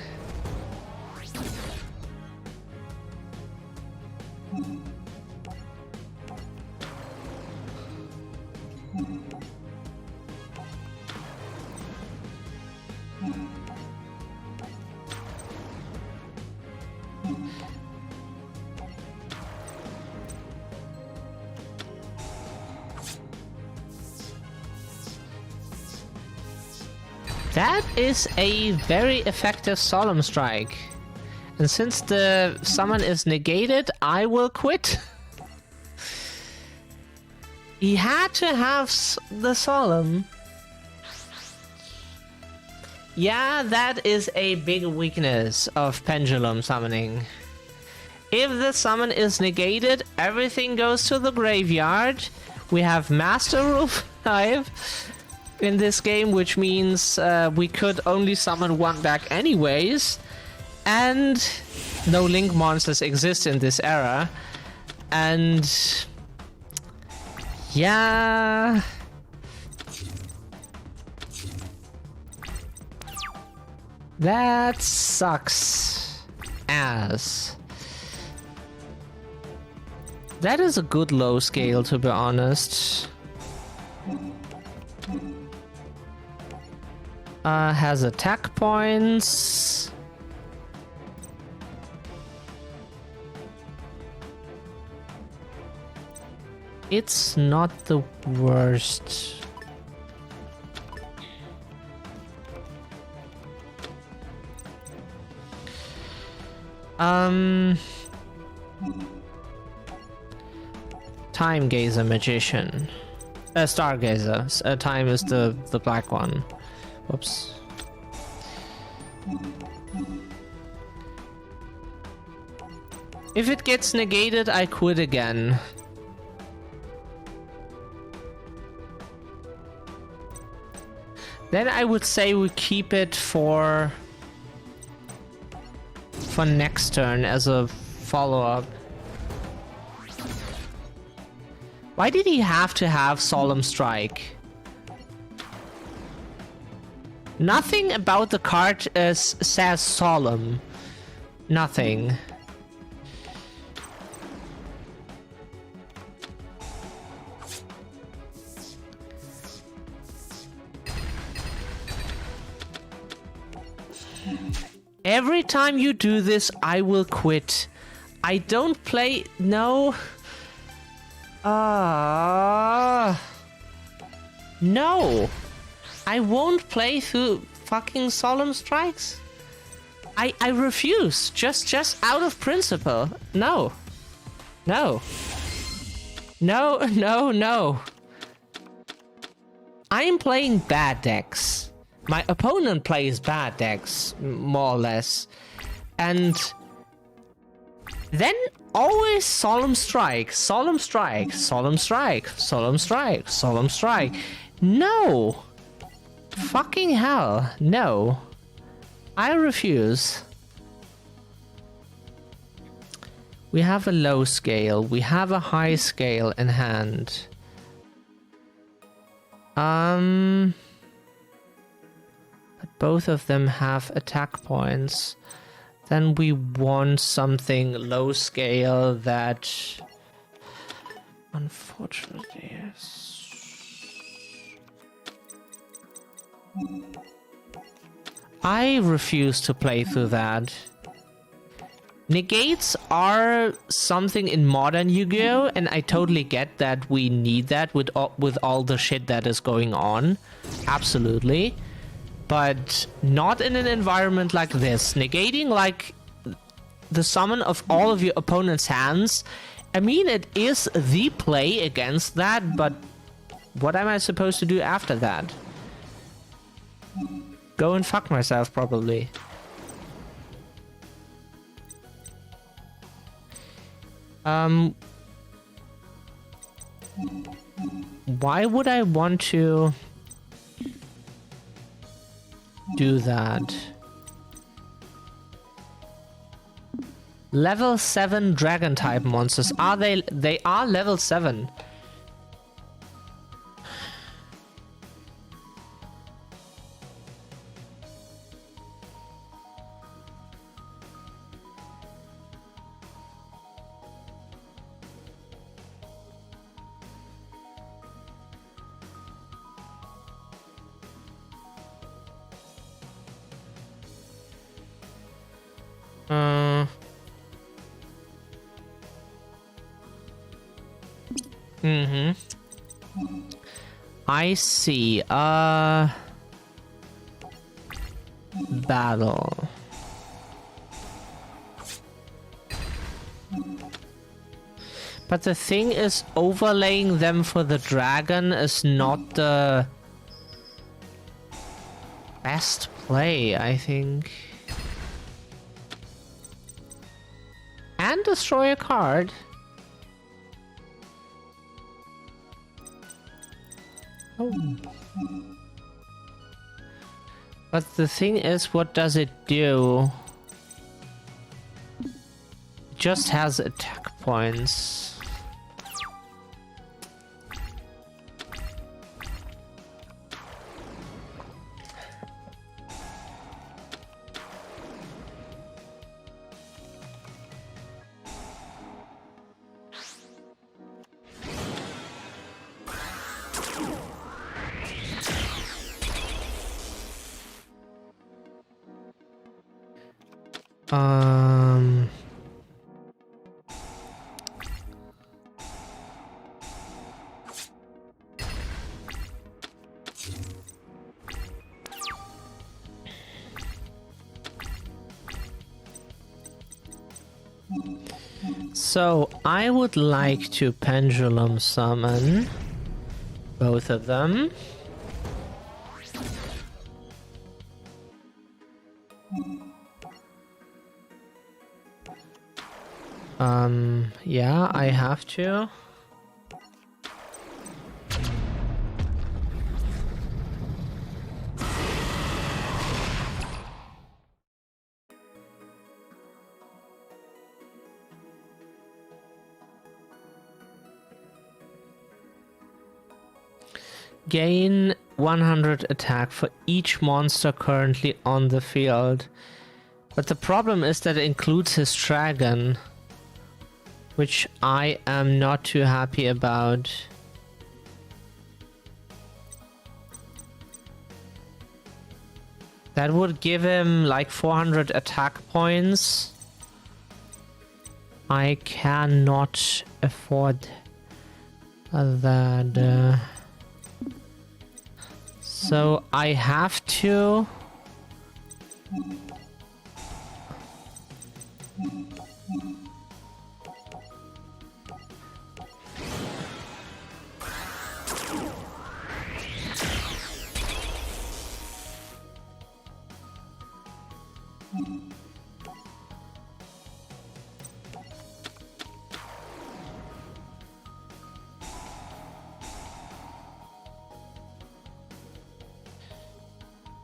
That is a very effective Solemn Strike. And since the summon is negated, I will quit. He had to have the Solemn. Yeah, that is a big weakness of Pendulum Summoning. If the summon is negated, everything goes to the graveyard. We have Master Rule 5 in this game, which means we could only summon one back anyways, and no link monsters exist in this era, and yeah, that sucks ass. That is a good low scale, to be honest. Has attack points. It's not the worst. Time Gazer Magician. Stargazer. Time is the black one. Whoops. If it gets negated, I quit again. Then I would say we keep it for next turn as a follow-up. Why did he have to have Solemn Strike? Nothing about the card says Solemn. Nothing. Every time you do this, I will quit. I don't play... No. No. I won't play through fucking Solemn Strikes. I refuse. Just out of principle. No. No. No, no, no. I am playing bad decks. My opponent plays bad decks, more or less. And then always Solemn Strike, Solemn Strike, Solemn Strike, Solemn Strike, Solemn Strike. No! Fucking hell, no. I refuse. We have a low scale, we have a high scale in hand. Both of them have attack points. Then we want something low scale that unfortunately is... I refuse to play through that. Negates are something in modern Yu-Gi-Oh! And I totally get that we need that with all the shit that is going on. Absolutely. But not in an environment like this. Negating, like, the summon of all of your opponent's hands. I mean, it is the play against that, but what am I supposed to do after that? Go and fuck myself, probably. Why would I want to do that? Level 7 dragon type monsters. Are they are level 7. I see. Battle. But the thing is, overlaying them for the dragon is not the best play, I think. And destroy a card. Oh. But the thing is, what does it do? It just has attack points. So, I would like to pendulum summon both of them. Yeah, I have to. Gain 100 attack for each monster currently on the field. But the problem is that it includes his dragon, which I am not too happy about. That would give him like 400 attack points. I cannot afford that. So I have to...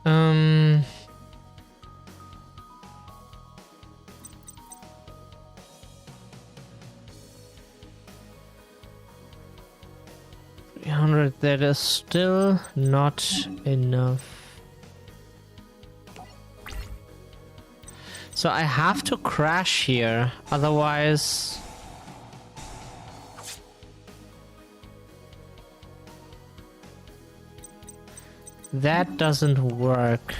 Um... 300, that is still not enough. So I have to crash here, otherwise... that doesn't work.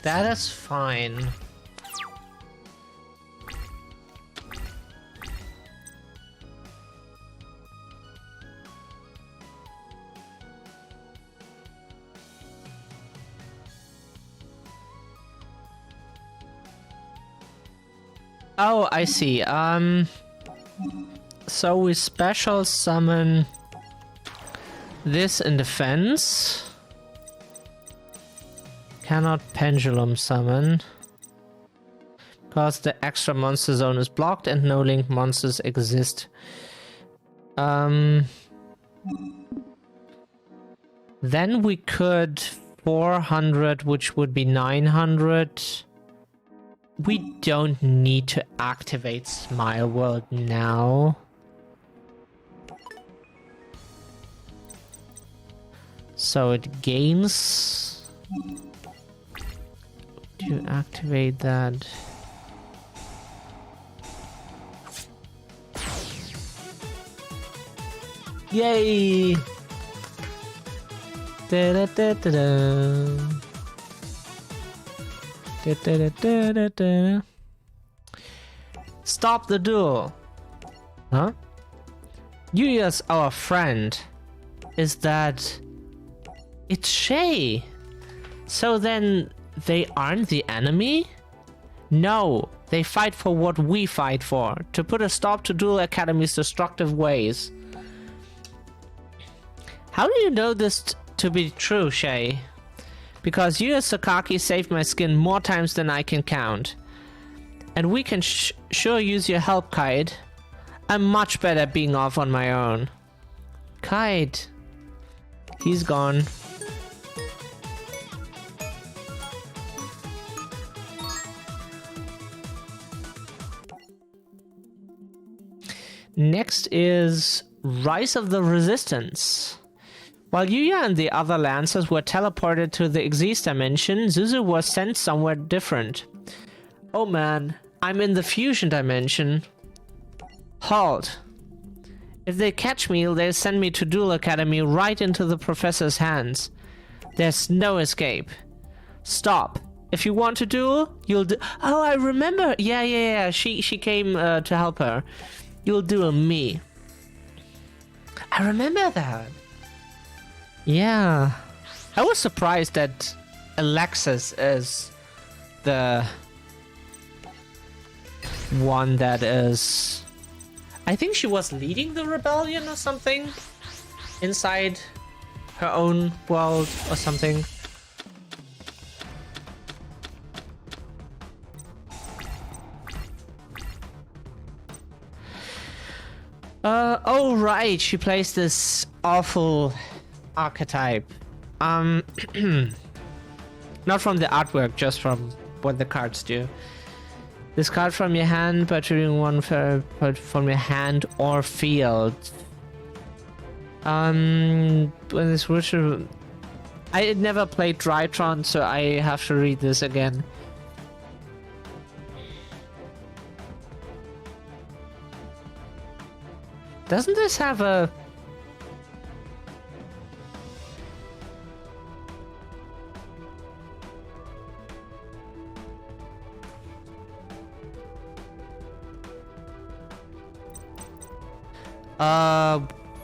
That is fine. Oh, I see. So we special summon this in defense. Cannot pendulum summon. Because the extra monster zone is blocked and no link monsters exist. Then we could 400, which would be 900. We don't need to activate Smile World now. So it gains to activate that. Yay! Da da da da da. Stop the duel. Huh? Yuya's our friend. Is that... it's Shay. So then they aren't the enemy? No, they fight for what we fight for. To put a stop to Duel Academy's destructive ways. How do you know this to be true, Shay? Because you as Sakaki saved my skin more times than I can count. And we can sure use your help, Kite. I'm much better at being off on my own. Kite. He's gone. Next is Rise of the Resistance. While Yuya and the other Lancers were teleported to the Xyz dimension, Zuzu was sent somewhere different. Oh man, I'm in the fusion dimension. Halt. If they catch me, they'll send me to Duel Academy right into the professor's hands. There's no escape. Stop. If you want to duel, you'll do— oh, I remember. Yeah. She came to help her. You'll duel me. I remember that. Yeah. I was surprised that Alexis is the one that is... I think she was leading the rebellion or something. inside her own world or something. Oh right, she plays this awful archetype. Not from the artwork, just from what the cards do. Discard from your hand by choosing one from your hand or field. When this ritual, I never played Drytron, so I have to read this again. Doesn't this have a...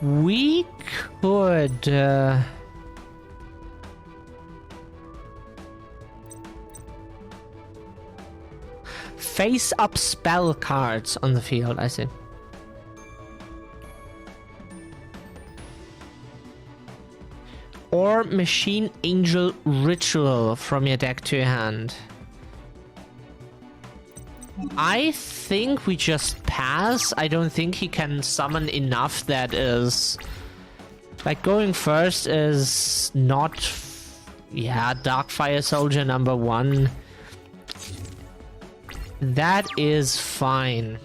we could... face up spell cards on the field, I see. Or Machine Angel Ritual from your deck to your hand. I think we just pass. I don't think he can summon enough that is... Like, going first is not... Yeah, Darkfire Soldier number 1. That is fine.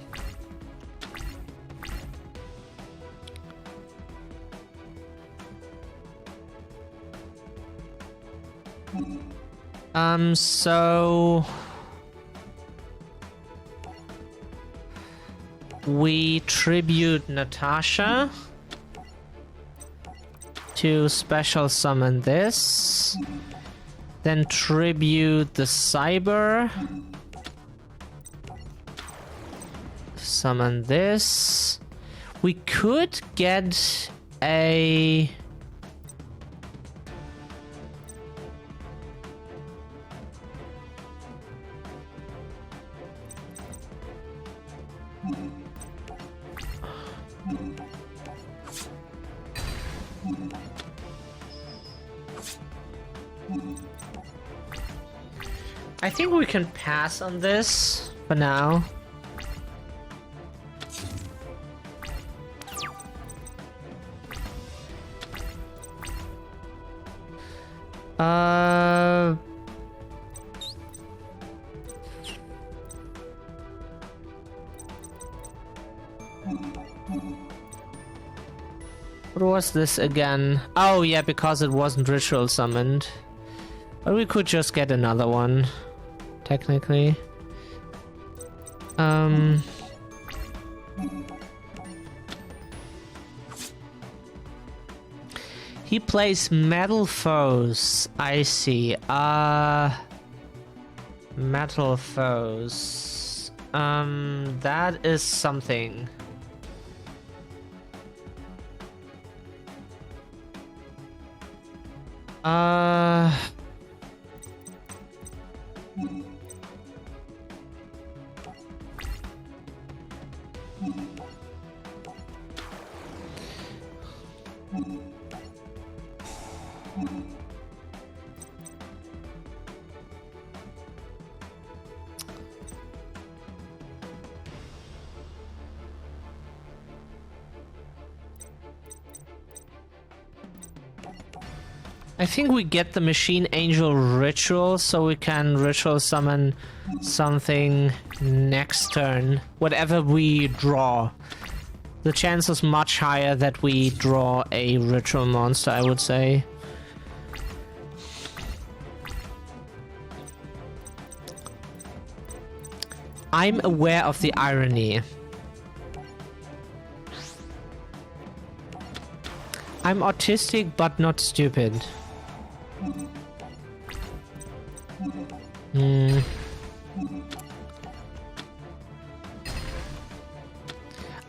So... we tribute Natasha to special summon this. Then tribute the Cyber. Summon this. We could get a... I think we can pass on this for now. What was this again? Oh yeah, because it wasn't ritual summoned. But we could just get another one, technically. He plays Metal Foes. I see. Metal Foes. That is something. I think we get the Machine Angel Ritual, so we can ritual summon something next turn. Whatever we draw. The chance is much higher that we draw a ritual monster, I would say. I'm aware of the irony. I'm autistic, but not stupid.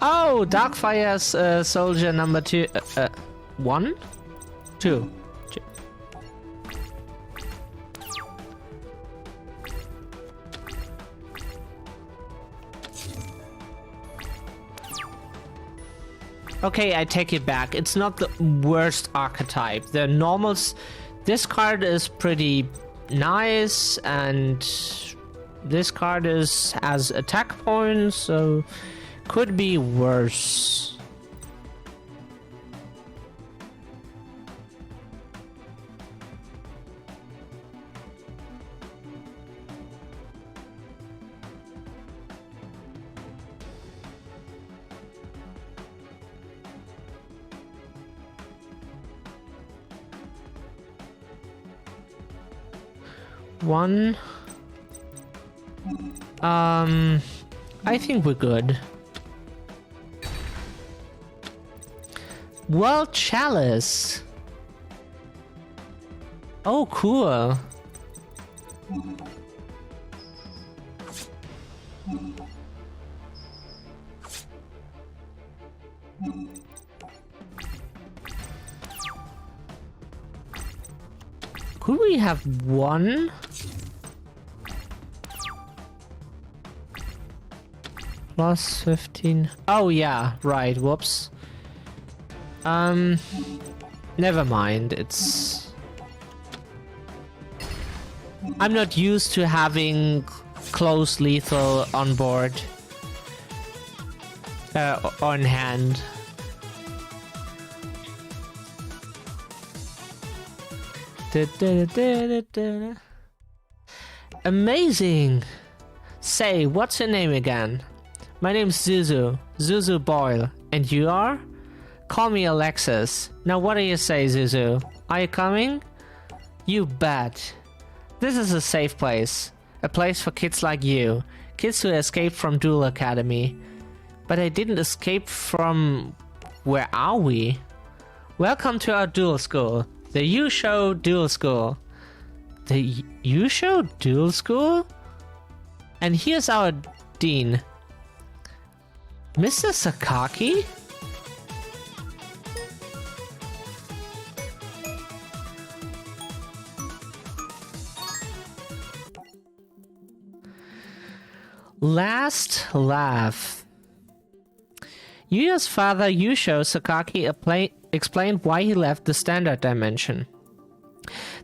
Oh, Darkfire's soldier number 2. 1? 2. Okay, I take it back. It's not the worst archetype. The normals... This card is pretty nice, and this card has attack points, so could be worse. One. I think we're good. World Chalice. Oh, cool. Could we have one? Plus 15. Oh yeah, right, whoops. Never mind, it's... I'm not used to having close lethal on board. On hand. Amazing! Say, what's your name again? My name's Zuzu. Zuzu Boyle. And you are? Call me Alexis. Now what do you say, Zuzu? Are you coming? You bet. This is a safe place. A place for kids like you. Kids who escaped from Duel Academy. But I didn't escape from... Where are we? Welcome to our duel school. The Yusho Duel School. The Yusho Duel School? And here's our dean. Mr. Sakaki? Last laugh. Yuya's father, Yusho Sakaki, explained why he left the standard dimension.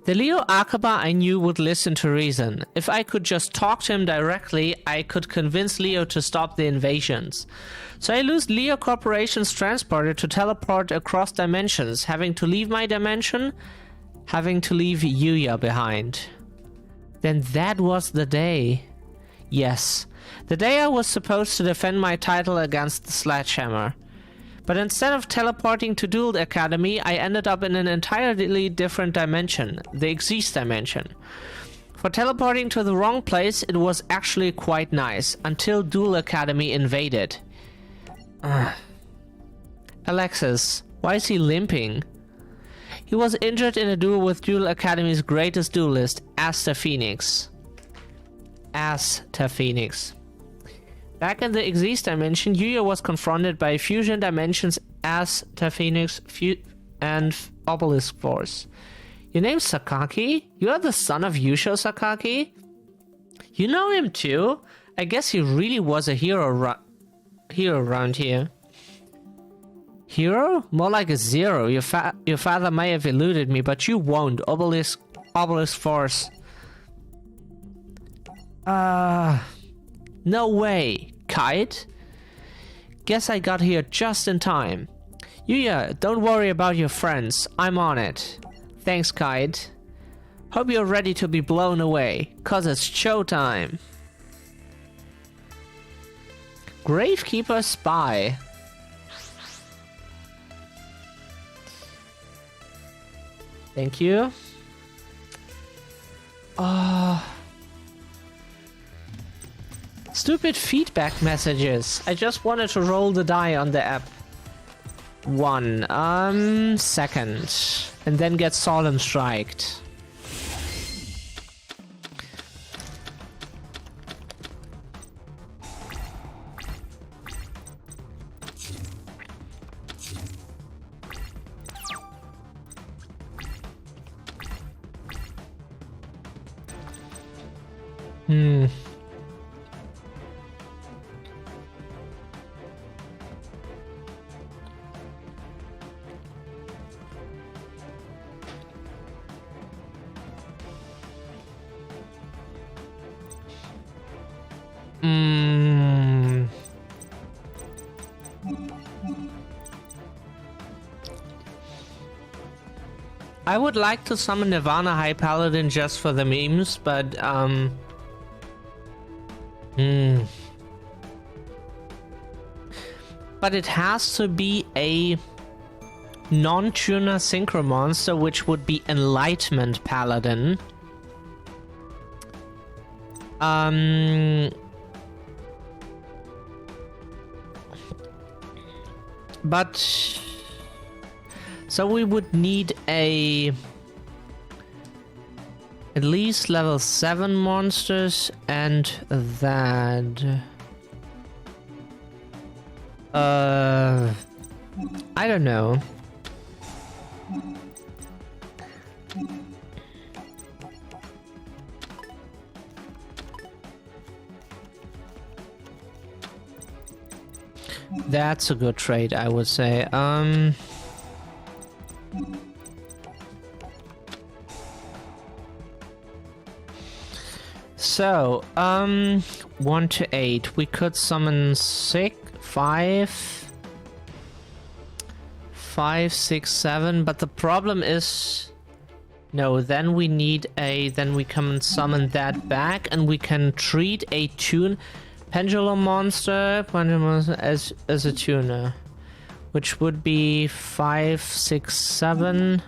The Leo Akaba I knew would listen to reason. If I could just talk to him directly, I could convince Leo to stop the invasions. So I used Leo Corporation's transporter to teleport across dimensions, having to leave my dimension, having to leave Yuya behind. Then that was the day. Yes, the day I was supposed to defend my title against the Sledgehammer. But instead of teleporting to Duel Academy, I ended up in an entirely different dimension, the Exist dimension. For teleporting to the wrong place, it was actually quite nice, until Duel Academy invaded. Alexis, why is he limping? He was injured in a duel with Duel Academy's greatest duelist, Asta Phoenix. Back in the Exist dimension, Yuya was confronted by Fusion Dimension's Asta Phoenix and Obelisk Force. Your name's Sakaki? You are the son of Yusho Sakaki? You know him too? I guess he really was a hero around here. Hero? More like a zero. Your father may have eluded me, but you won't. Obelisk Force. No way. Kite? Guess I got here just in time. Yuya, don't worry about your friends. I'm on it. Thanks, Kite. Hope you're ready to be blown away, cause it's showtime. Gravekeeper Spy. Thank you. Stupid feedback messages. I just wanted to roll the die on the app. 1 second. And then get solemn striked. I would like to summon Nirvana High Paladin just for the memes, but but it has to be a non-tuner synchro monster, which would be Enlightenment Paladin. But so we would need at least level 7 monsters, and that I don't know. That's a good trade, I would say. So, 1 to 8. We could summon 5, 6, 7, but the problem is... No, then we need then we can summon that back, and we can treat a Pendulum monster as a tuner, which would be 5, 6, 7.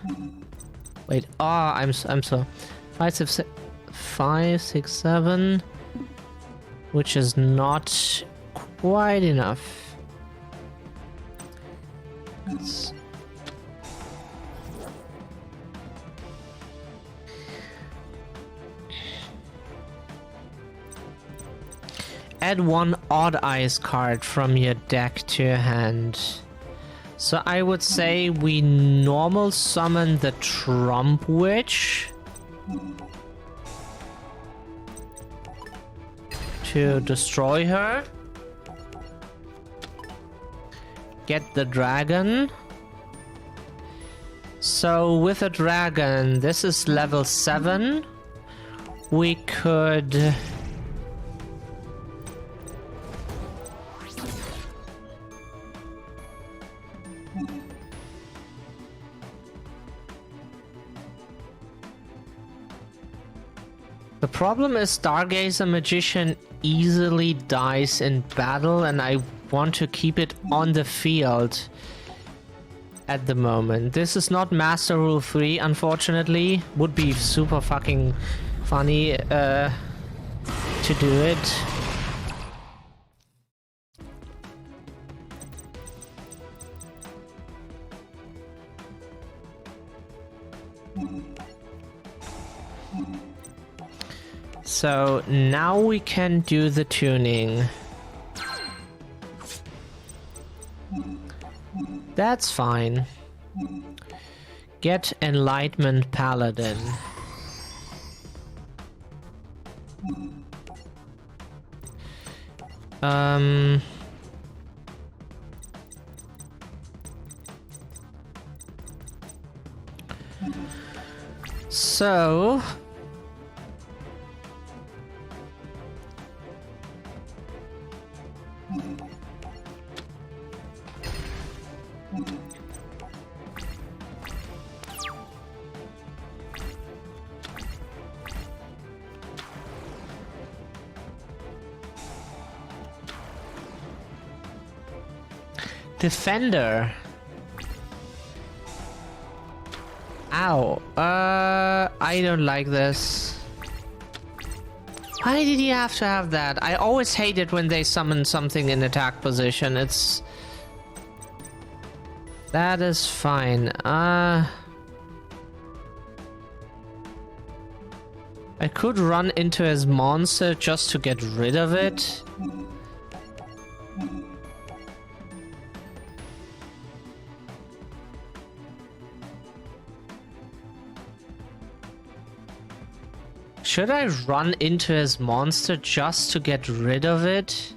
Wait, I'm so 5, 6, 7, which is not quite enough. Add 1 Odd Eyes card from your deck to your hand. So I would say we normal summon the Trump Witch to destroy her. Get the dragon. So with a dragon, this is level 7. We could... The problem is Stargazer Magician easily dies in battle, and I want to keep it on the field at the moment. This is not Master Rule 3, unfortunately. Would be super fucking funny to do it. So now we can do the tuning. That's fine. Get Enlightenment Paladin. So Defender. Ow. I don't like this. Why did he have to have that? I always hate it when they summon something in attack position. That is fine. I could run into his monster just to get rid of it. Should I run into his monster just to get rid of it?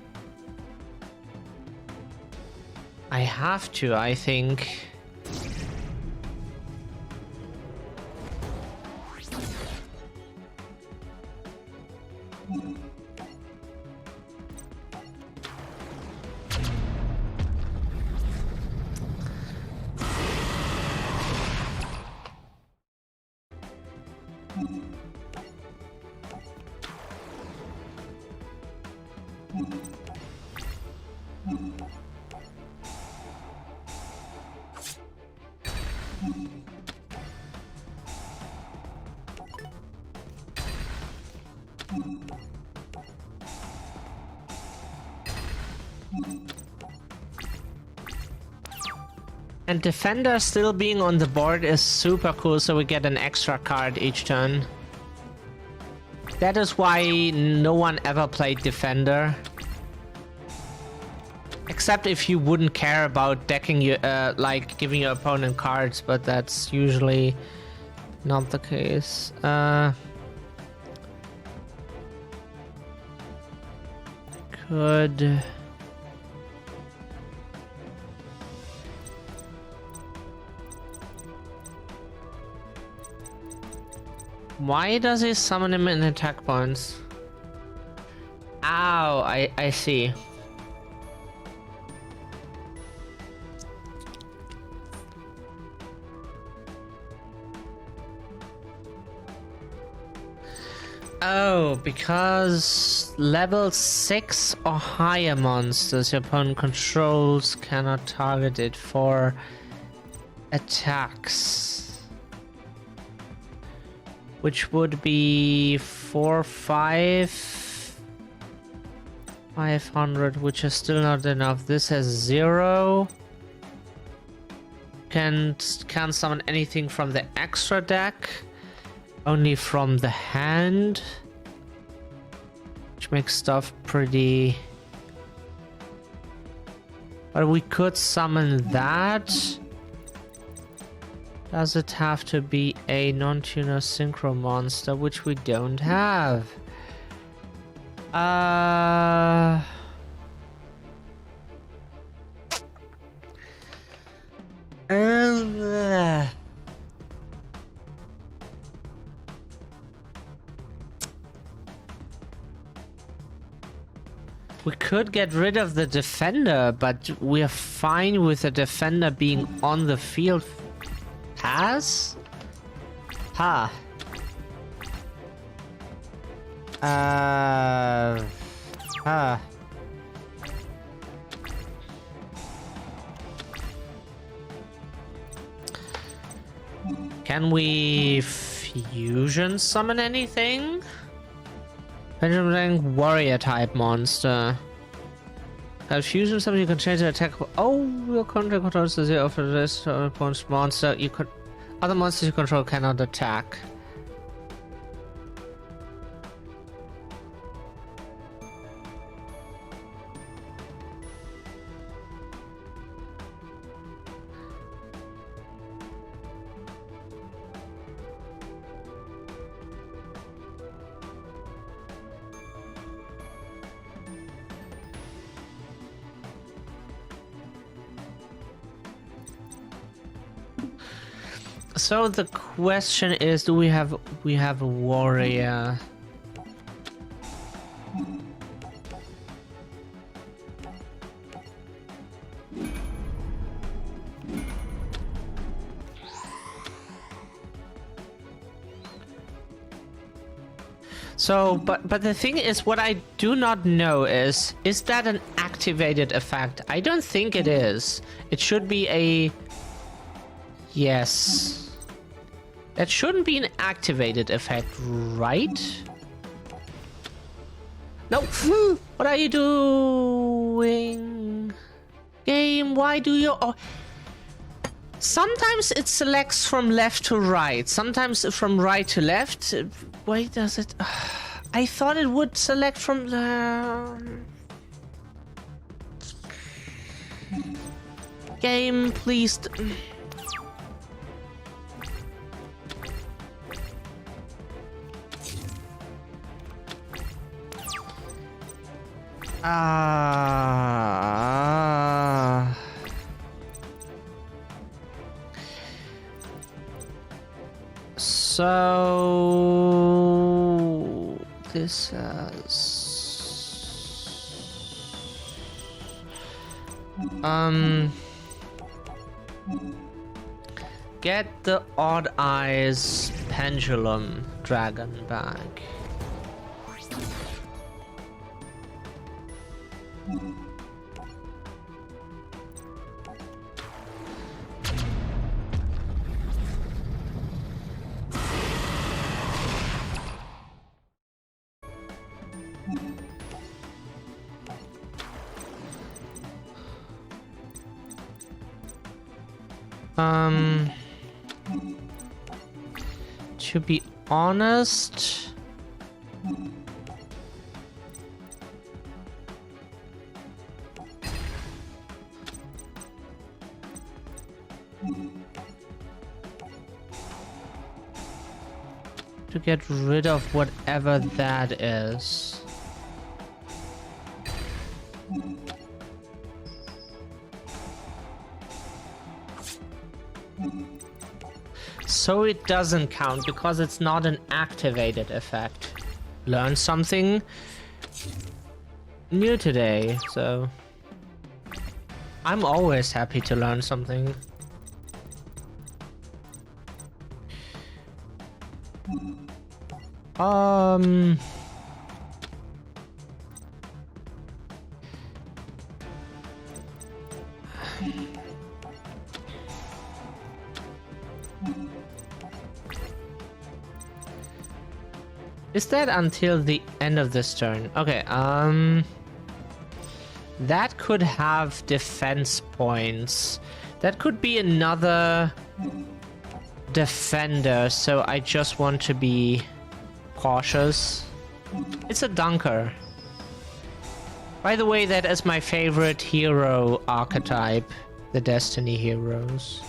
I have to, I think. And Defender still being on the board is super cool, so we get an extra card each turn. That is why no one ever played Defender. Except if you wouldn't care about decking your, like giving your opponent cards, but that's usually not the case. Could... Why does he summon him in attack points? Ow, I see. Oh, because level 6 or higher monsters your opponent controls cannot target it for attacks. Which would be 4, 500, which is still not enough. This has 0. Can't summon anything from the extra deck. Only from the hand. Which makes stuff pretty... But we could summon that. Does it have to be a non-tuner synchro monster, which we don't have? We could get rid of the defender, but we're fine with the defender being on the field. Pass? Ha. Can we fusion summon anything? Benjamin warrior type monster. Fusion summon, you can change the attack. Oh, your control controls the 0 of this opponent's monster. You could other monsters you control cannot attack. So the question is, do we have a warrior? So, but the thing is, what I do not know is that an activated effect? I don't think it is. It should be a... Yes. That shouldn't be an activated effect, right? No! What are you doing? Game, why do you... Oh. Sometimes it selects from left to right. Sometimes from right to left. Why does it... I thought it would select from the... Game, please... So this get the Odd Eyes Pendulum Dragon back. To be honest, to get rid of whatever that is. So it doesn't count because it's not an activated effect. Learn something new today, so I'm always happy to learn something. Is that until the end of this turn? Okay, that could have defense points. That could be another defender, so I just want to be cautious. It's a dunker. By the way, that is my favorite hero archetype, the Destiny heroes.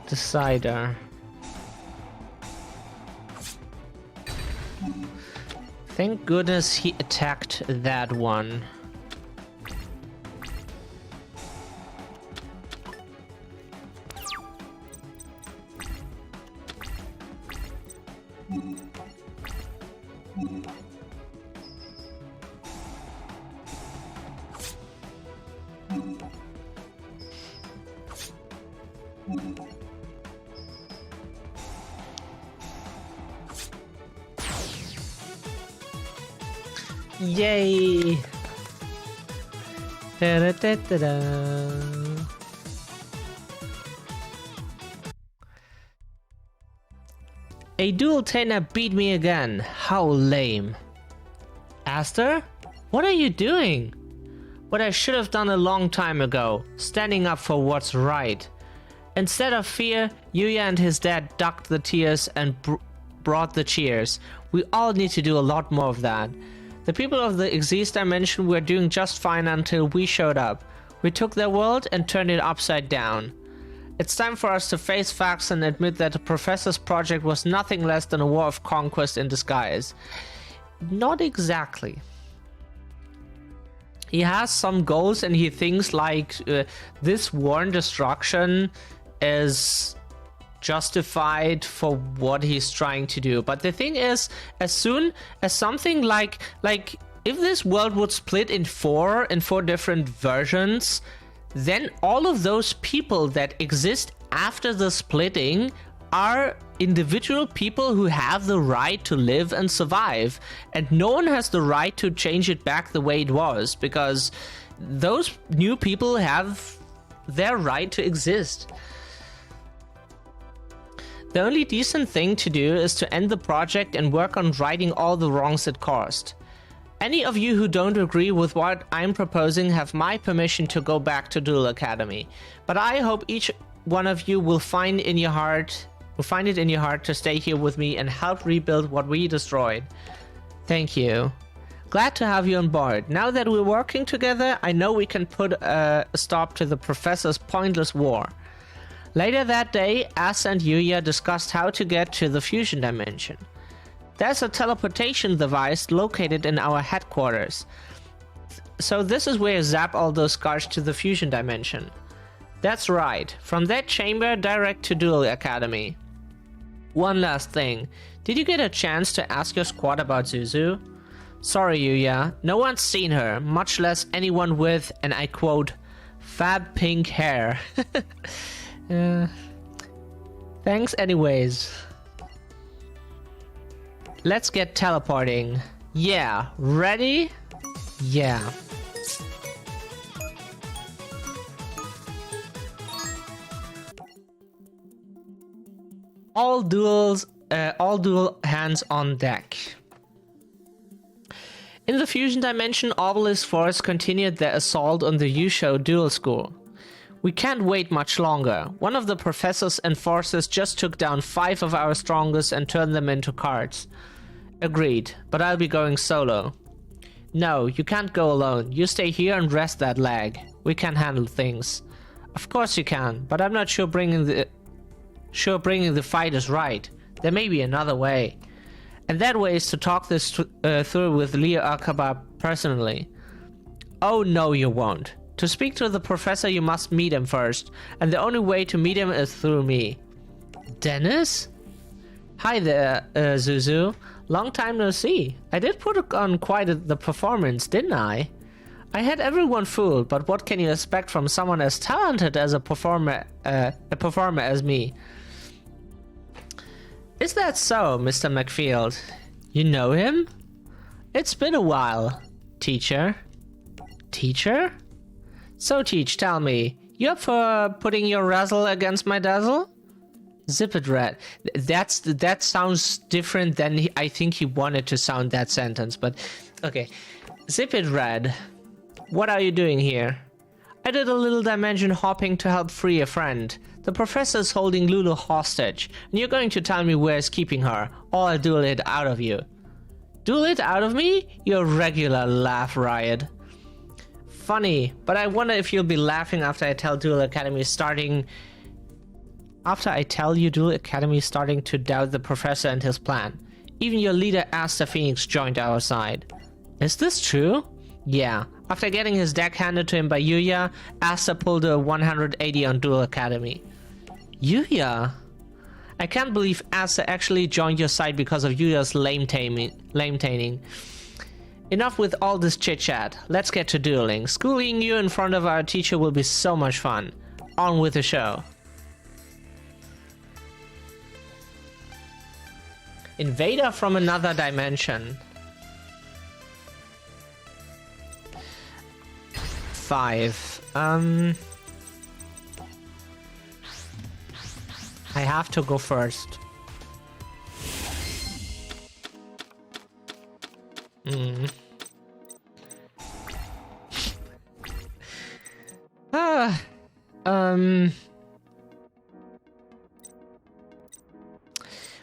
Decider. Thank goodness he attacked that one. Yay! Da-da-da-da-da. A dual trainer beat me again. How lame. Aster? What are you doing? What I should have done a long time ago. Standing up for what's right. Instead of fear, Yuya and his dad ducked the tears and brought the cheers. We all need to do a lot more of that. The people of the Xyz dimension were doing just fine until we showed up. We took their world and turned it upside down. It's time for us to face facts and admit that the Professor's project was nothing less than a war of conquest in disguise. Not exactly. He has some goals and he thinks like this war and destruction is justified for what he's trying to do. But the thing is, as soon as something like if this world would split in four different versions, then all of those people that exist after the splitting are individual people who have the right to live and survive, and no one has the right to change it back the way it was, because those new people have their right to exist. The only decent thing to do is to end the project and work on righting all the wrongs it caused. Any of you who don't agree with what I'm proposing have my permission to go back to Duel Academy, but I hope each one of you will find it in your heart to stay here with me and help rebuild what we destroyed. Thank you. Glad to have you on board. Now that we're working together, I know we can put a stop to the Professor's pointless war. Later that day, As and Yuya discussed how to get to the fusion dimension. There's a teleportation device located in our headquarters. So this is where you zap all those cards to the fusion dimension. That's right. From that chamber, direct to Duel Academy. One last thing. Did you get a chance to ask your squad about Zuzu? Sorry, Yuya. No one's seen her, much less anyone with, and I quote, fab pink hair. Thanks anyways. Let's get teleporting. Yeah, ready? Yeah. All duel hands on deck. In the fusion dimension, Obelisk Force continued their assault on the Yusho Duel School. We can't wait much longer. One of the professor's enforcers just took down 5 of our strongest and turned them into cards. Agreed, but I'll be going solo. No, you can't go alone. You stay here and rest that leg. We can handle things. Of course you can, but I'm not sure bringing the fight is right. There may be another way. And that way is to talk this through with Leo Akaba personally. Oh no, you won't. To speak to the professor, you must meet him first, and the only way to meet him is through me. Dennis? Hi there, Zuzu. Long time no see. I did put on quite the performance, didn't I? I had everyone fooled, but what can you expect from someone as talented as a performer as me? Is that so, Mr. McField? You know him? It's been a while. Teacher? Teacher? So Teach, tell me, you up for putting your razzle against my dazzle? Zip it, Red. That sounds different than I think he wanted to sound that sentence, but okay. Zip it, Red. What are you doing here? I did a little dimension hopping to help free a friend. The professor's holding Lulu hostage, and you're going to tell me where's keeping her, or I'll duel it out of you. Duel it out of me? You're a regular laugh riot. Funny, but I wonder if you'll be laughing after I tell Duel Academy starting... After I tell you Duel Academy starting to doubt the professor and his plan. Even your leader Asta Phoenix joined our side. Is this true? Yeah. After getting his deck handed to him by Yuya, Asta pulled a 180 on Duel Academy. Yuya? I can't believe Asta actually joined your side because of Yuya's lame-taming. Enough with all this chit-chat. Let's get to dueling. Schooling you in front of our teacher will be so much fun. On with the show. Invader from another dimension. 5. I have to go first.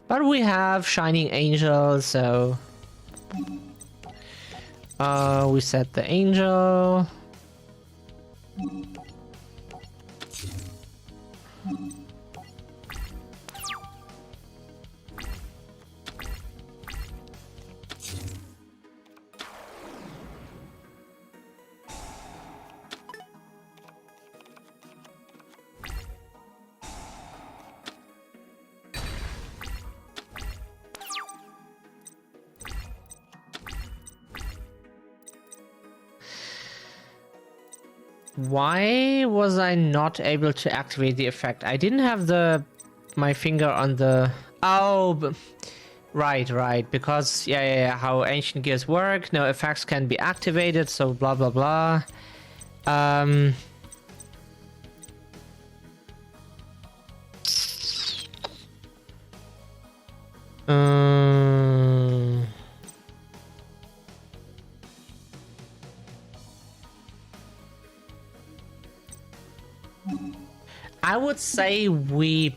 But we have Shining Angel, so we set the angel. Why was I not able to activate the effect? I didn't have my finger on the... Oh, right. Because, yeah, how Ancient Gears work. No effects can be activated, so blah, blah, blah. I would say we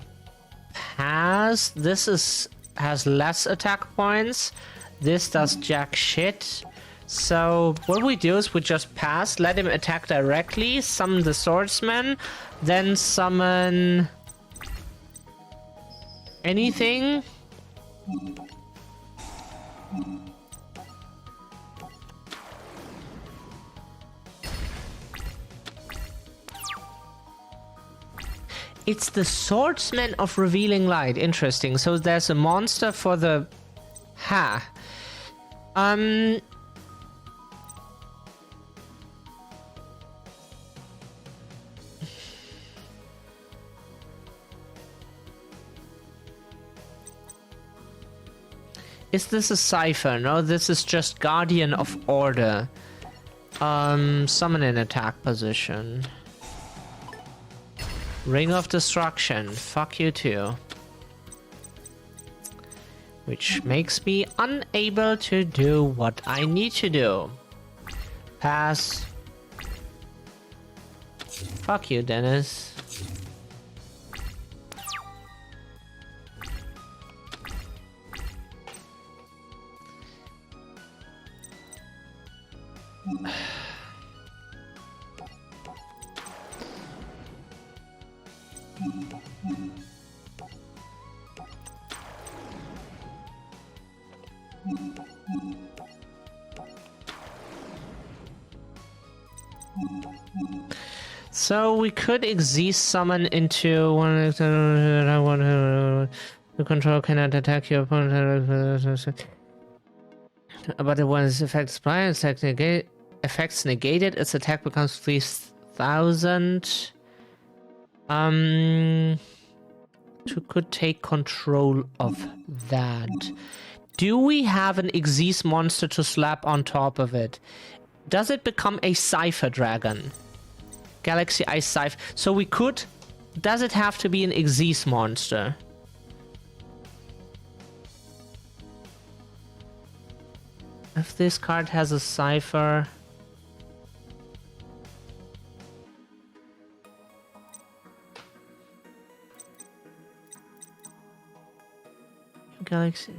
pass. This has less attack points. This does jack shit. So what we do is we just pass, let him attack directly, summon the swordsman, then summon anything. It's the Swordsman of Revealing Light. Interesting. So there's a monster for the... Ha. Is this a cipher? No, this is just Guardian of Order. Summon in attack position. Ring of Destruction. Fuck you too. Which makes me unable to do what I need to do. Pass. Fuck you, Dennis. So we could exist summon into one to control cannot attack your opponent, but when its effects negated, its attack becomes 3,000. Could take control of that. Do we have an Xyz monster to slap on top of it? Does it become a Cipher Dragon? Galaxy Ice Cipher. So we could... Does it have to be an Xyz monster? If this card has a Cipher... Galaxy...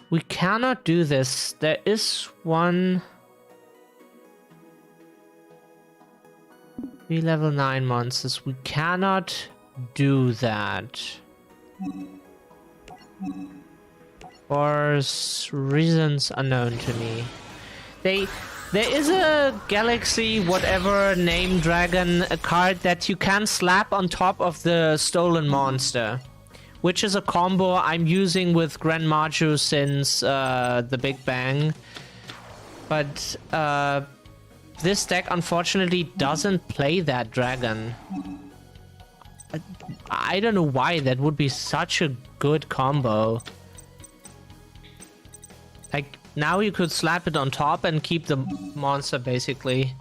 We cannot do this. There is one... We level 9 monsters. We cannot do that. For reasons unknown to me. There is a Galaxy whatever name dragon card that you can slap on top of the stolen monster. Which is a combo I'm using with Grand Maju since the Big Bang. But this deck unfortunately doesn't play that dragon. I don't know why. That would be such a good combo. Like, now you could slap it on top and keep the monster basically.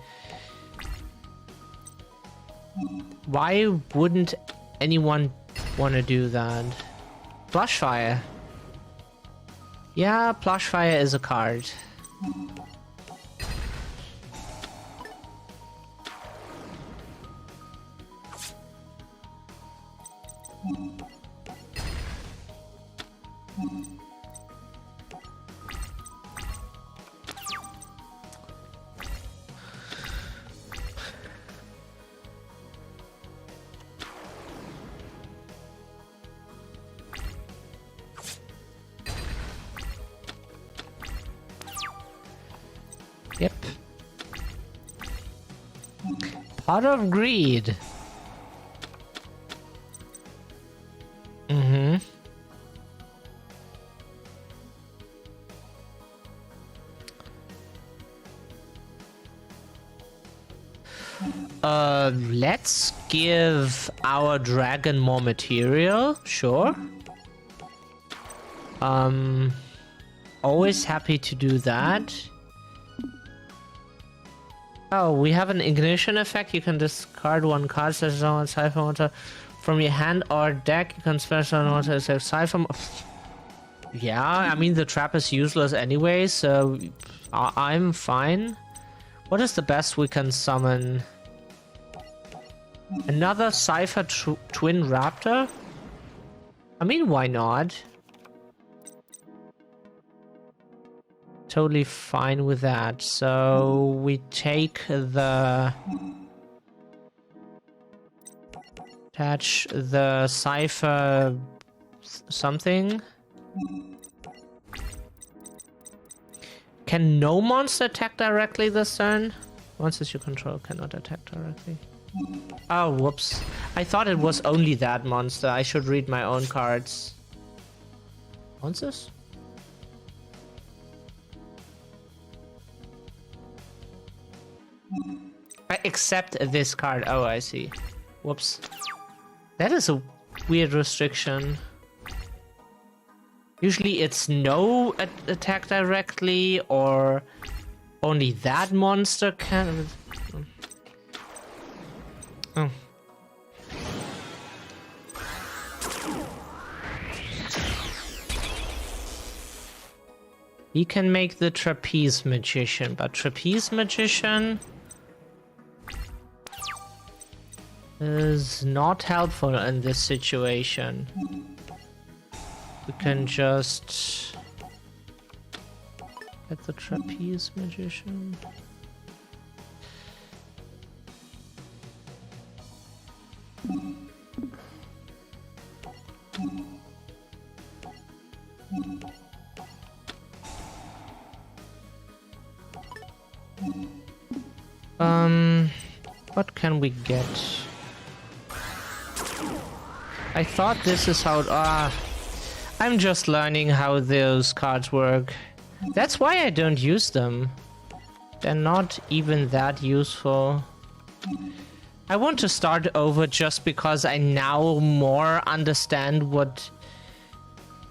Why wouldn't anyone want to do that? Plushfire. Yeah, Plushfire is a card. Yep. Pot of Greed. Mm-hmm. Let's give our dragon more material, sure. Always happy to do that. Oh, we have an ignition effect. You can discard one card such as on Cipher Monster from your hand or deck. You can special on water as a Cipher. Yeah, I mean the trap is useless anyway, so I'm fine. What is the best we can summon? Another Cipher Twin Raptor? I mean, why not? Totally fine with that. So we take the Attach the cipher something. Can no monster attack directly this turn? Monsters you control cannot attack directly. Oh, whoops. I thought it was only that monster. I should read my own cards. Monsters? Except this card. Oh, I see. Whoops. That is a weird restriction. Usually it's no attack directly, or only that monster can... Oh. He can make the Trapeze Magician, but Trapeze Magician is not helpful in this situation. We can just get the Trapeze Magician. What can we get? I thought this is how... I'm just learning how those cards work. That's why I don't use them. They're not even that useful. I want to start over just because I now more understand what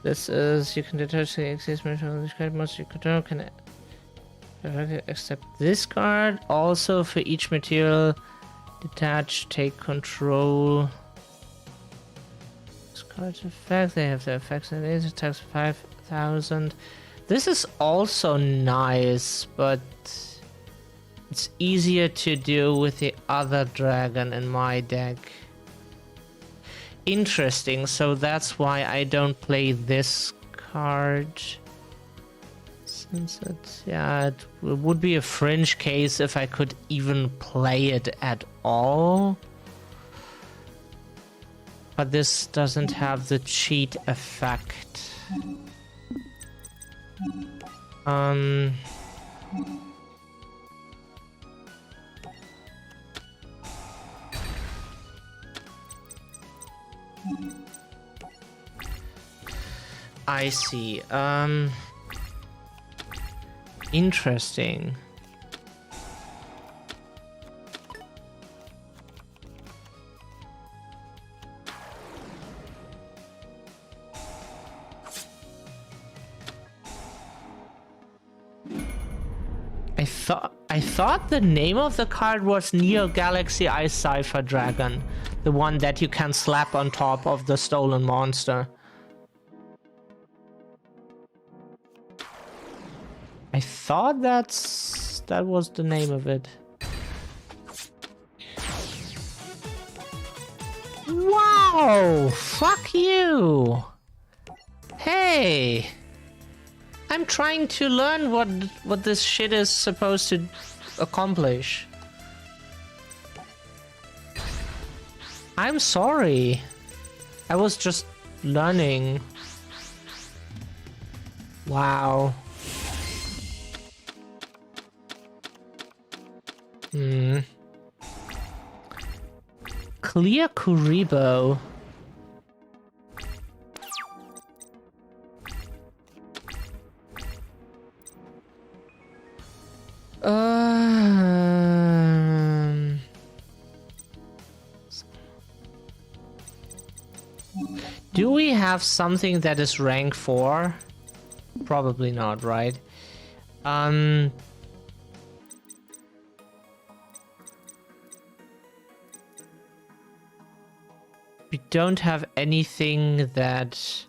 this is. You can detach the existence of this card. Most you can accept this card. Also, for each material, detach, take control. Cards effect, they have the effects and these attacks 5,000. This is also nice, but it's easier to do with the other dragon in my deck. Interesting, so that's why I don't play this card. Since it would be a fringe case if I could even play it at all. But this doesn't have the cheat effect. I see. Interesting. I thought the name of the card was Neo Galaxy Ice Cipher Dragon, the one that you can slap on top of the stolen monster. I thought that was the name of it. Wow! Fuck you! Hey! I'm trying to learn what this shit is supposed to accomplish. I'm sorry. I was just learning. Wow. Clear Kuribo. Do we have something that is rank 4? Probably not, right? We don't have anything that...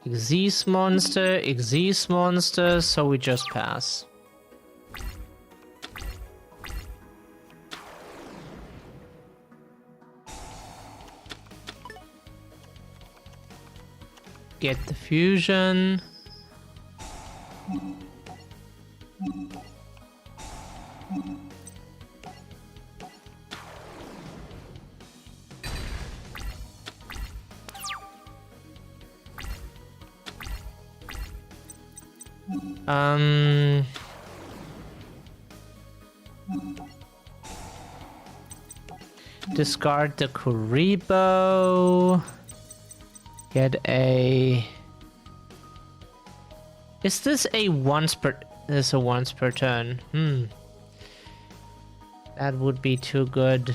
Xyz monster, so we just pass. get the fusion. Discard the Kuribo. Get a... Is this a once per... This is a once per turn. That would be too good.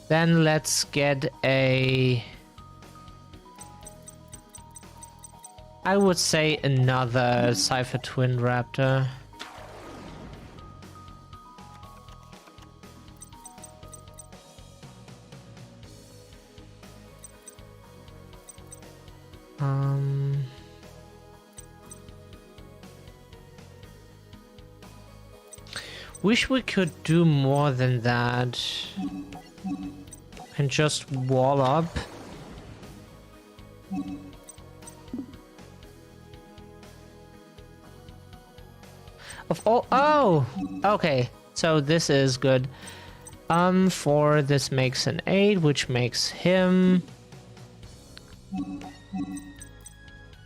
Then let's get a... I would say another Cypher Twin Raptor. Wish we could do more than that. And just wall up. Of all, oh, okay. So this is good. 4, this makes an 8, which makes him.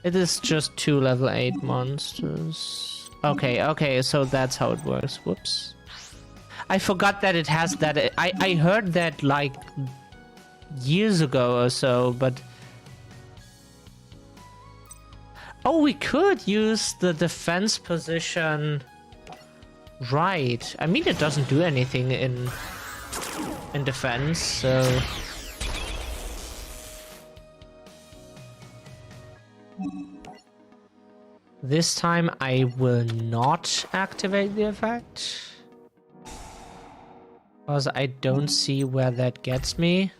It is just 2 level 8 monsters. Okay, so that's how it works. Whoops. I forgot that it has that. I heard that like years ago or so, but... Oh, we could use the defense position. Right. I mean, it doesn't do anything in defense, so... This time I will not activate the effect. Because I don't see where that gets me.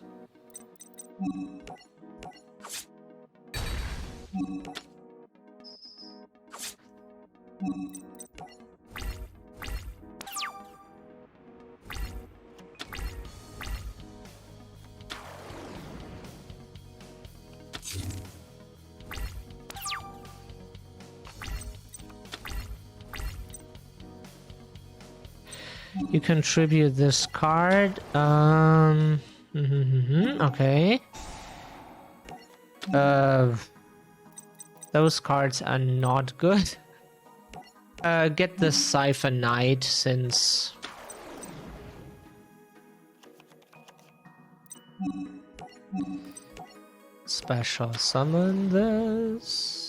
You contribute this card. Okay. Those cards are not good. Get the Cypher Knight since... Special summon this.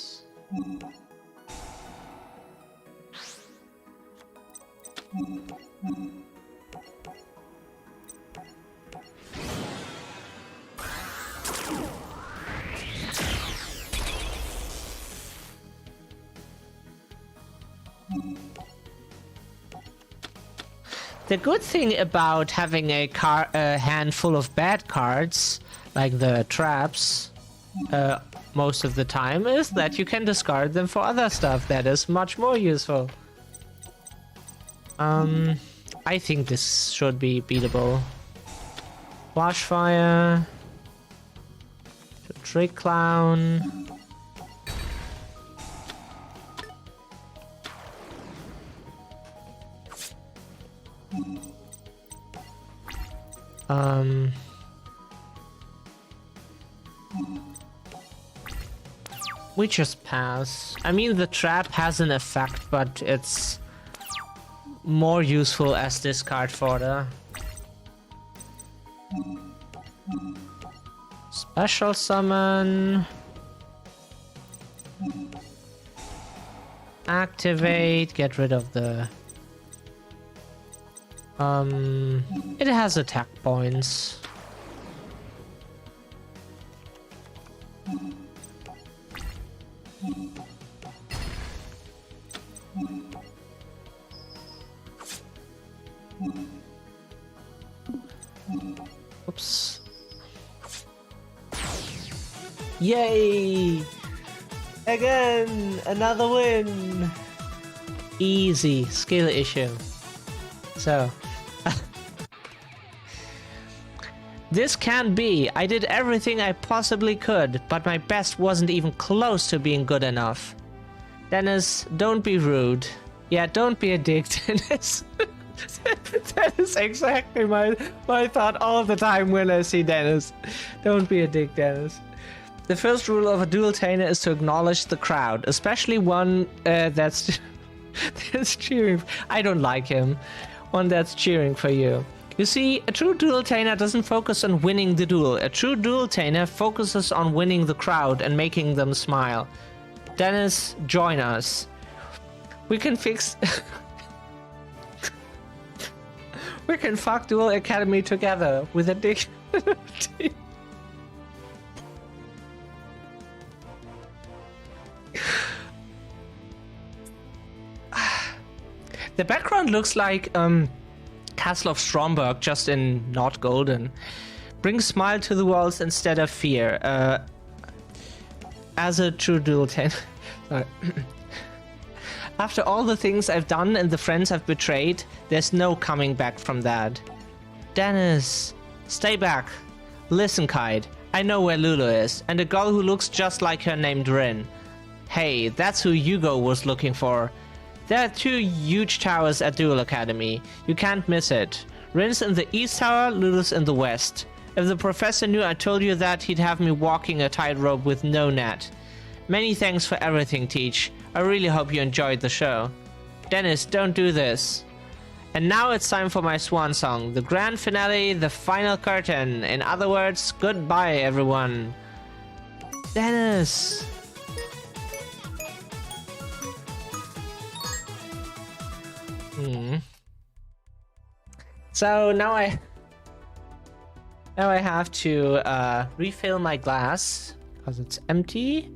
The good thing about having a hand full of bad cards, like the traps, most of the time, is that you can discard them for other stuff that is much more useful. I think this should be beatable. Flashfire. Trick Clown. We just pass. I mean, the trap has an effect, but it's more useful as discard fodder. Special summon. Activate, get rid of the... It has attack points. Oops. Yay! Again, another win! Easy, skill issue. So, This can't be. I did everything I possibly could, but my best wasn't even close to being good enough. Dennis, don't be rude. Yeah, don't be a dick, Dennis. That is exactly my thought all the time when I see Dennis. Don't be a dick, Dennis. The first rule of a dueltainer is to acknowledge the crowd, especially one that's cheering. I don't like him. One that's cheering for you. You see, a true dueltainer doesn't focus on winning the duel. A true dueltainer focuses on winning the crowd and making them smile. Dennis, join us. We can fix... We can fuck Duel Academy together with a dick. The background looks like Castle of Stromberg, just in not golden. Bring smile to the walls instead of fear. As a true dueltainer. After all the things I've done and the friends I've betrayed, there's no coming back from that. Dennis, stay back. Listen, Kite, I know where Lulu is, and a girl who looks just like her named Rin. Hey, that's who Hugo was looking for. There are 2 huge towers at Duel Academy. You can't miss it. Rin's in the east tower, Lulu's in the west. If the professor knew I told you that, he'd have me walking a tightrope with no net. Many thanks for everything, Teach. I really hope you enjoyed the show. Dennis, don't do this. And now it's time for my swan song, the grand finale, the final curtain. In other words, goodbye, everyone. Dennis! So now I have to refill my glass because it's empty.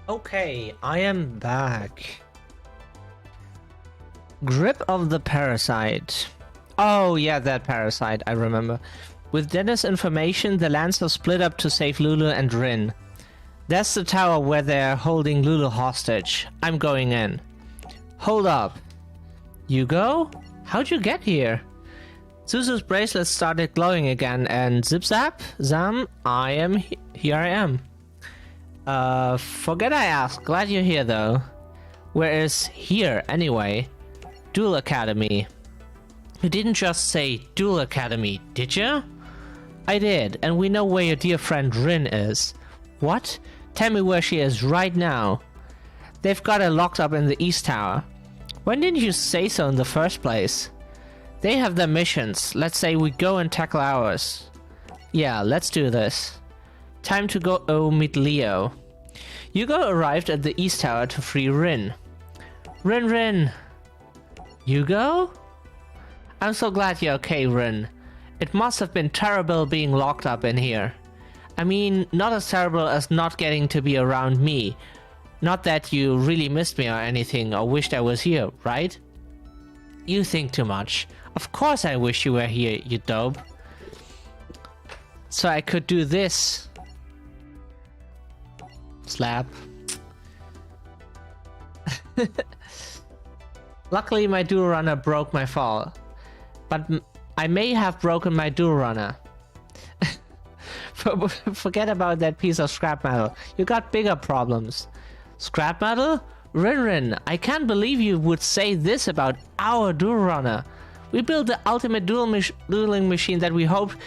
Okay, I am back. Grip of the Parasite. Oh yeah, that parasite, I remember. With Dennis' information, the Lancers split up to save Lulu and Rin. That's the tower where they're holding Lulu hostage. I'm going in. Hold up. You go? How'd you get here? Zuzu's bracelet started glowing again and zip zap, zam, here I am. Forget I asked, glad you're here though. Where is here anyway? Duel Academy. You didn't just say Duel Academy, did you? I did, and we know where your dear friend Rin is. What? Tell me where she is right now. They've got her locked up in the East Tower. When didn't you say so in the first place? They have their missions. Let's say we go and tackle ours. Yeah, let's do this. Time to go meet Leo. Hugo arrived at the East Tower to free Rin. Rin! Hugo? I'm so glad you're okay, Rin. It must have been terrible being locked up in here. I mean, not as terrible as not getting to be around me. Not that you really missed me or anything or wished I was here, right? You think too much. Of course I wish you were here, you dope. So I could do this. Slap. Luckily my Duel Runner broke my fall. But I may have broken my Duel Runner. Forget about that piece of scrap metal. You got bigger problems. Scrap metal? Rin, I can't believe you would say this about our Duel Runner. We built the ultimate dueling machine that we hoped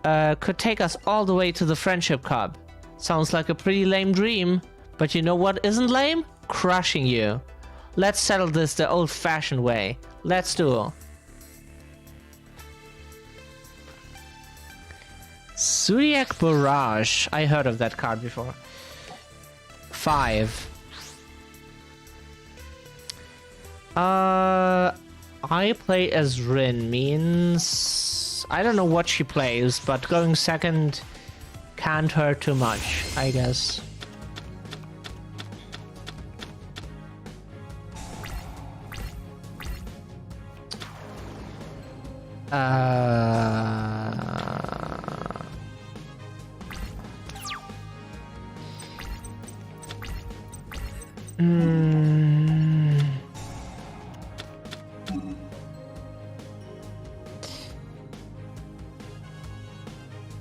could take us all the way to the Friendship Cup. Sounds like a pretty lame dream, but you know what isn't lame? Crushing you. Let's settle this the old-fashioned way. Let's duel. Zodiac Barrage. I heard of that card before. 5. I play as Rin means I don't know what she plays, but going second can't hurt too much, I guess.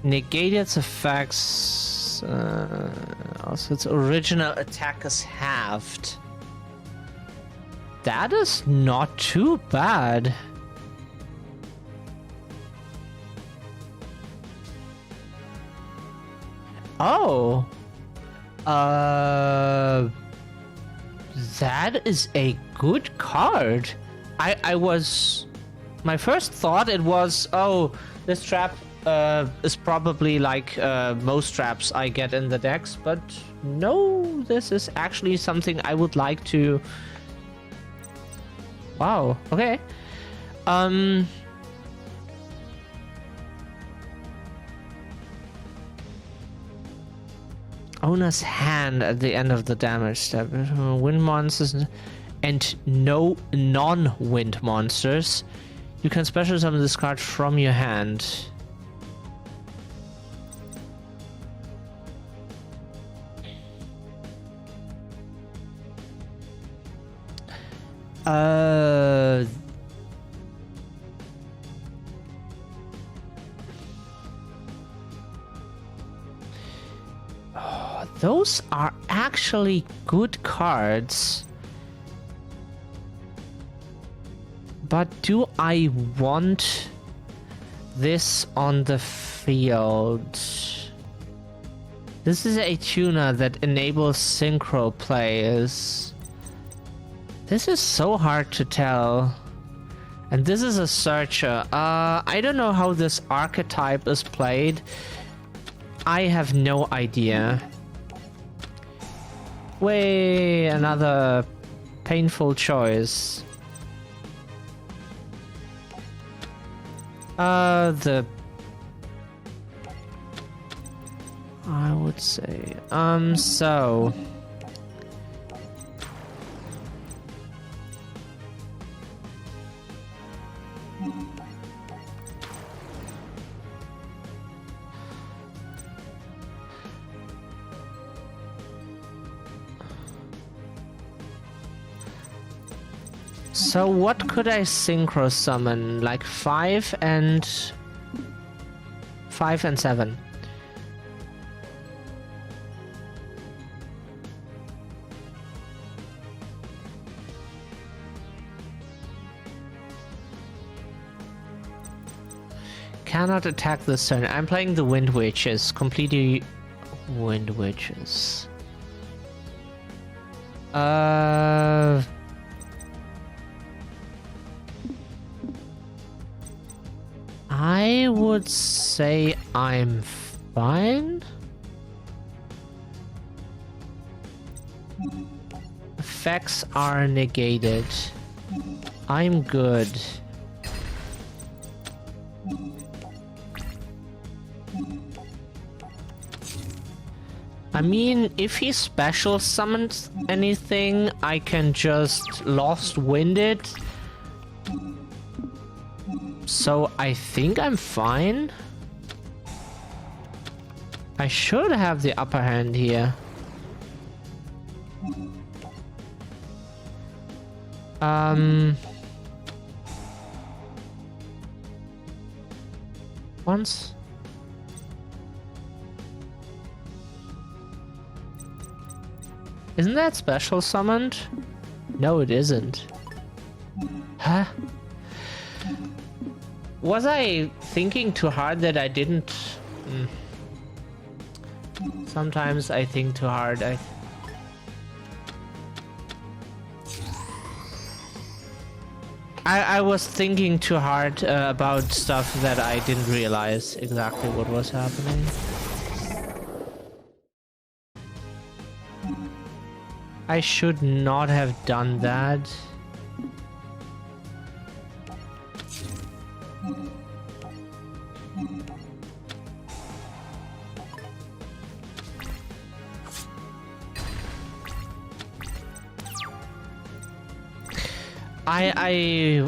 Negate its effects. Also, its original attack is halved. That is not too bad. Oh. That is a good card. My first thought it was, oh, this trap is probably like most traps I get in the decks, but no, this is actually something I would like to... Wow, okay. Owner's hand at the end of the damage step. Wind monsters and no non-wind monsters. You can special summon this card from your hand. Those are actually good cards. But do I want this on the field? This is a tuner that enables synchro plays. This is so hard to tell. And this is a searcher. I don't know how this archetype is played. I have no idea. Way, another painful choice. I would say, so... So what could I synchro summon? Like 5 and 7. Cannot attack this turn. I'm playing the Wind Witches. Completely Wind Witches. I would say I'm fine. Effects are negated. I'm good. I mean, if he special summons anything, I can just Lost Wind it. So I think I'm fine. I should have the upper hand here. Once. Isn't that special summoned? No, it isn't. Huh? Was I thinking too hard that I didn't? Sometimes I think too hard. I was thinking too hard about stuff that I didn't realize exactly what was happening. I should not have done that.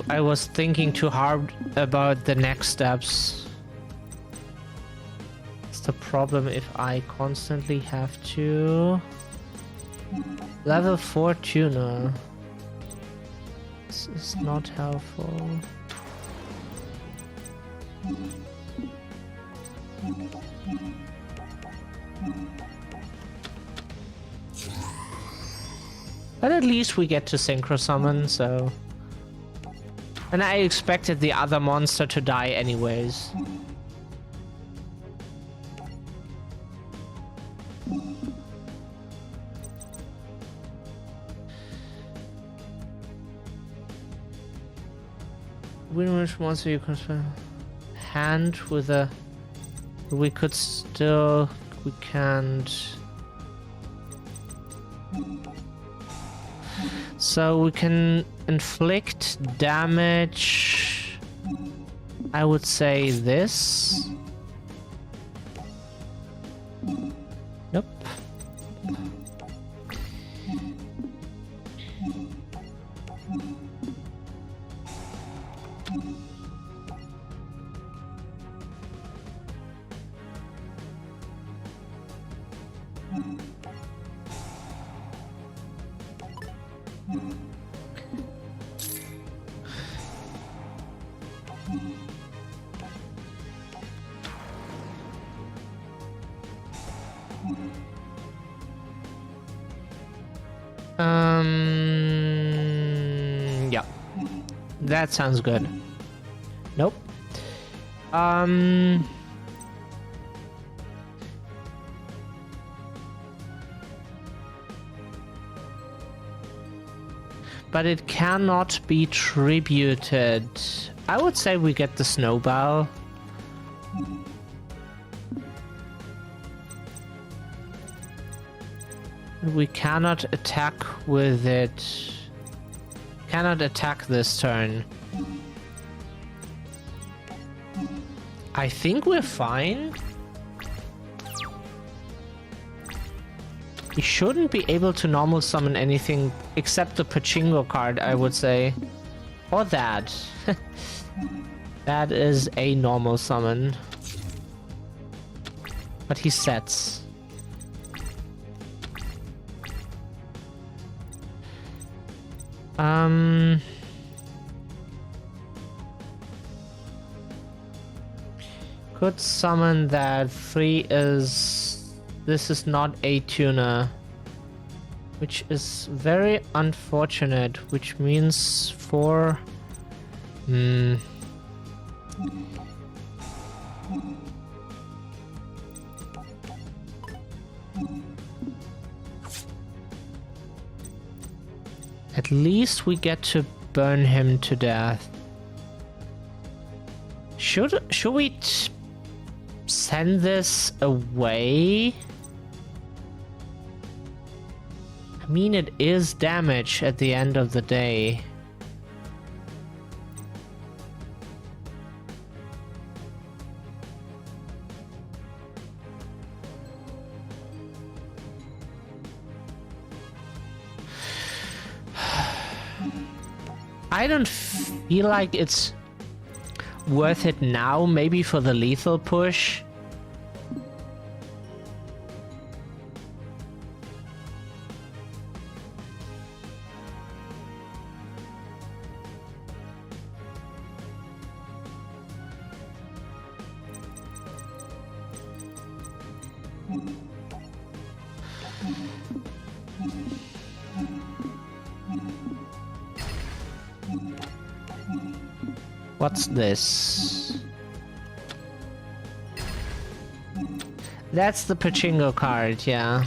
I was thinking too hard about the next steps. It's the problem if I constantly have to... Level 4 tuner. This is not helpful. But at least we get to synchro summon, so... And I expected the other monster to die anyways. Which monster you can spell? Hand with a... We could still... We can't... So we can inflict damage. I would say this. Nope. Yeah. That sounds good. Nope. But it cannot be tributed. I would say we get the snowball. We cannot attack with it. Cannot attack this turn. I think we're fine. We shouldn't be able to normal summon anything except the Pachinko card, I would say. Or that. That is a normal summon. But he sets. Could summon that. 3 is... This is not a tuner. Which is very unfortunate. Which means 4... At least we get to burn him to death. Should we send this away? I mean, it is damage at the end of the day. I don't feel like it's... worth it now, maybe for the lethal push. What's this? That's the Pachinko card, yeah.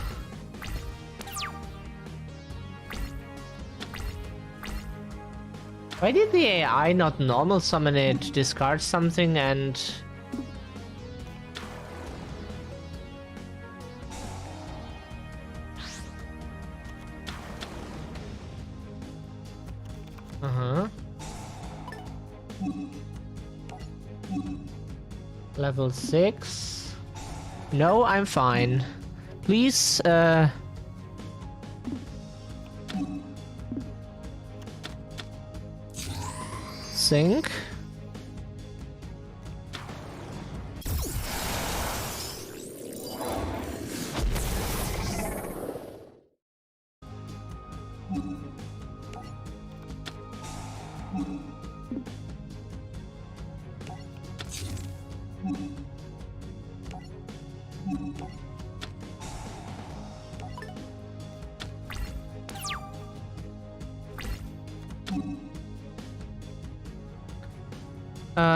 Why did the AI not normal summon it, discard something and... Uh-huh. Level 6. No, I'm fine. Please, sink.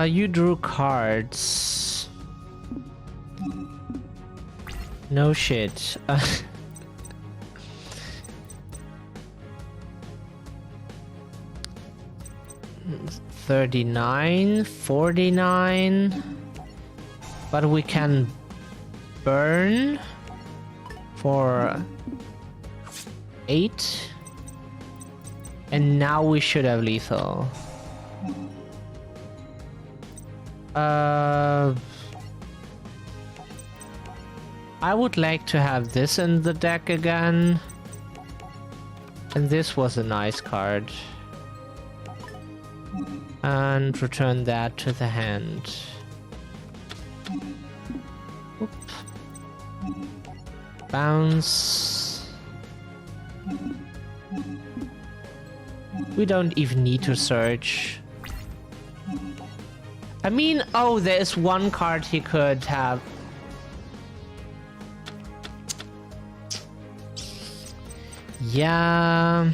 You drew cards. No shit. 39, 49. But we can burn for 8. And now we should have lethal. I would like to have this in the deck again. And this was a nice card. And return that to the hand. Oop. Bounce. We don't even need to search. I mean, oh, there's one card he could have. Yeah.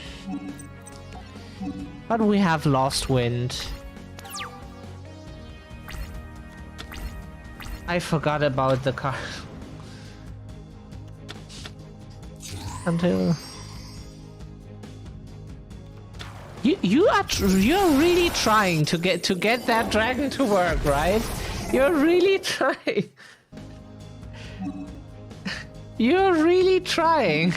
But we have Lost Wind. I forgot about the card. Until... You're really trying to get that dragon to work, right? You're really trying. You're really trying.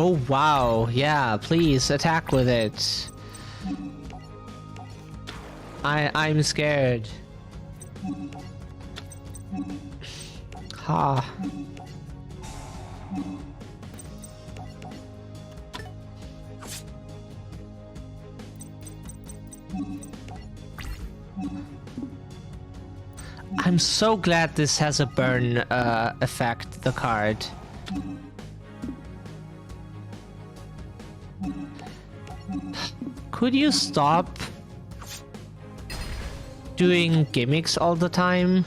Oh wow, yeah, please attack with it. I'm scared. Ha. I'm so glad this has a burn effect, the card. Could you stop doing gimmicks all the time?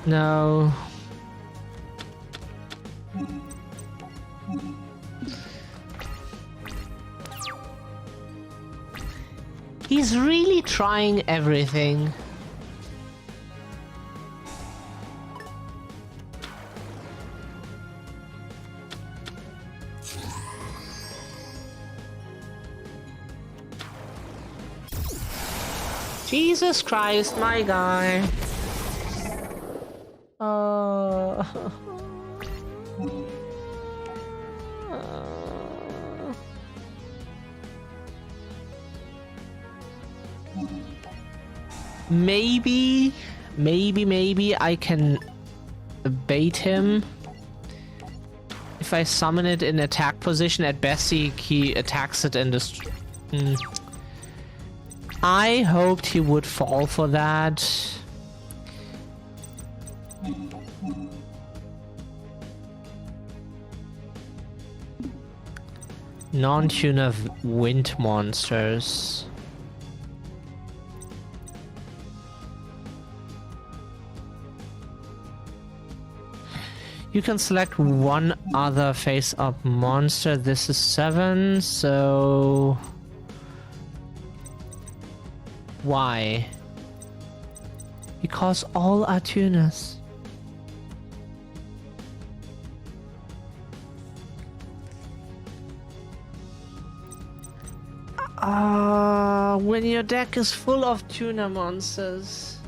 No. He's really trying everything. Jesus Christ, my guy. Maybe I can bait him. If I summon it in attack position, at best he attacks it and I hoped he would fall for that. Non-tuner wind monsters. You can select one other face-up monster. This is 7, so... Why? Because all are tuners. When your deck is full of tuner monsters.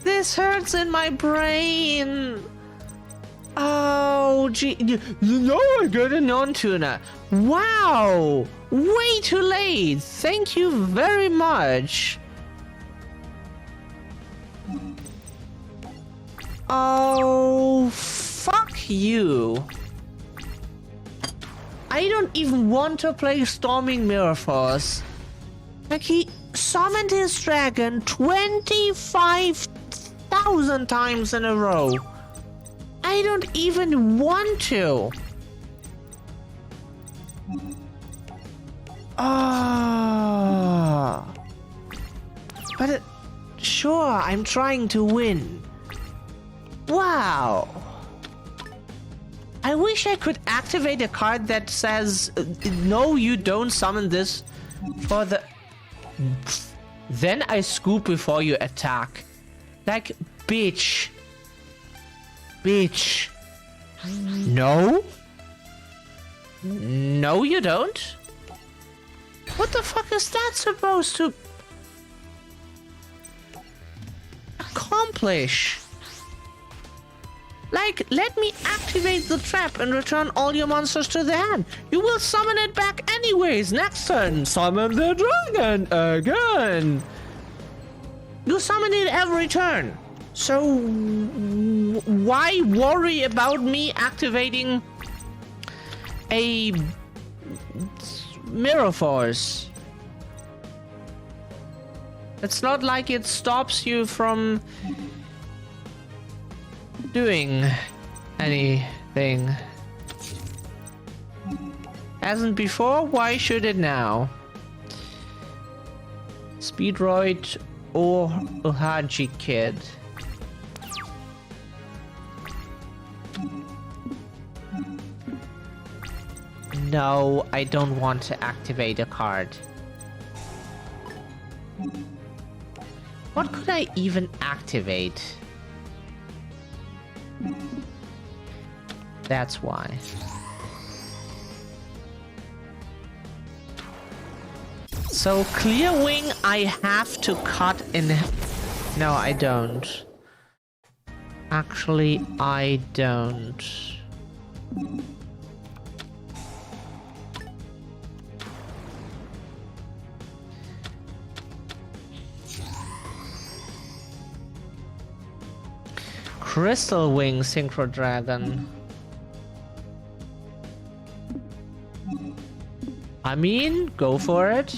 This hurts in my brain. Oh, gee. No, I got a non-tuner. Wow. Way too late. Thank you very much. Oh, fuck you. I don't even want to play Storming Mirror Force. Like, he summoned his dragon 25,000 times in a row. I don't even want to. Ah. But sure, I'm trying to win. Wow. I wish I could activate a card that says, no, you don't summon this for the... Then I scoop before you attack. Like, bitch. Bitch. No? No, you don't? What the fuck is that supposed to accomplish? Like, let me activate the trap and return all your monsters to the hand. You will summon it back anyways. Next turn, summon the dragon again. You summon it every turn. So, why worry about me activating a Mirror Force? It's not like it stops you from doing anything. Hasn't before, why should it now? Speedroid or Uhaji Kid. No, I don't want to activate a card. What could I even activate? That's why. So, Clear Wing, I have to cut in... No, I don't. Actually, I don't. Crystal Wing Synchro Dragon. I mean, go for it.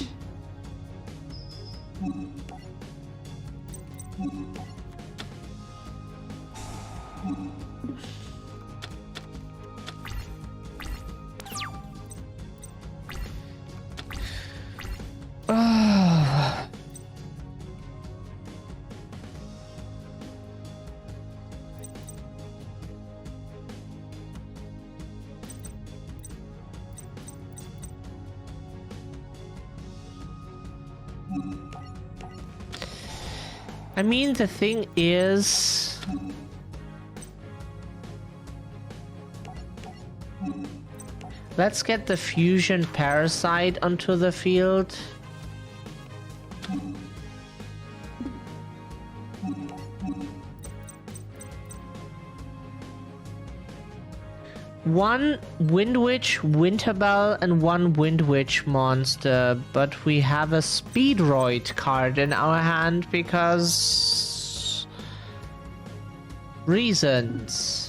I mean, the thing is... Let's get the fusion parasite onto the field. One Wind Witch, Winterbell, and one Wind Witch monster, but we have a Speedroid card in our hand because... reasons.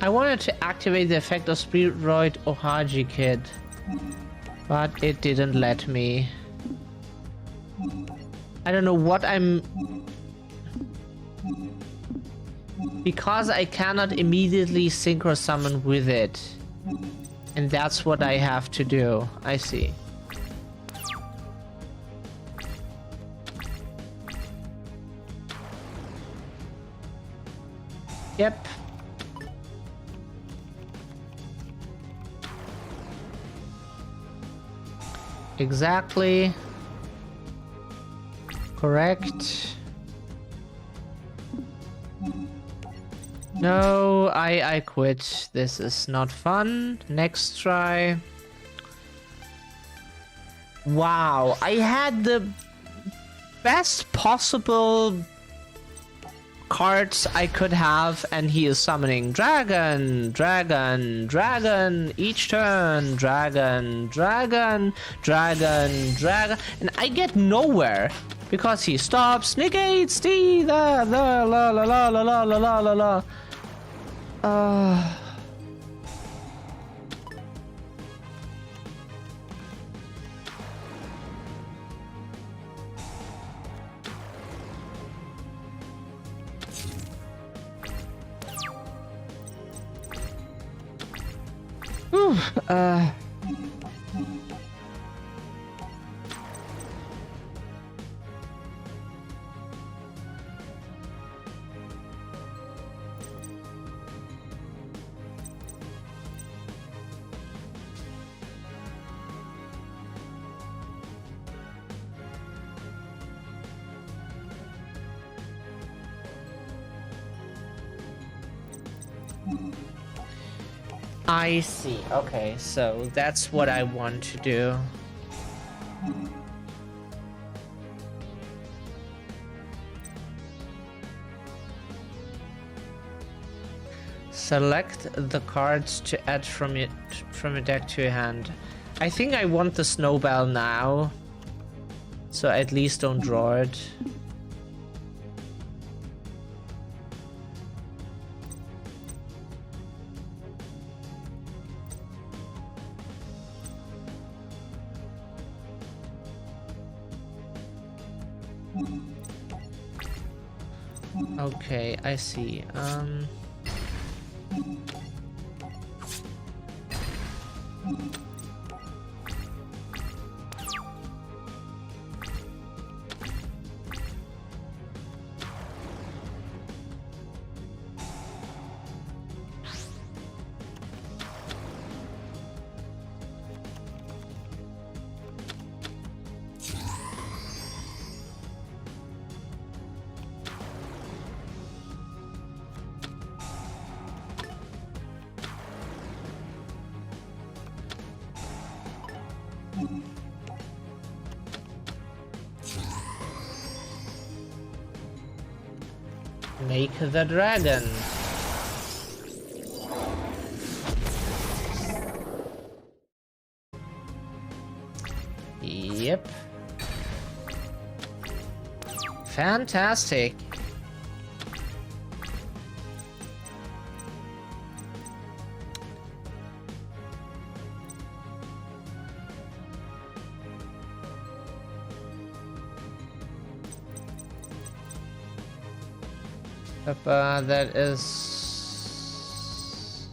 I wanted to activate the effect of Speedroid Ohaji Kid, but it didn't let me. I don't know what I'm... Because I cannot immediately synchro summon with it. And that's what I have to do. I see. Yep. Exactly. Correct. No, I quit. This is not fun. Next try. Wow, I had the best possible cards I could have, and he is summoning dragon, dragon, dragon, each turn, dragon, dragon, dragon, dragon, and I get nowhere because he stops, negates the la la la la la la la la la. I see. Okay, so that's what I want to do. Select the cards to add from a deck to your hand. I think I want the Snowbell now, so I at least don't draw it. Okay, I see. Make the dragon. Yep. Fantastic. That is...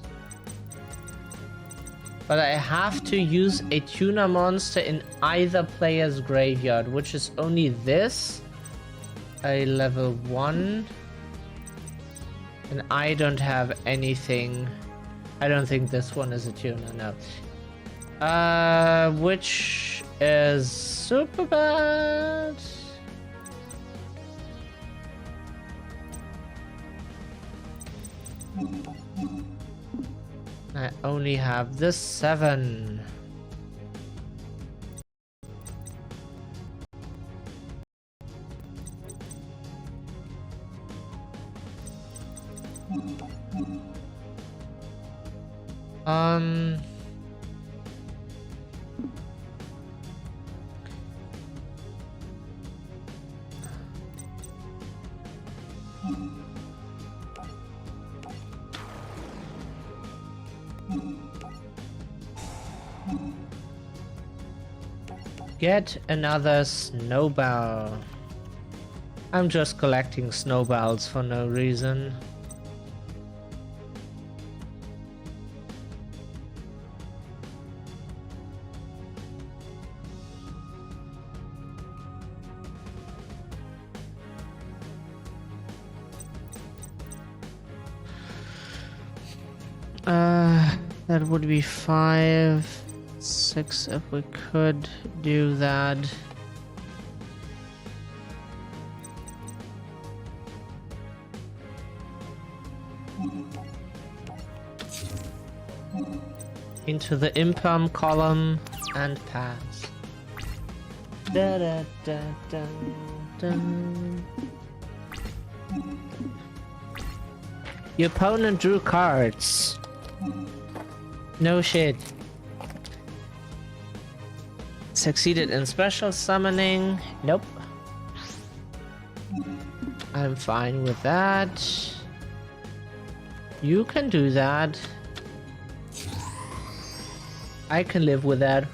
But I have to use a tuna monster in either player's graveyard, which is only this. A level 1. And I don't have anything. I don't think this one is a tuna, no. Which is super bad. I only have this 7. Get another snowball. I'm just collecting snowballs for no reason. That would be 5, 6 if we could do that. Into the impalm column and pass. Da, da, da, da, da. Your opponent drew cards. No shit. Succeeded in special summoning. Nope. I'm fine with that. You can do that. I can live with that.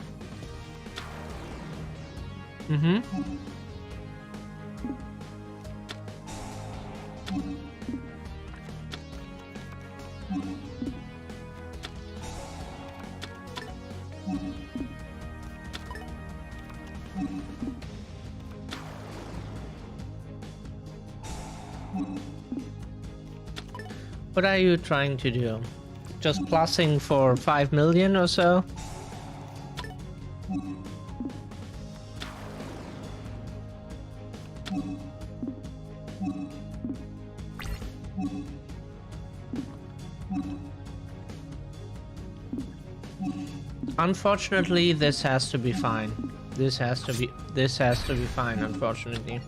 What are you trying to do? Just plussing for 5 million or so? Unfortunately, this has to be fine. This has to be fine, unfortunately.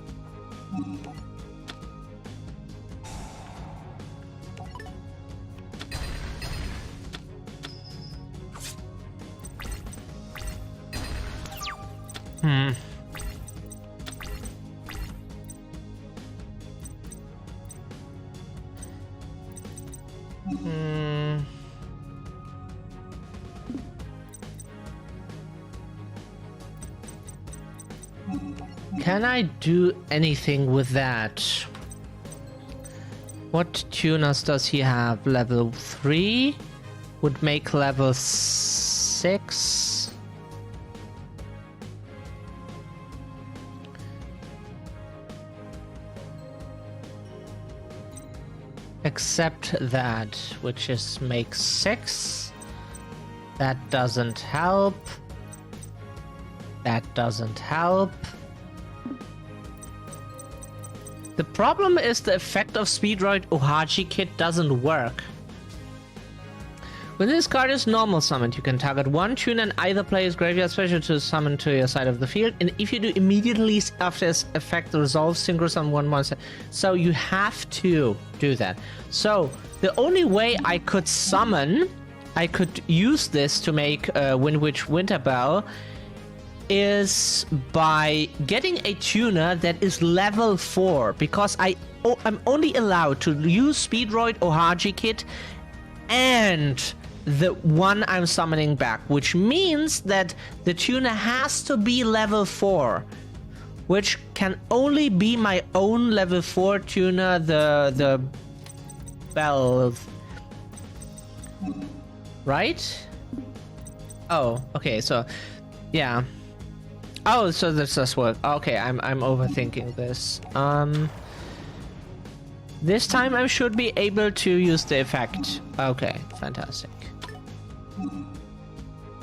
Can I do anything with that? What tuners does he have? Level 3 would make level 6. Except that, which is makes 6. That doesn't help. That doesn't help. The problem is the effect of Speedroid Ohachi Kit doesn't work. When this card is normal summoned, you can target one tune and either player's graveyard special to summon to your side of the field, and if you do immediately after its effect resolve synchro summon one monster. So you have to do that. So the only way I could use this to make Windwitch Winterbell is by getting a tuner that is level 4, because I'm only allowed to use Speedroid Ohachi Kit and the one I'm summoning back, which means that the tuner has to be level 4, which can only be my own level 4 tuner, the bell. Right? Oh, okay, so yeah. Oh, so this does work. Okay, I'm overthinking this. This time I should be able to use the effect. Okay, fantastic.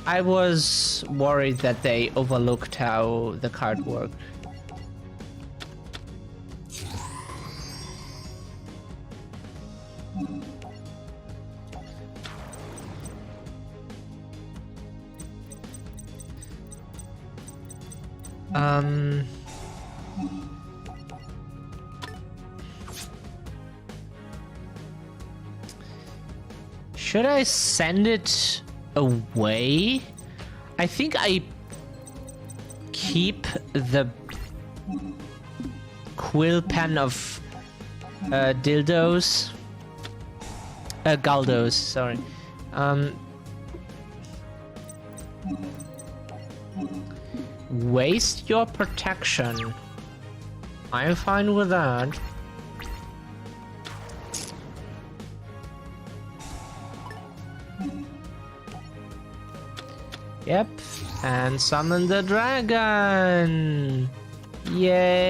I was worried that they overlooked how the card worked. Should I send it away? I think I keep the quill pen of dildos. Galdos, sorry. Waste your protection. I'm fine with that. Yep, and summon the dragon! Yay!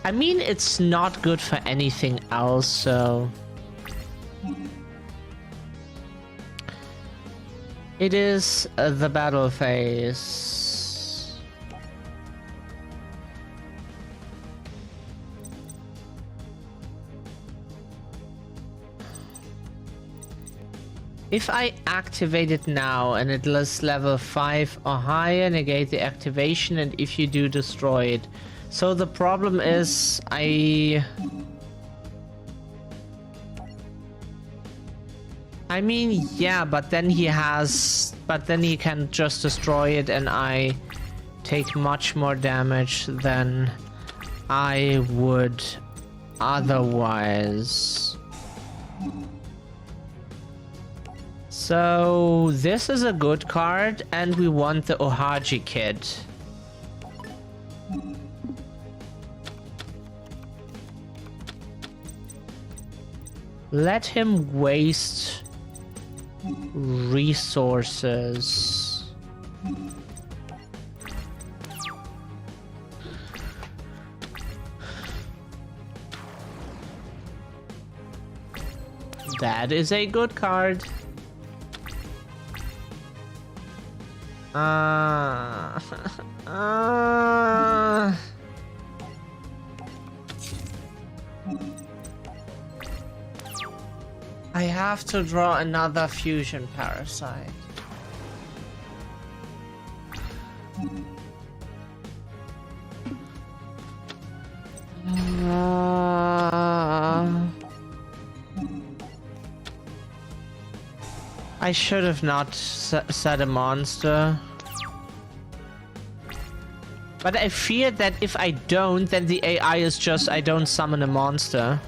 I mean, it's not good for anything else, so... It is the battle phase. If I activate it now and it lists level 5 or higher, negate the activation, and if you do, destroy it. So the problem is I mean, yeah, but then he can just destroy it and I take much more damage than I would otherwise. So this is a good card and we want the Ohaji kid. Let him waste resources. That is a good card. I have to draw another fusion parasite. I should have not set a monster. But I fear that if I don't, then the AI is just I don't summon a monster.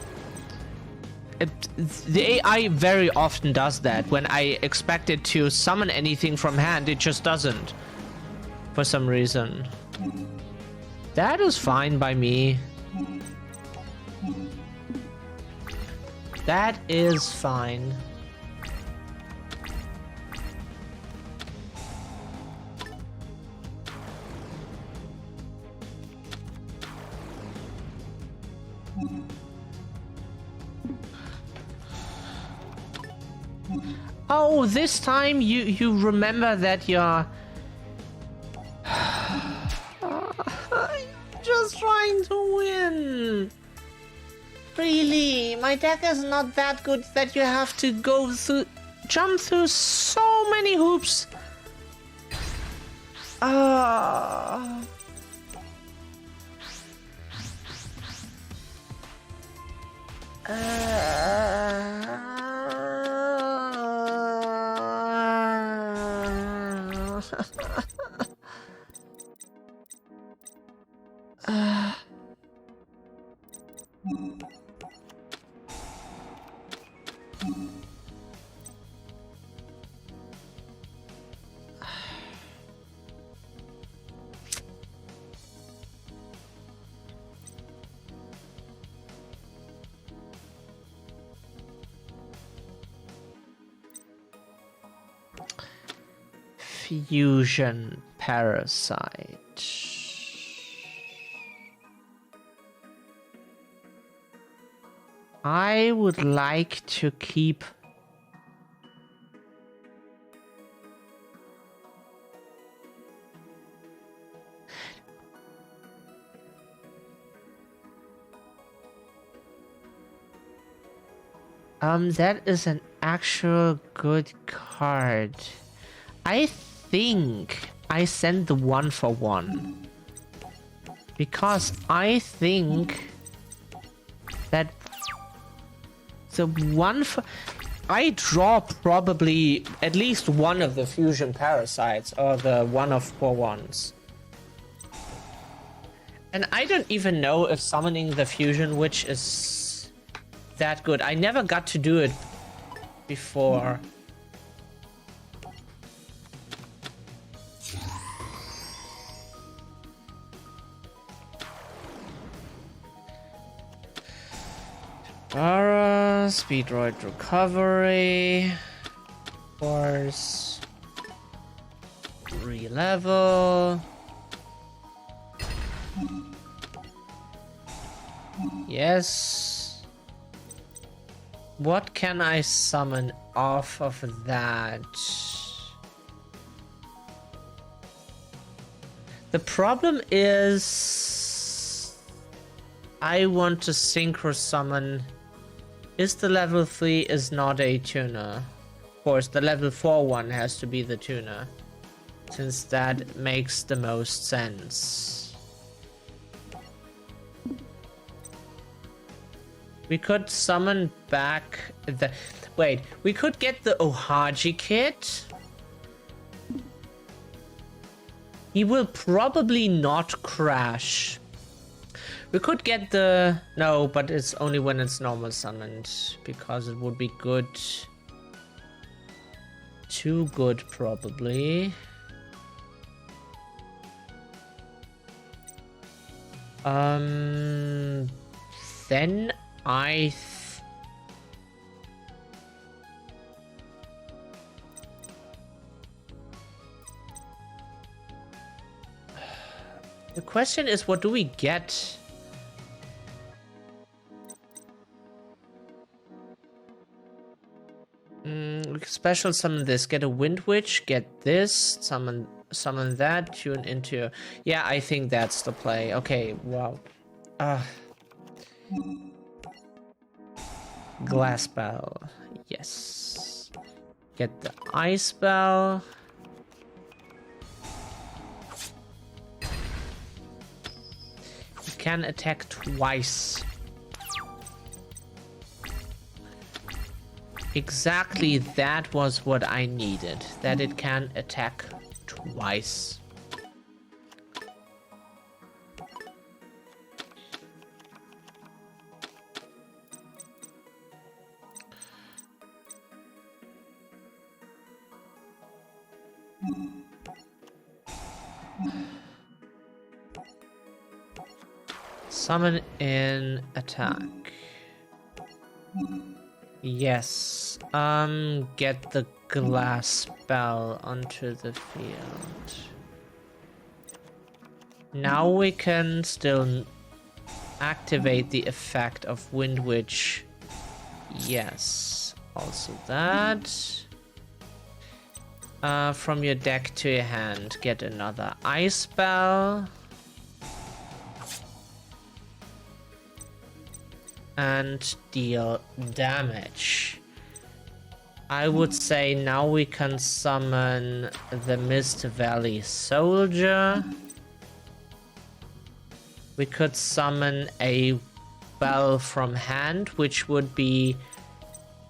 The AI very often does that. When I expect it to summon anything from hand, it just doesn't. For some reason. That is fine by me. That is fine. Oh, this time you remember that you're just trying to win. Really, my deck is not that good that you have to jump through so many hoops. Fusion Parasite. I would like to keep that is an actual good card. I think I sent the 1-for-1 because I think that the I draw probably at least one of the fusion parasites or the 1-for-1s. And I don't even know if summoning the fusion witch is that good. I never got to do it before. Speedroid recovery. Force. Re-level. Yes. What can I summon off of that? The problem is I want to synchro summon. Is the level 3 is not a tuner. Of course, the level 4 one has to be the tuner, since that makes the most sense. We could summon back the... Wait, we could get the Ohaji kit. He will probably not crash. We could get the... No, but it's only when it's normal summoned, because it would be good. Too good, probably. Then I... The question is, what do we get? We can special summon this, get a Wind Witch, get this, summon that, tune into... Yeah, I think that's the play. Okay, wow. Glass Bell, yes. Get the Ice Bell. You can attack twice. Exactly, that was what I needed. That it can attack twice. Summon in attack. Yes. Get the glass spell onto the field. Now we can still activate the effect of Wind Witch. Yes. Also that. From your deck to your hand, get another Ice Spell. And deal damage. I would say now we can summon the Mist Valley Soldier. We could summon a Bell from hand, which would be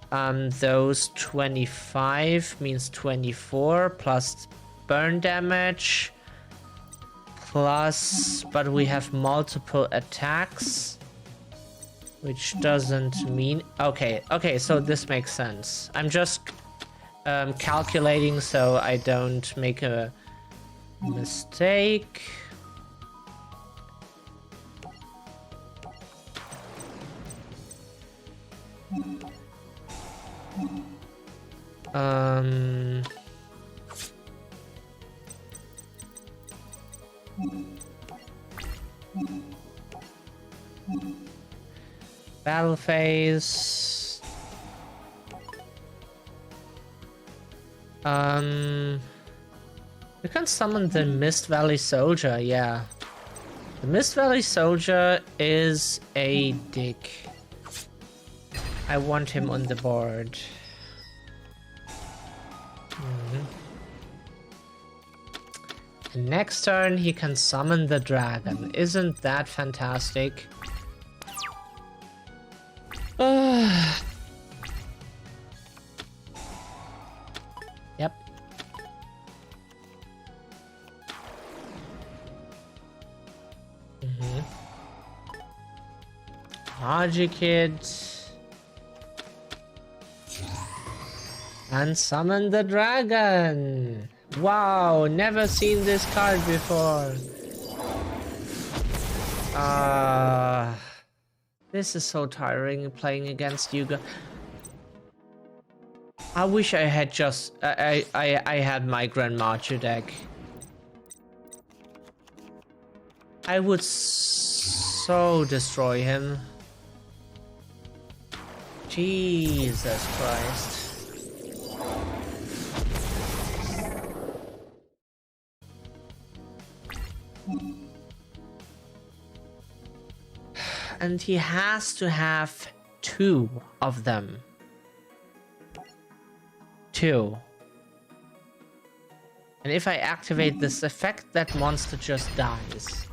those 25 means 24 plus burn damage Plus, but we have multiple attacks. Which doesn't mean... Okay, so this makes sense. I'm just calculating so I don't make a mistake. Battle phase. We can summon the Mist Valley Soldier, yeah. The Mist Valley Soldier is a dick. I want him on the board. Next turn, he can summon the dragon. Isn't that fantastic? Yep. Haji Kid. And summon the dragon. Wow, never seen this card before. This is so tiring playing against you guys. I wish I had just I had my Grandmaster deck. I would so destroy him. Jesus Christ. And he has to have 2 of them. 2. And if I activate this effect, that monster just dies.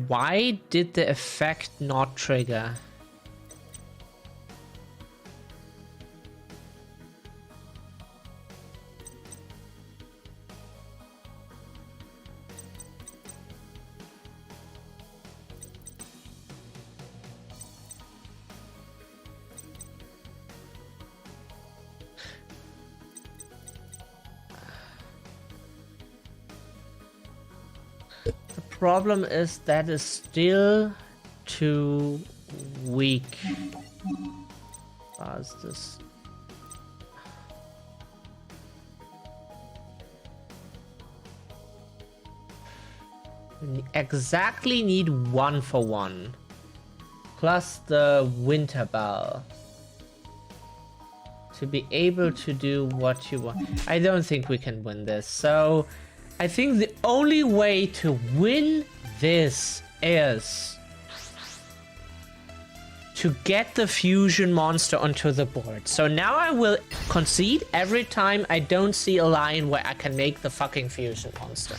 Why did the effect not trigger? Problem is that is still too weak. Is this? We exactly need 1 for 1. Plus the Winter Bell. To be able to do what you want. I don't think we can win this. So I think the only way to win this is to get the fusion monster onto the board. So now I will concede every time I don't see a line where I can make the fucking fusion monster.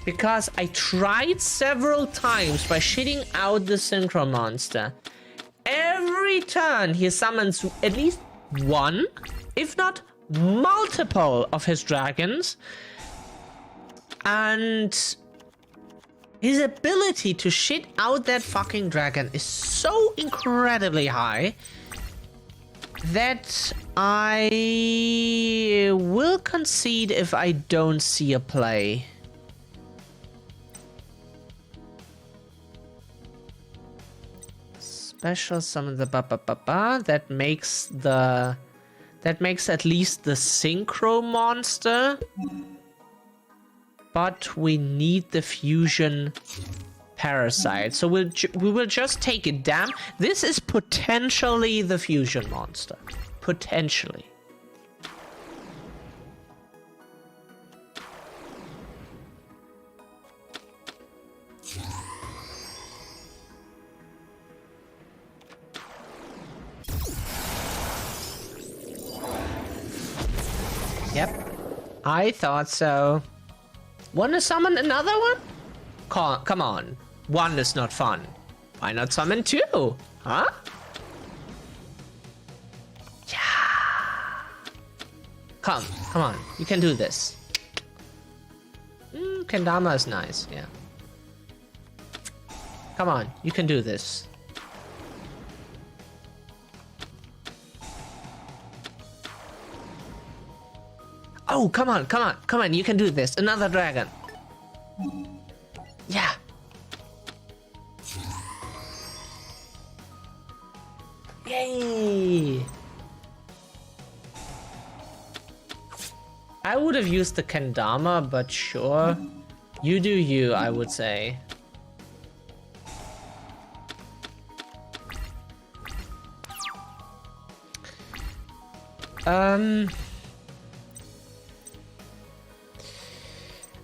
Because I tried several times by shitting out the synchro monster. Every turn he summons at least 1, if not multiple of his dragons. And his ability to shit out that fucking dragon is so incredibly high that I will concede if I don't see a play. Special summon the ba-ba-ba-ba. That makes at least the synchro monster. But we need the fusion parasite. So we will just take it down. This is potentially the fusion monster. Potentially. Yep. I thought so. Wanna summon another one? Come on. One is not fun. Why not summon two? Huh? Yeah. Come on. You can do this. Kendama is nice, yeah. Come on, you can do this. Oh, come on, you can do this. Another dragon. Yeah. Yay! I would have used the Kendama, but sure. You do you, I would say.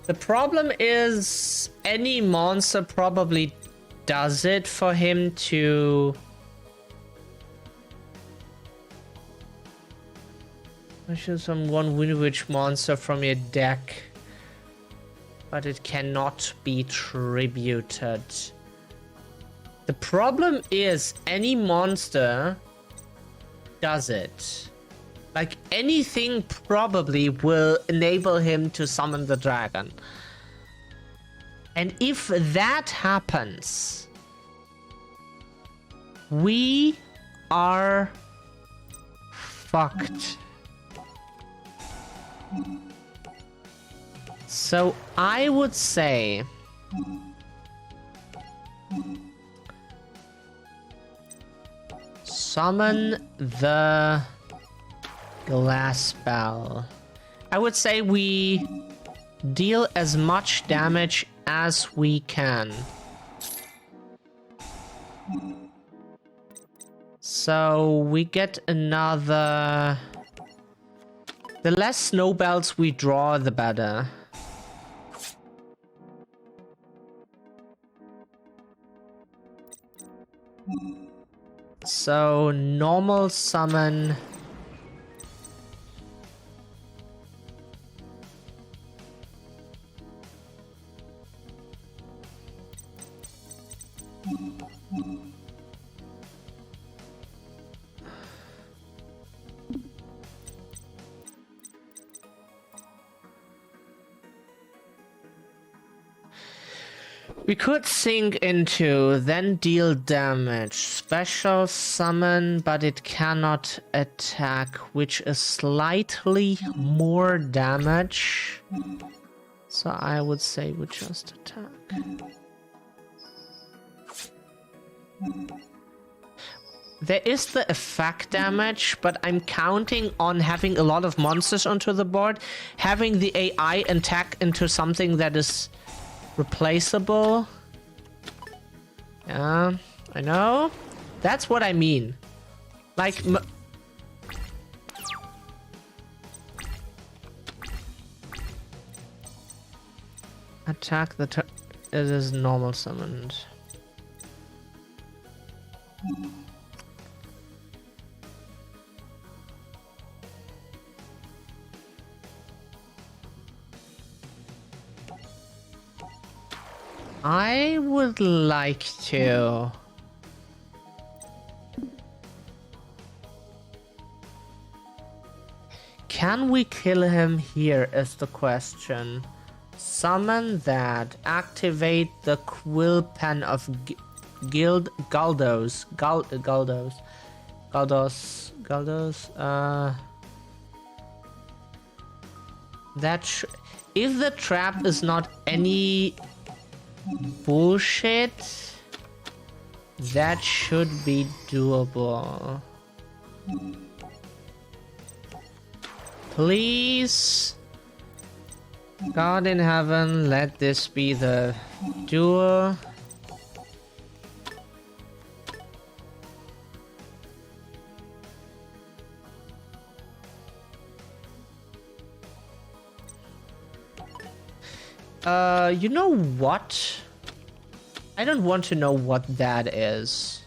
The problem is any monster probably does it for him to... I should summon one Winwich monster from your deck, but it cannot be tributed. The problem is any monster does it. Like, anything probably will enable him to summon the dragon. And if that happens, we are fucked. So I would say summon the glass spell. I would say we deal as much damage as we can. So we get another... The less snowballs we draw, the better. So normal summon... We could sink into, then deal damage. Special summon, but it cannot attack, which is slightly more damage. So I would say we just attack. There is the effect damage, but I'm counting on having a lot of monsters onto the board, having the AI attack into something that is replaceable. Yeah, I know. That's what I mean. Like, attack the it is normal summoned. I would like to... Can we kill him here is the question. Summon that. Activate the Quill Pen of Galdos. That if the trap is not any bullshit, that should be doable. Please, God in heaven, let this be the duel. You know what? I don't want to know what that is.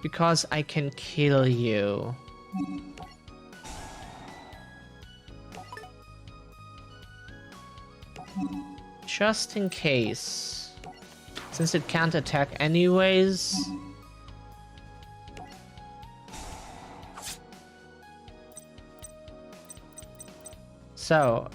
Because I can kill you. Just in case. Since it can't attack anyways. So,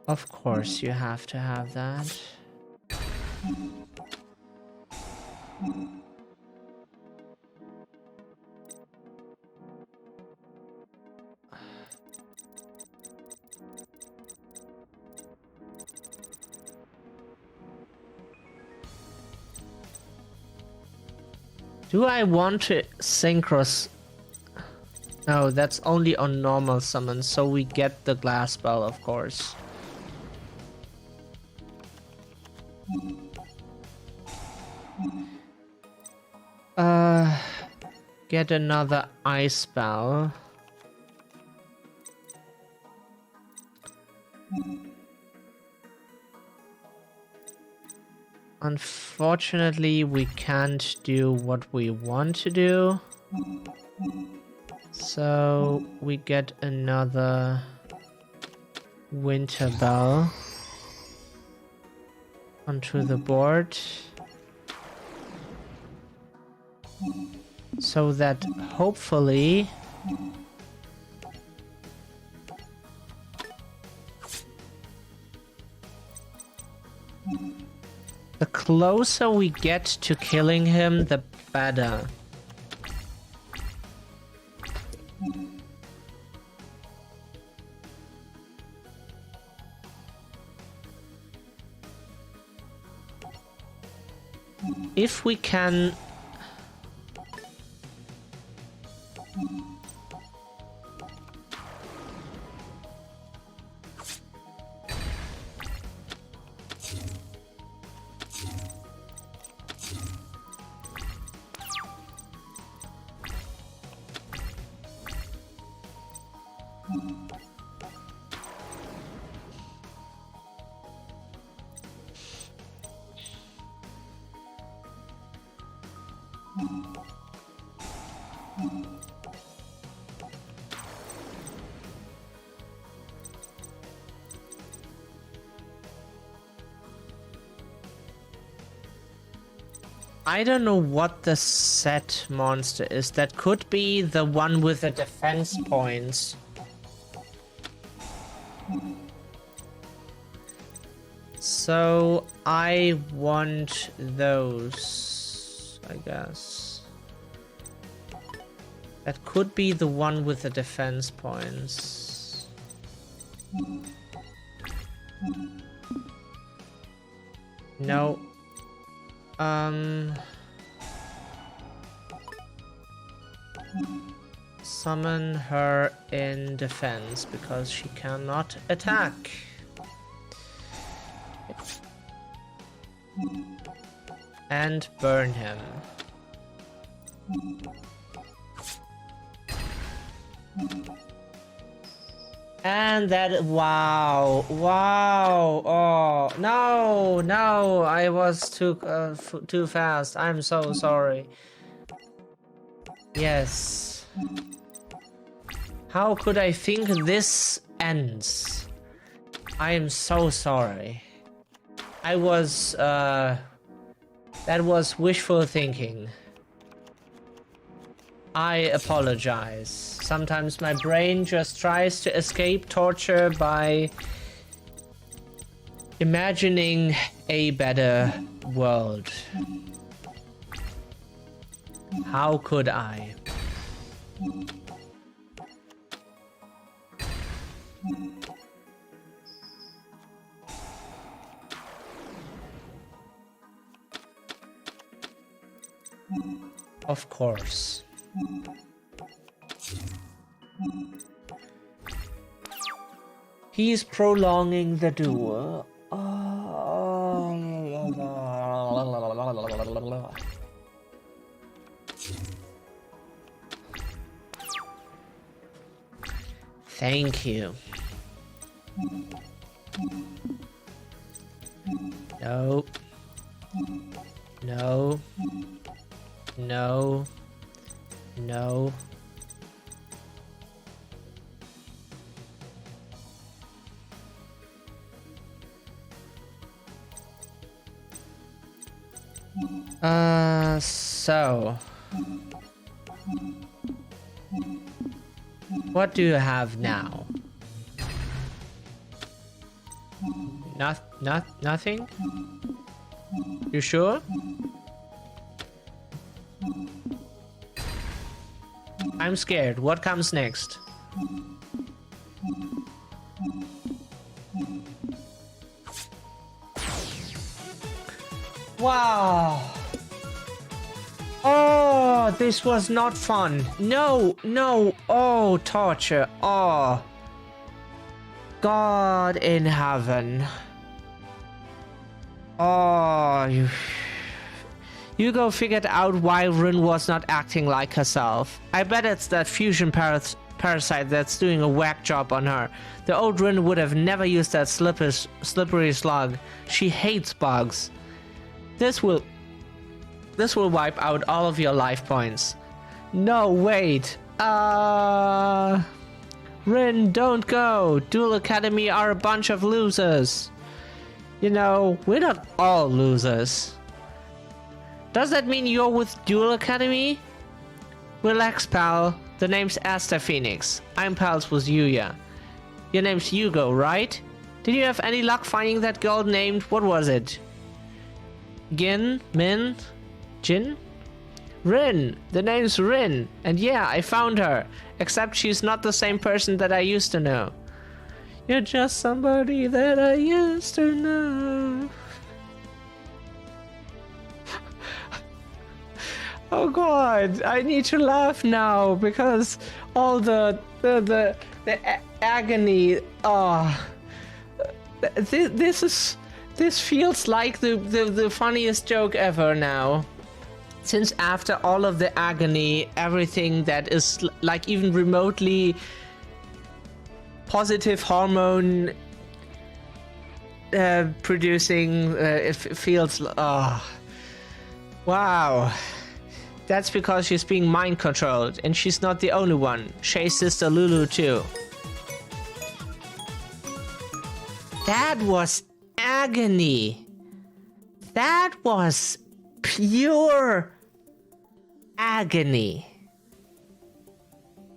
of course you have to have that. Do I want to synchros? No, that's only on normal summons, so we get the glass spell, of course. Get another ice spell. Unfortunately, we can't do what we want to do. So we get another Winter Bell onto the board. So that hopefully the closer we get to killing him, the better. If we can... I don't know what the set monster is. That could be the one with the defense points. So I want those, I guess. That could be the one with the defense points. No. Summon her in defense because she cannot attack. And burn him. And that, wow, oh, no, I was too fast. I'm so sorry. Yes. How could I think this ends? I am so sorry. I was, that was wishful thinking. I apologize. Sometimes my brain just tries to escape torture by imagining a better world. How could I? Of course. He's prolonging the duel. Thank you. Nope. No. No. No. So. What do you have now? Nothing? You sure? I'm scared. What comes next? Wow. Oh, this was not fun. No, no. Oh, torture. Oh. God in heaven. Oh, you go figured out why Rin was not acting like herself. I bet it's that fusion parasite that's doing a whack job on her. The old Rin would have never used that slippery slug. She hates bugs. This will wipe out all of your life points. No, wait. Rin, don't go. Duel Academy are a bunch of losers. You know, we're not all losers. Does that mean you're with Duel Academy? Relax, pal. The name's Asta Phoenix. I'm pals with Yuya. Your name's Hugo, right? Did you have any luck finding that girl named, what was it? Gin? Min? Jin? Rin. The name's Rin. And yeah, I found her. Except she's not the same person that I used to know. You're just somebody that I used to know. Oh God, I need to laugh now because all the agony. Oh, this feels like the funniest joke ever now. Since after all of the agony, everything that is like even remotely positive hormone producing, it feels. Oh, wow. That's because she's being mind controlled, and she's not the only one. Shay's sister Lulu too. That was agony. That was pure agony.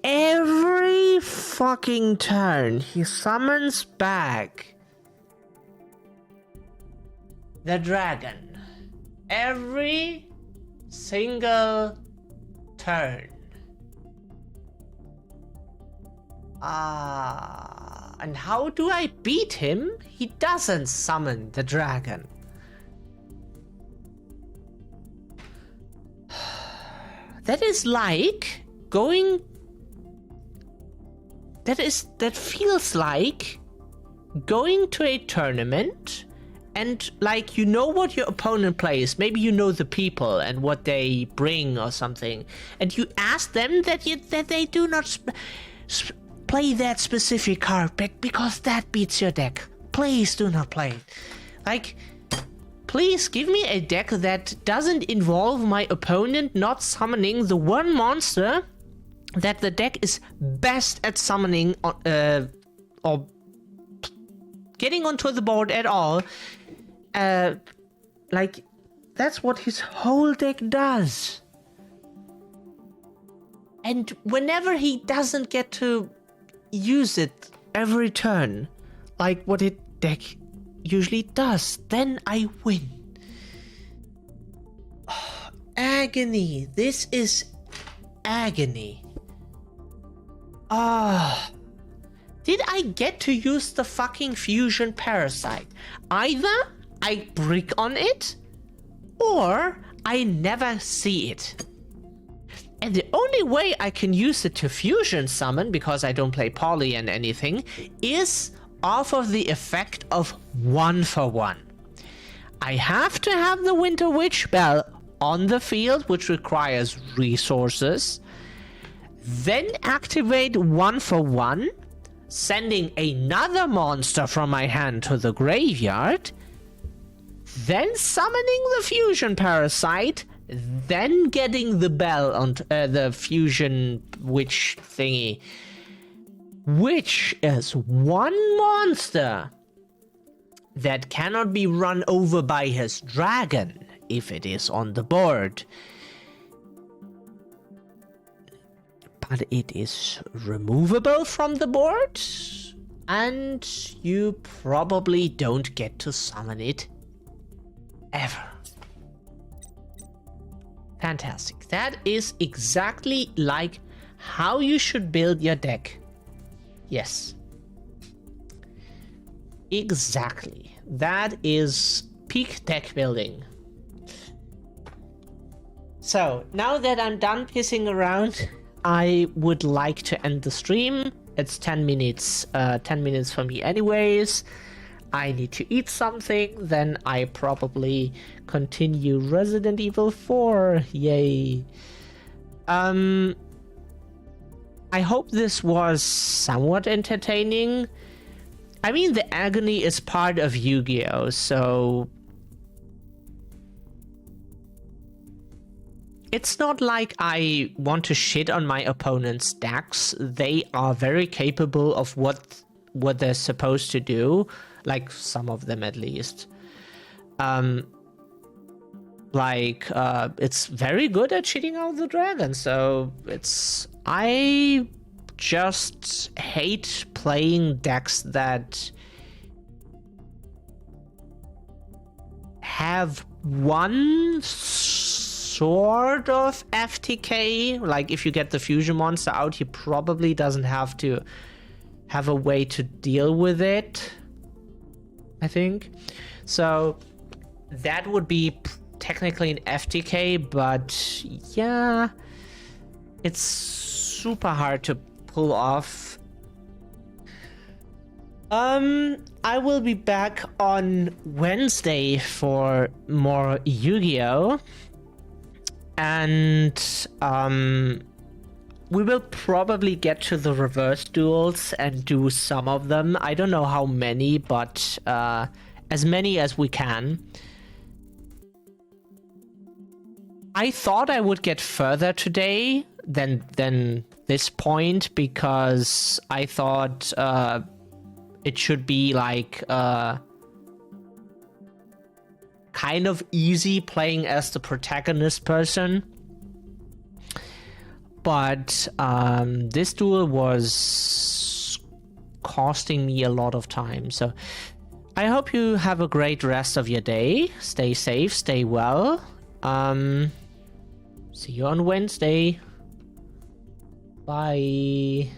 Every fucking turn he summons back the dragon. Every single turn. And how do I beat him? He doesn't summon the dragon. That is like going. That feels like going to a tournament and like you know what your opponent plays. Maybe you know the people and what they bring or something, and you ask them that they do not play that specific card because that beats your deck. Please do not play it. Like, please give me a deck that doesn't involve my opponent not summoning the one monster that the deck is best at summoning or getting onto the board at all. Like, that's what his whole deck does. And whenever he doesn't get to use it every turn, like what his deck usually does, then I win. Oh, agony. This is agony. Ah. Did I get to use the fucking fusion parasite? Either I brick on it, or I never see it. And the only way I can use it to fusion summon, because I don't play poly and anything, is off of the effect of 1-for-1. I have to have the Winter Witch spell on the field, which requires resources, then activate 1-for-1, sending another monster from my hand to the graveyard, then summoning the fusion parasite, then getting the bell on the fusion witch thingy, which is one monster that cannot be run over by his dragon if it is on the board. But it is removable from the board, and you probably don't get to summon it ever. Fantastic. That is exactly like how you should build your deck. Yes. Exactly. That is peak deck building. So, now that I'm done pissing around, I would like to end the stream. It's 10 minutes. 10 minutes for me anyways. I need to eat something, then I probably continue Resident Evil 4. Yay. I hope this was somewhat entertaining. I mean, the agony is part of Yu-Gi-Oh, so it's not like I want to shit on my opponent's decks. They are very capable of what they're supposed to do. Like, some of them at least. It's very good at cheating out the dragon, so it's... I just hate playing decks that have one sort of FTK. Like, if you get the fusion monster out, he probably doesn't have to have a way to deal with it, I think. So that would be technically an FTK, but yeah, it's super hard to pull off. I will be back on Wednesday for more Yu-Gi-Oh! And we will probably get to the reverse duels and do some of them. I don't know how many, but as many as we can. I thought I would get further today than this point, because I thought it should be like kind of easy playing as the protagonist person. But this duel was costing me a lot of time. So I hope you have a great rest of your day. Stay safe, stay well. See you on Wednesday. Bye.